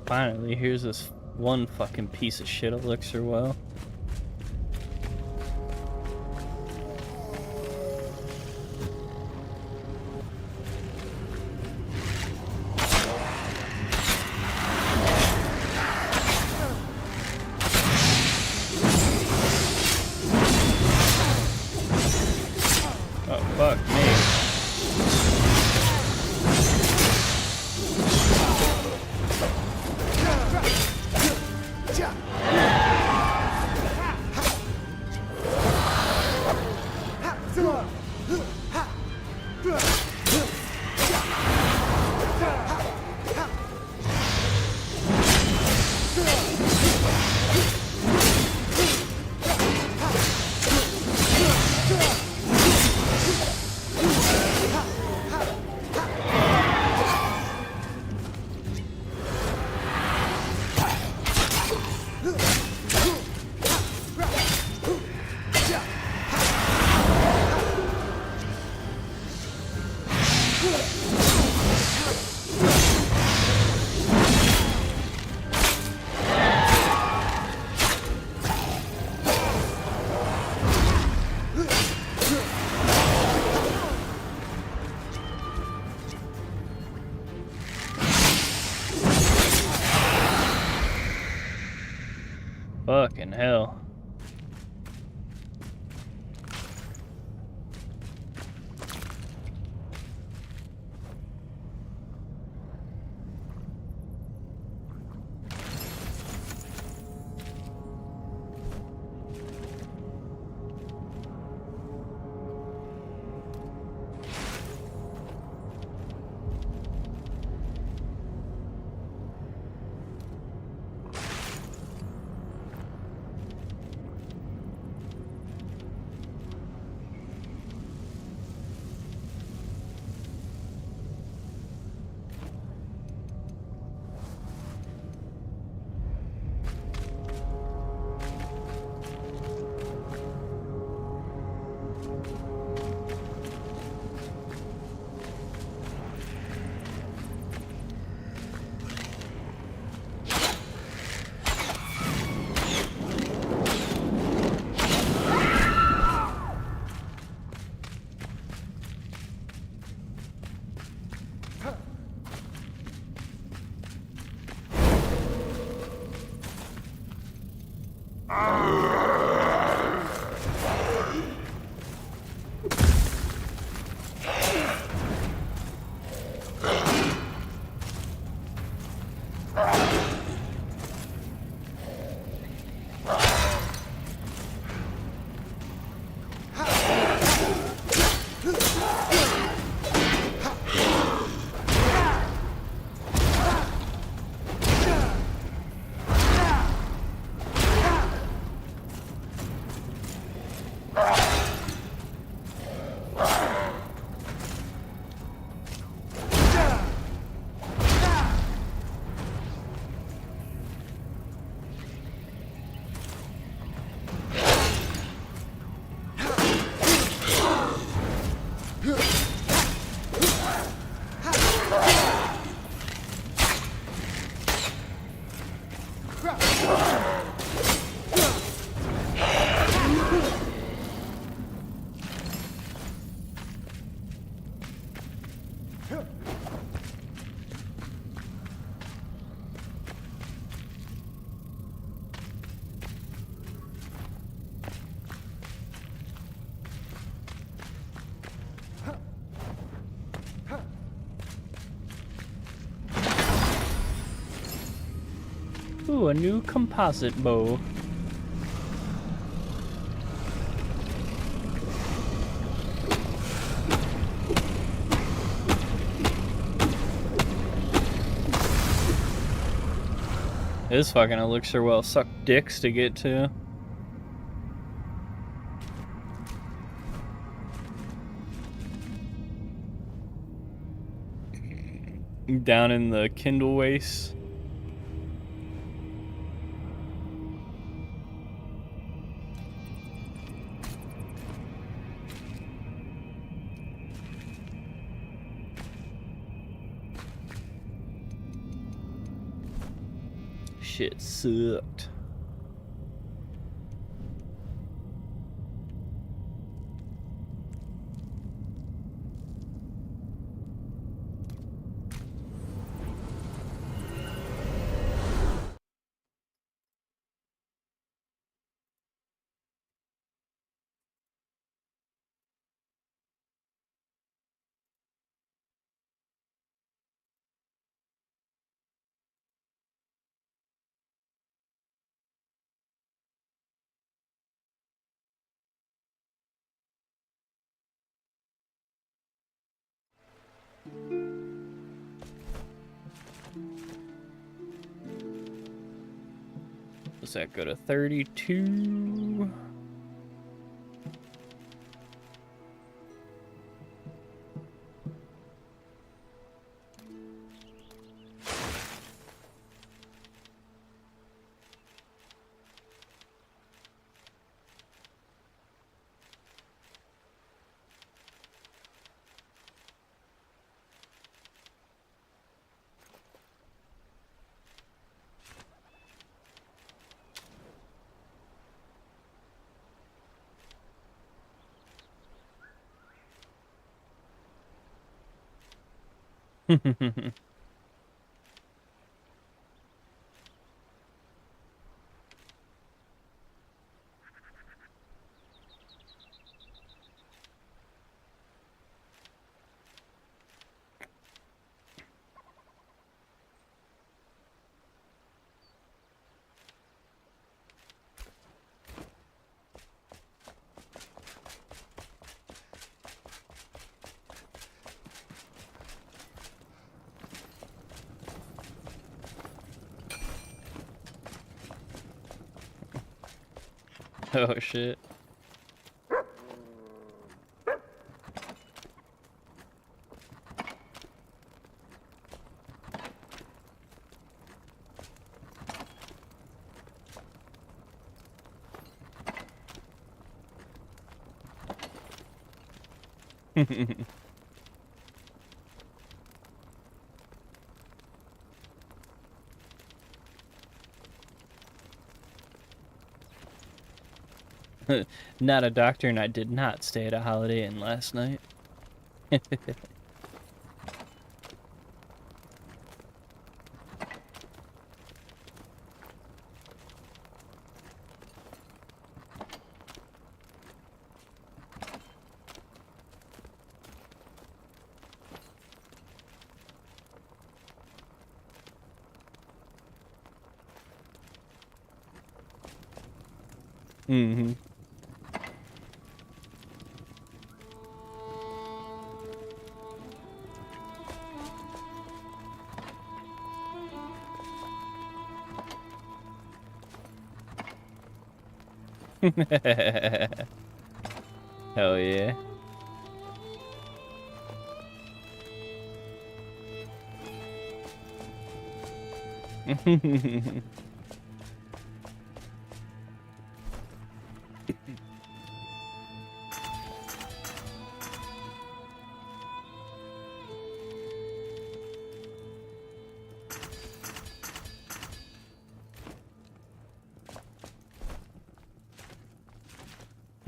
Finally, here's this one fucking piece of shit elixir well. Oh, fuck me. Fucking hell. Ooh, a new composite bow. This fucking elixir will suck dicks to get to. Down in the Kindle waste. Shit sucked. Does that go to 32? Oh shit. Not a doctor, and I did not stay at a Holiday Inn last night. Mm-hmm. Hell yeah.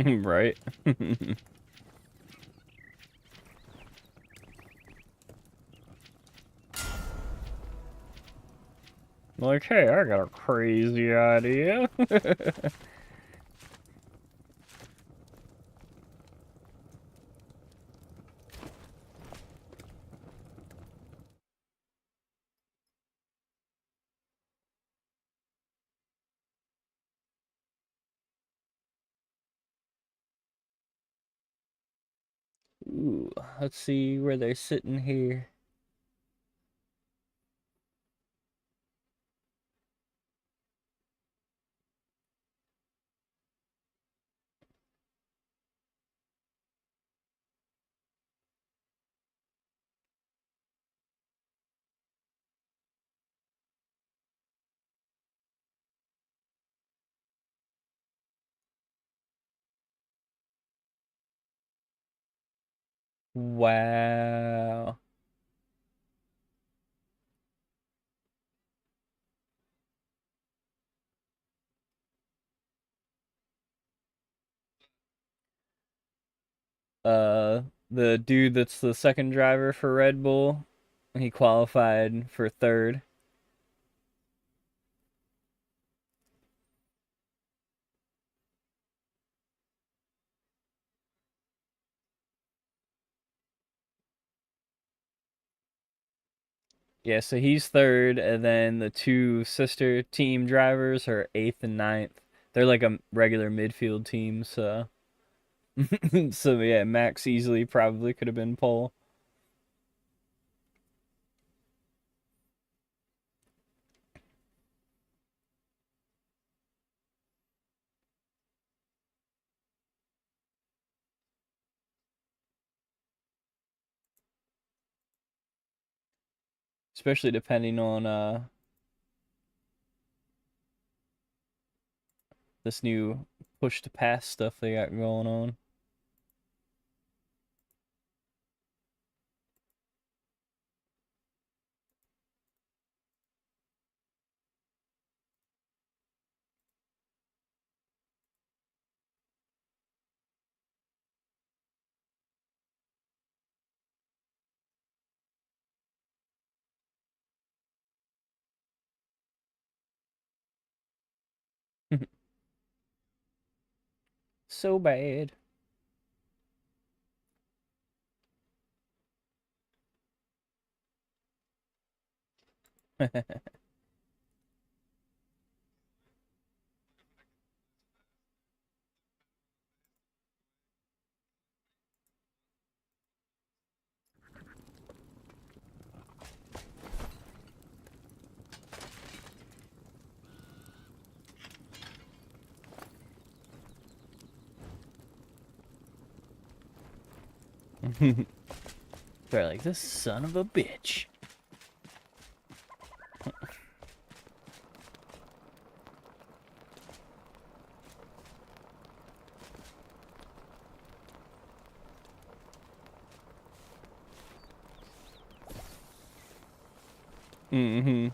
Right. Like, hey, I got a crazy idea. Ooh, let's see where they're sitting here. Wow. Uh, the dude that's the second driver for Red Bull, he qualified for third. Yeah, so he's third, and then the two sister team drivers are eighth and ninth. They're like a regular midfield team, so so yeah, Max easily probably could have been pole. Especially depending on this new push to pass stuff they got going on. So bad. They're like, this son of a bitch. Mm-hmm.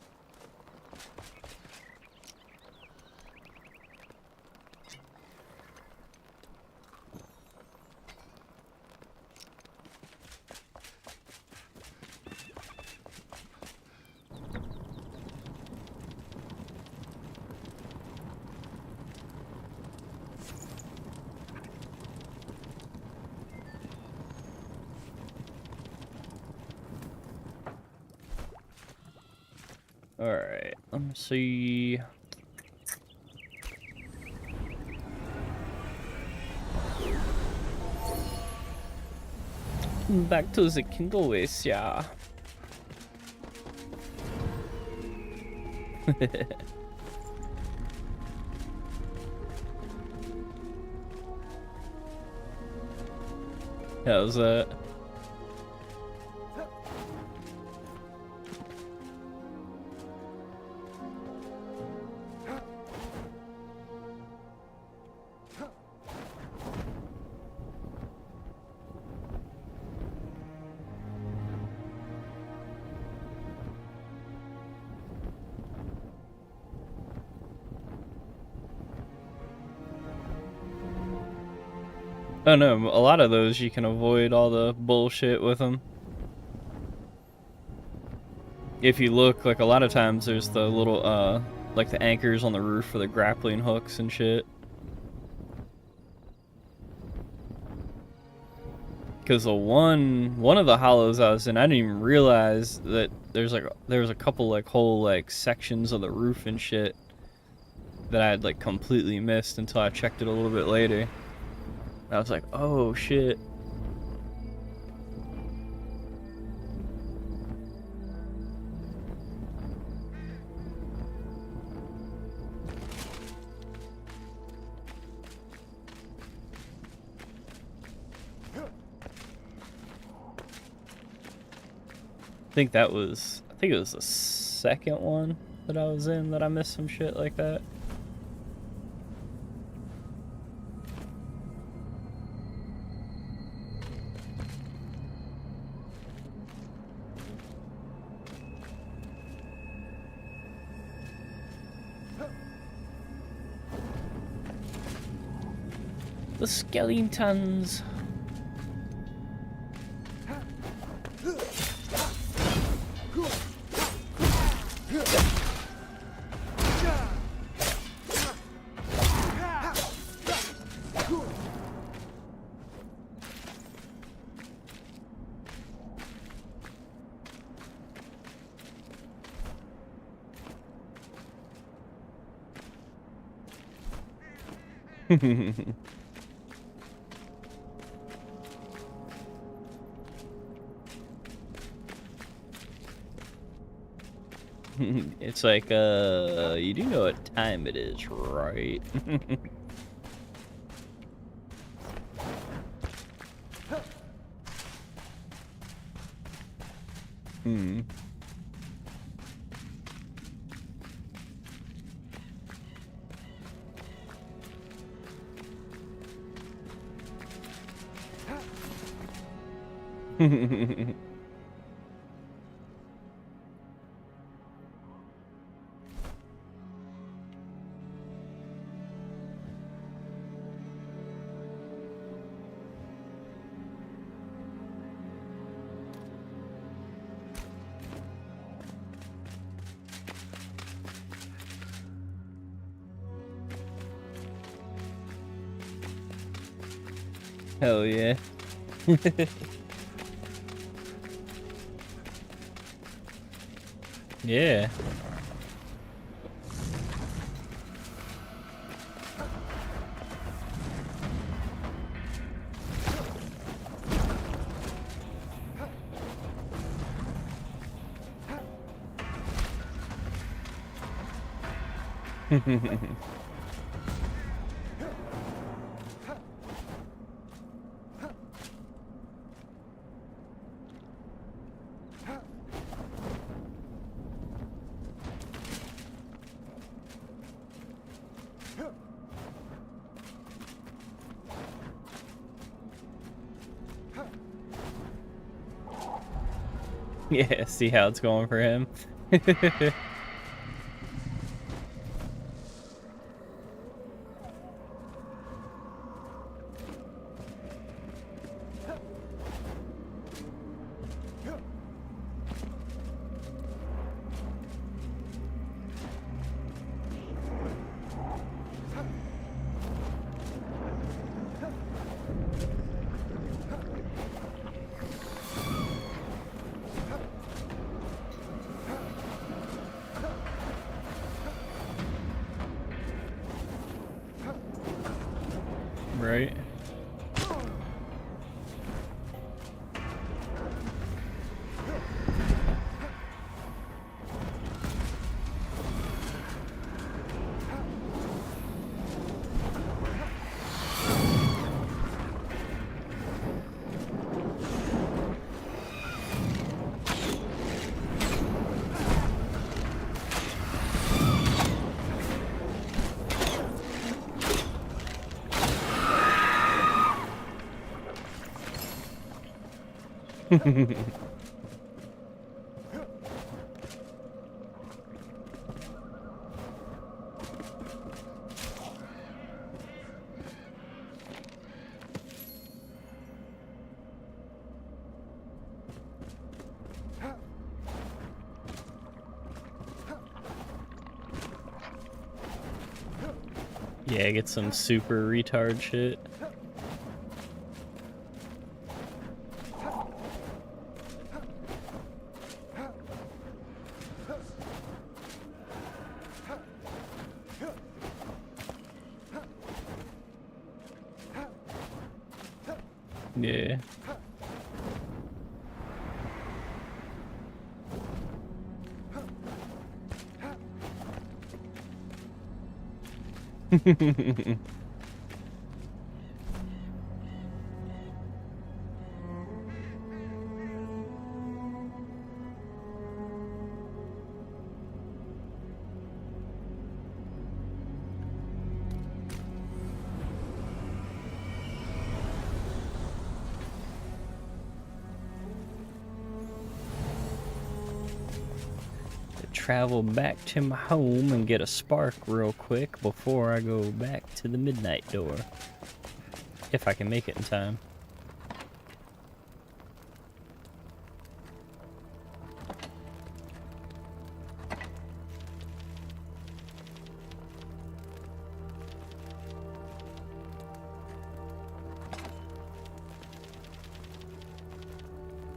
Alright, let me see. Welcome back to the Kindle Ways, yeah. How's that? Oh no, a lot of those you can avoid all the bullshit with them. If you look, like a lot of times there's the little, like the anchors on the roof for the grappling hooks and shit. Because the one of the hollows I was in, I didn't even realize that there was a couple like whole like sections of the roof and shit that I had like completely missed until I checked it a little bit later. I was like, oh shit. I think it was the second one that I was in that I missed some shit like that. The skeletons. It's like, you do know what time it is, right? Hmm. Hell yeah. Yeah. Yeah, see how it's going for him. Right. Yeah, get some super retard shit. Yeah. Travel back to my home and get a spark real quick before I go back to the midnight door. If I can make it in time.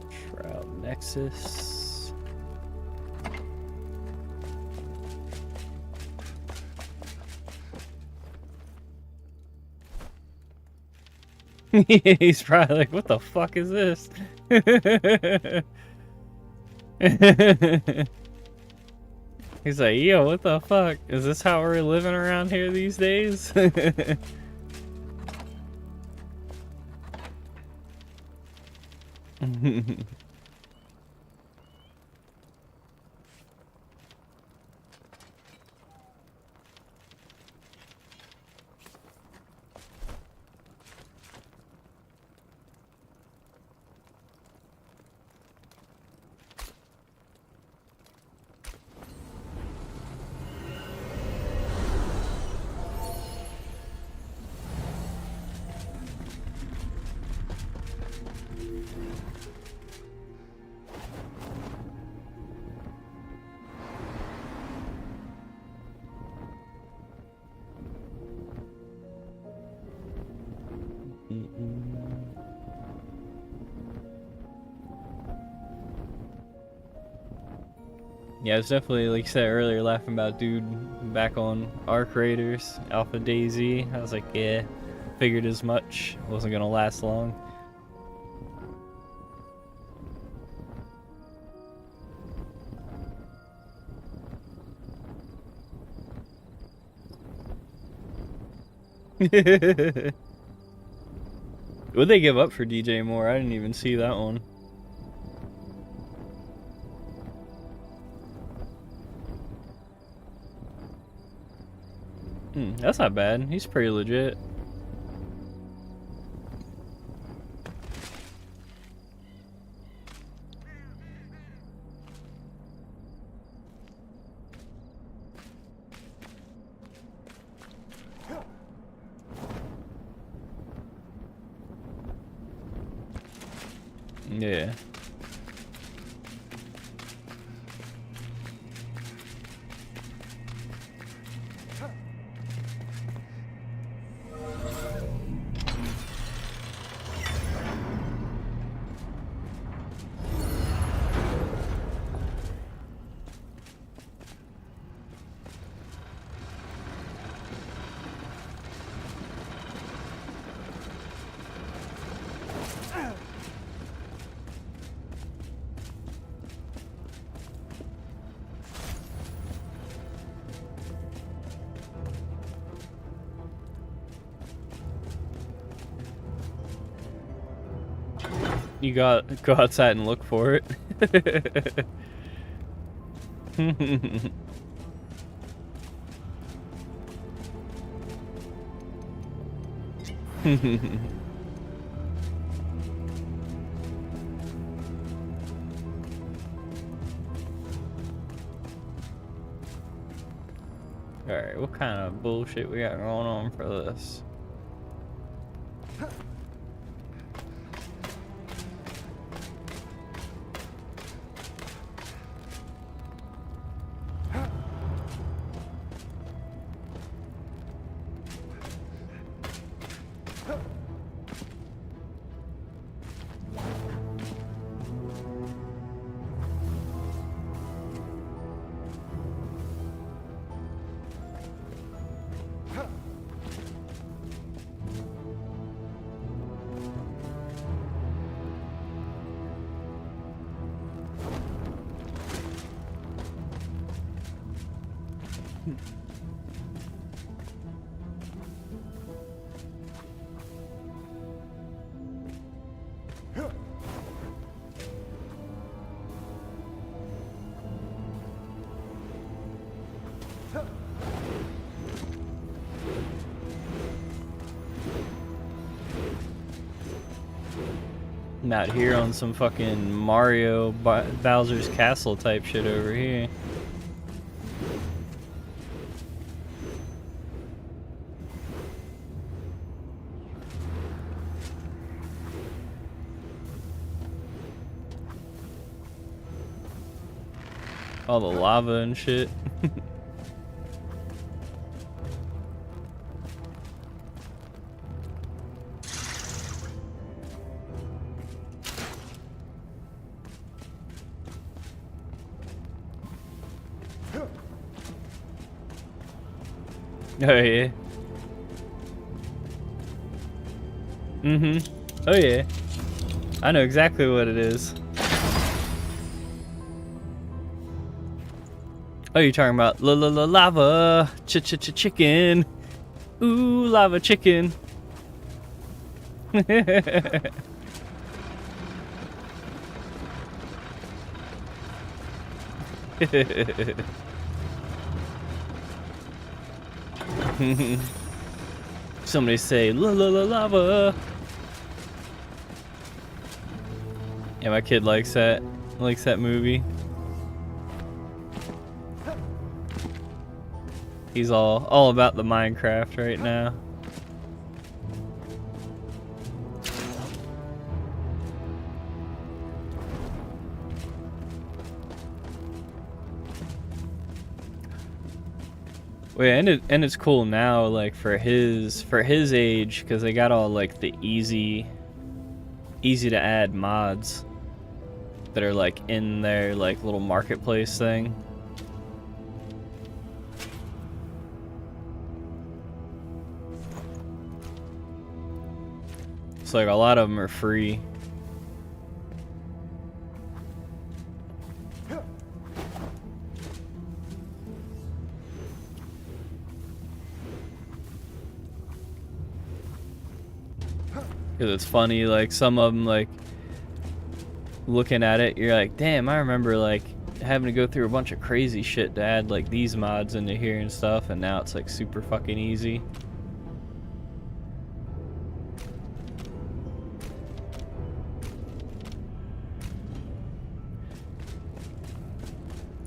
Shroud Nexus. He's probably like, what the fuck is this? He's like, yo, what the fuck? Is this how we're living around here these days? Yeah, I was definitely, like you said earlier, laughing about dude back on Arc Raiders, Alpha Daisy. I was like, yeah, figured as much. Wasn't gonna last long. Would they give up for DJ Moore? I didn't even see that one. That's not bad. He's pretty legit. Yeah. You go outside and look for it. what kind of bullshit we got going on for this? I'm out here on some fucking Mario Bowser's Castle type shit over here. All the lava and shit. Oh yeah. Oh yeah. I know exactly what it is. Oh, you're talking about lava chicken. Ooh, lava chicken. Somebody say lava. Yeah, my kid likes that. Likes that movie. He's all about the Minecraft right now. Well, yeah, and it's cool now, like for his age, because they got all like the easy to add mods that are like in their like little marketplace thing. So like a lot of them are free. Because it's funny, like some of them, like looking at it, you're like, damn, I remember like having to go through a bunch of crazy shit to add like these mods into here and stuff, and now it's like super fucking easy.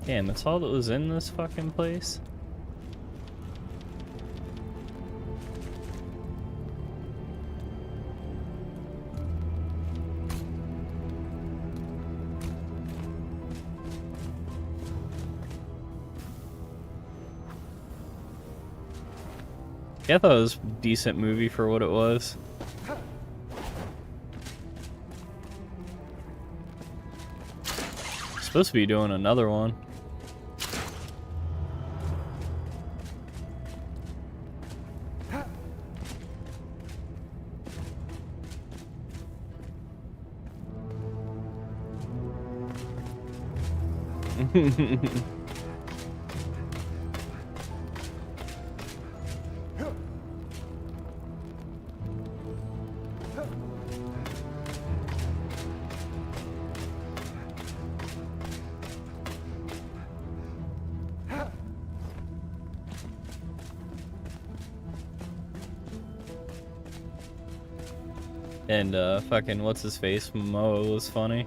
Damn, that's all that was in this fucking place? Yeah, I thought it was a decent movie for what it was. Supposed to be doing another one. And fucking what's his face? Momoa was funny.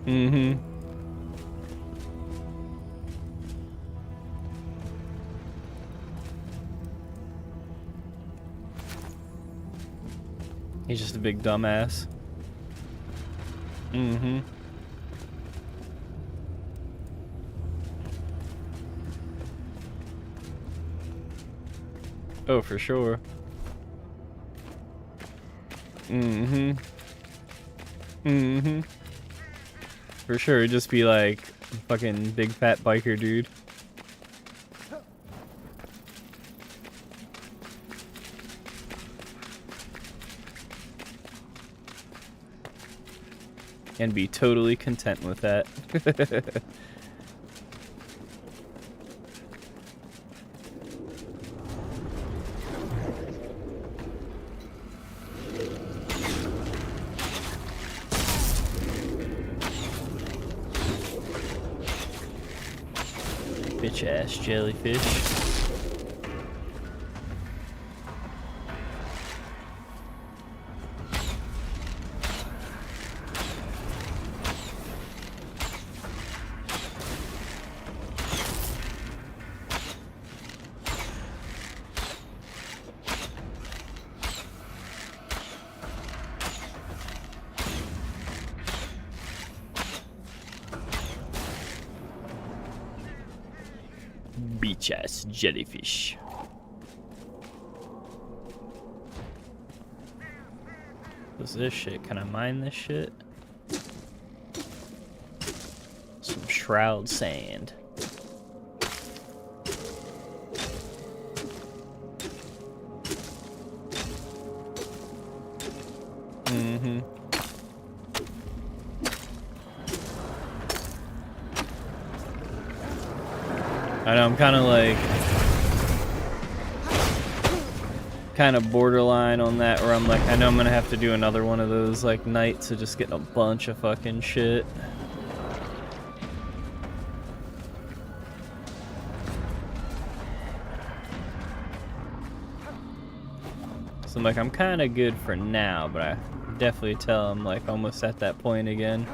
Mm-hmm. He's just a big dumbass. Mm-hmm. Oh, for sure. Mm-hmm. Mm-hmm. For sure, it'd just be like a fucking big fat biker dude. And be totally content with that. Bitch ass jellyfish. Beach ass jellyfish. What's this shit? Can I mine this shit? Some shroud sand. Mm-hmm. I know, I'm kind of like, borderline on that, where I'm like, I know I'm gonna have to do another one of those like nights of just getting a bunch of fucking shit. So I'm like, I'm kind of good for now, but I definitely tell I'm like almost at that point again.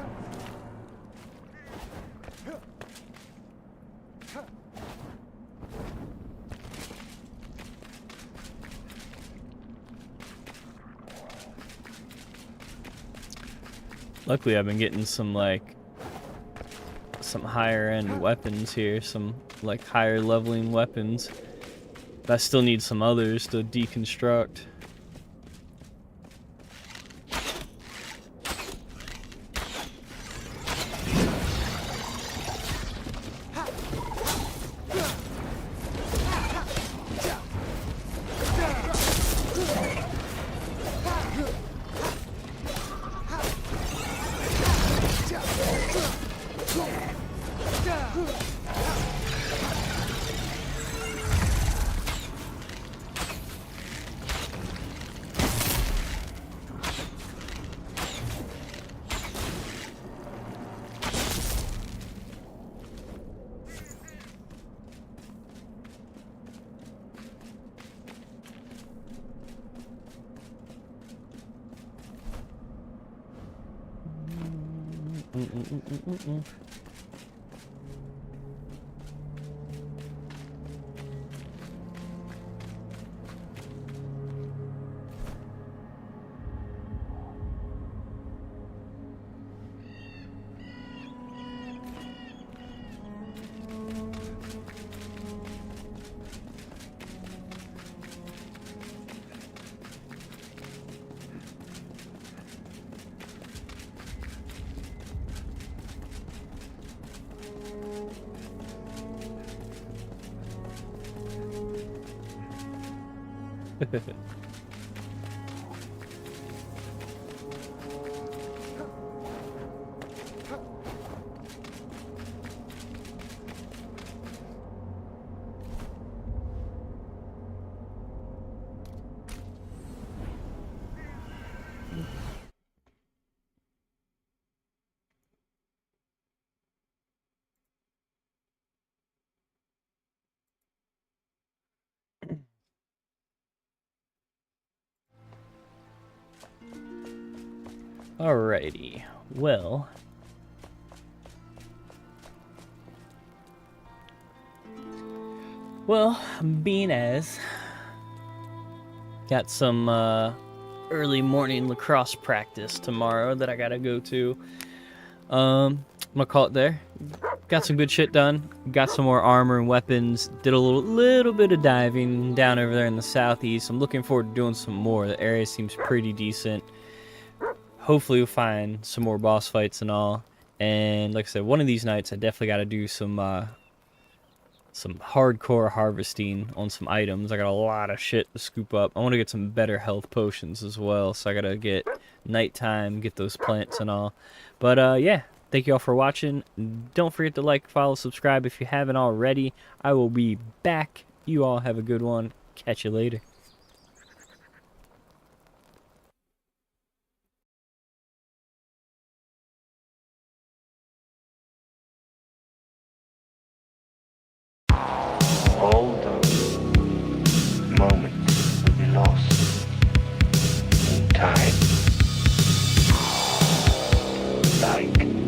Luckily, I've been getting some like some higher end weapons here, some like higher leveling weapons. But I still need some others to deconstruct. Alrighty, well, Well, being as got some early morning lacrosse practice tomorrow that I gotta go to. I'm gonna call it there. Got some good shit done. Got some more armor and weapons. Did a little bit of diving down over there in the southeast. I'm looking forward to doing some more. The area seems pretty decent. Hopefully we'll find some more boss fights and all. And like I said, one of these nights I definitely got to do some hardcore harvesting on some items. I got a lot of shit to scoop up. I want to get some better health potions as well, so I gotta get nighttime, get those plants and all. But yeah, thank you all for watching. Don't forget to like, follow, subscribe if you haven't already. I will be back. You all have a good one. Catch you later. All those moments will be lost in time, like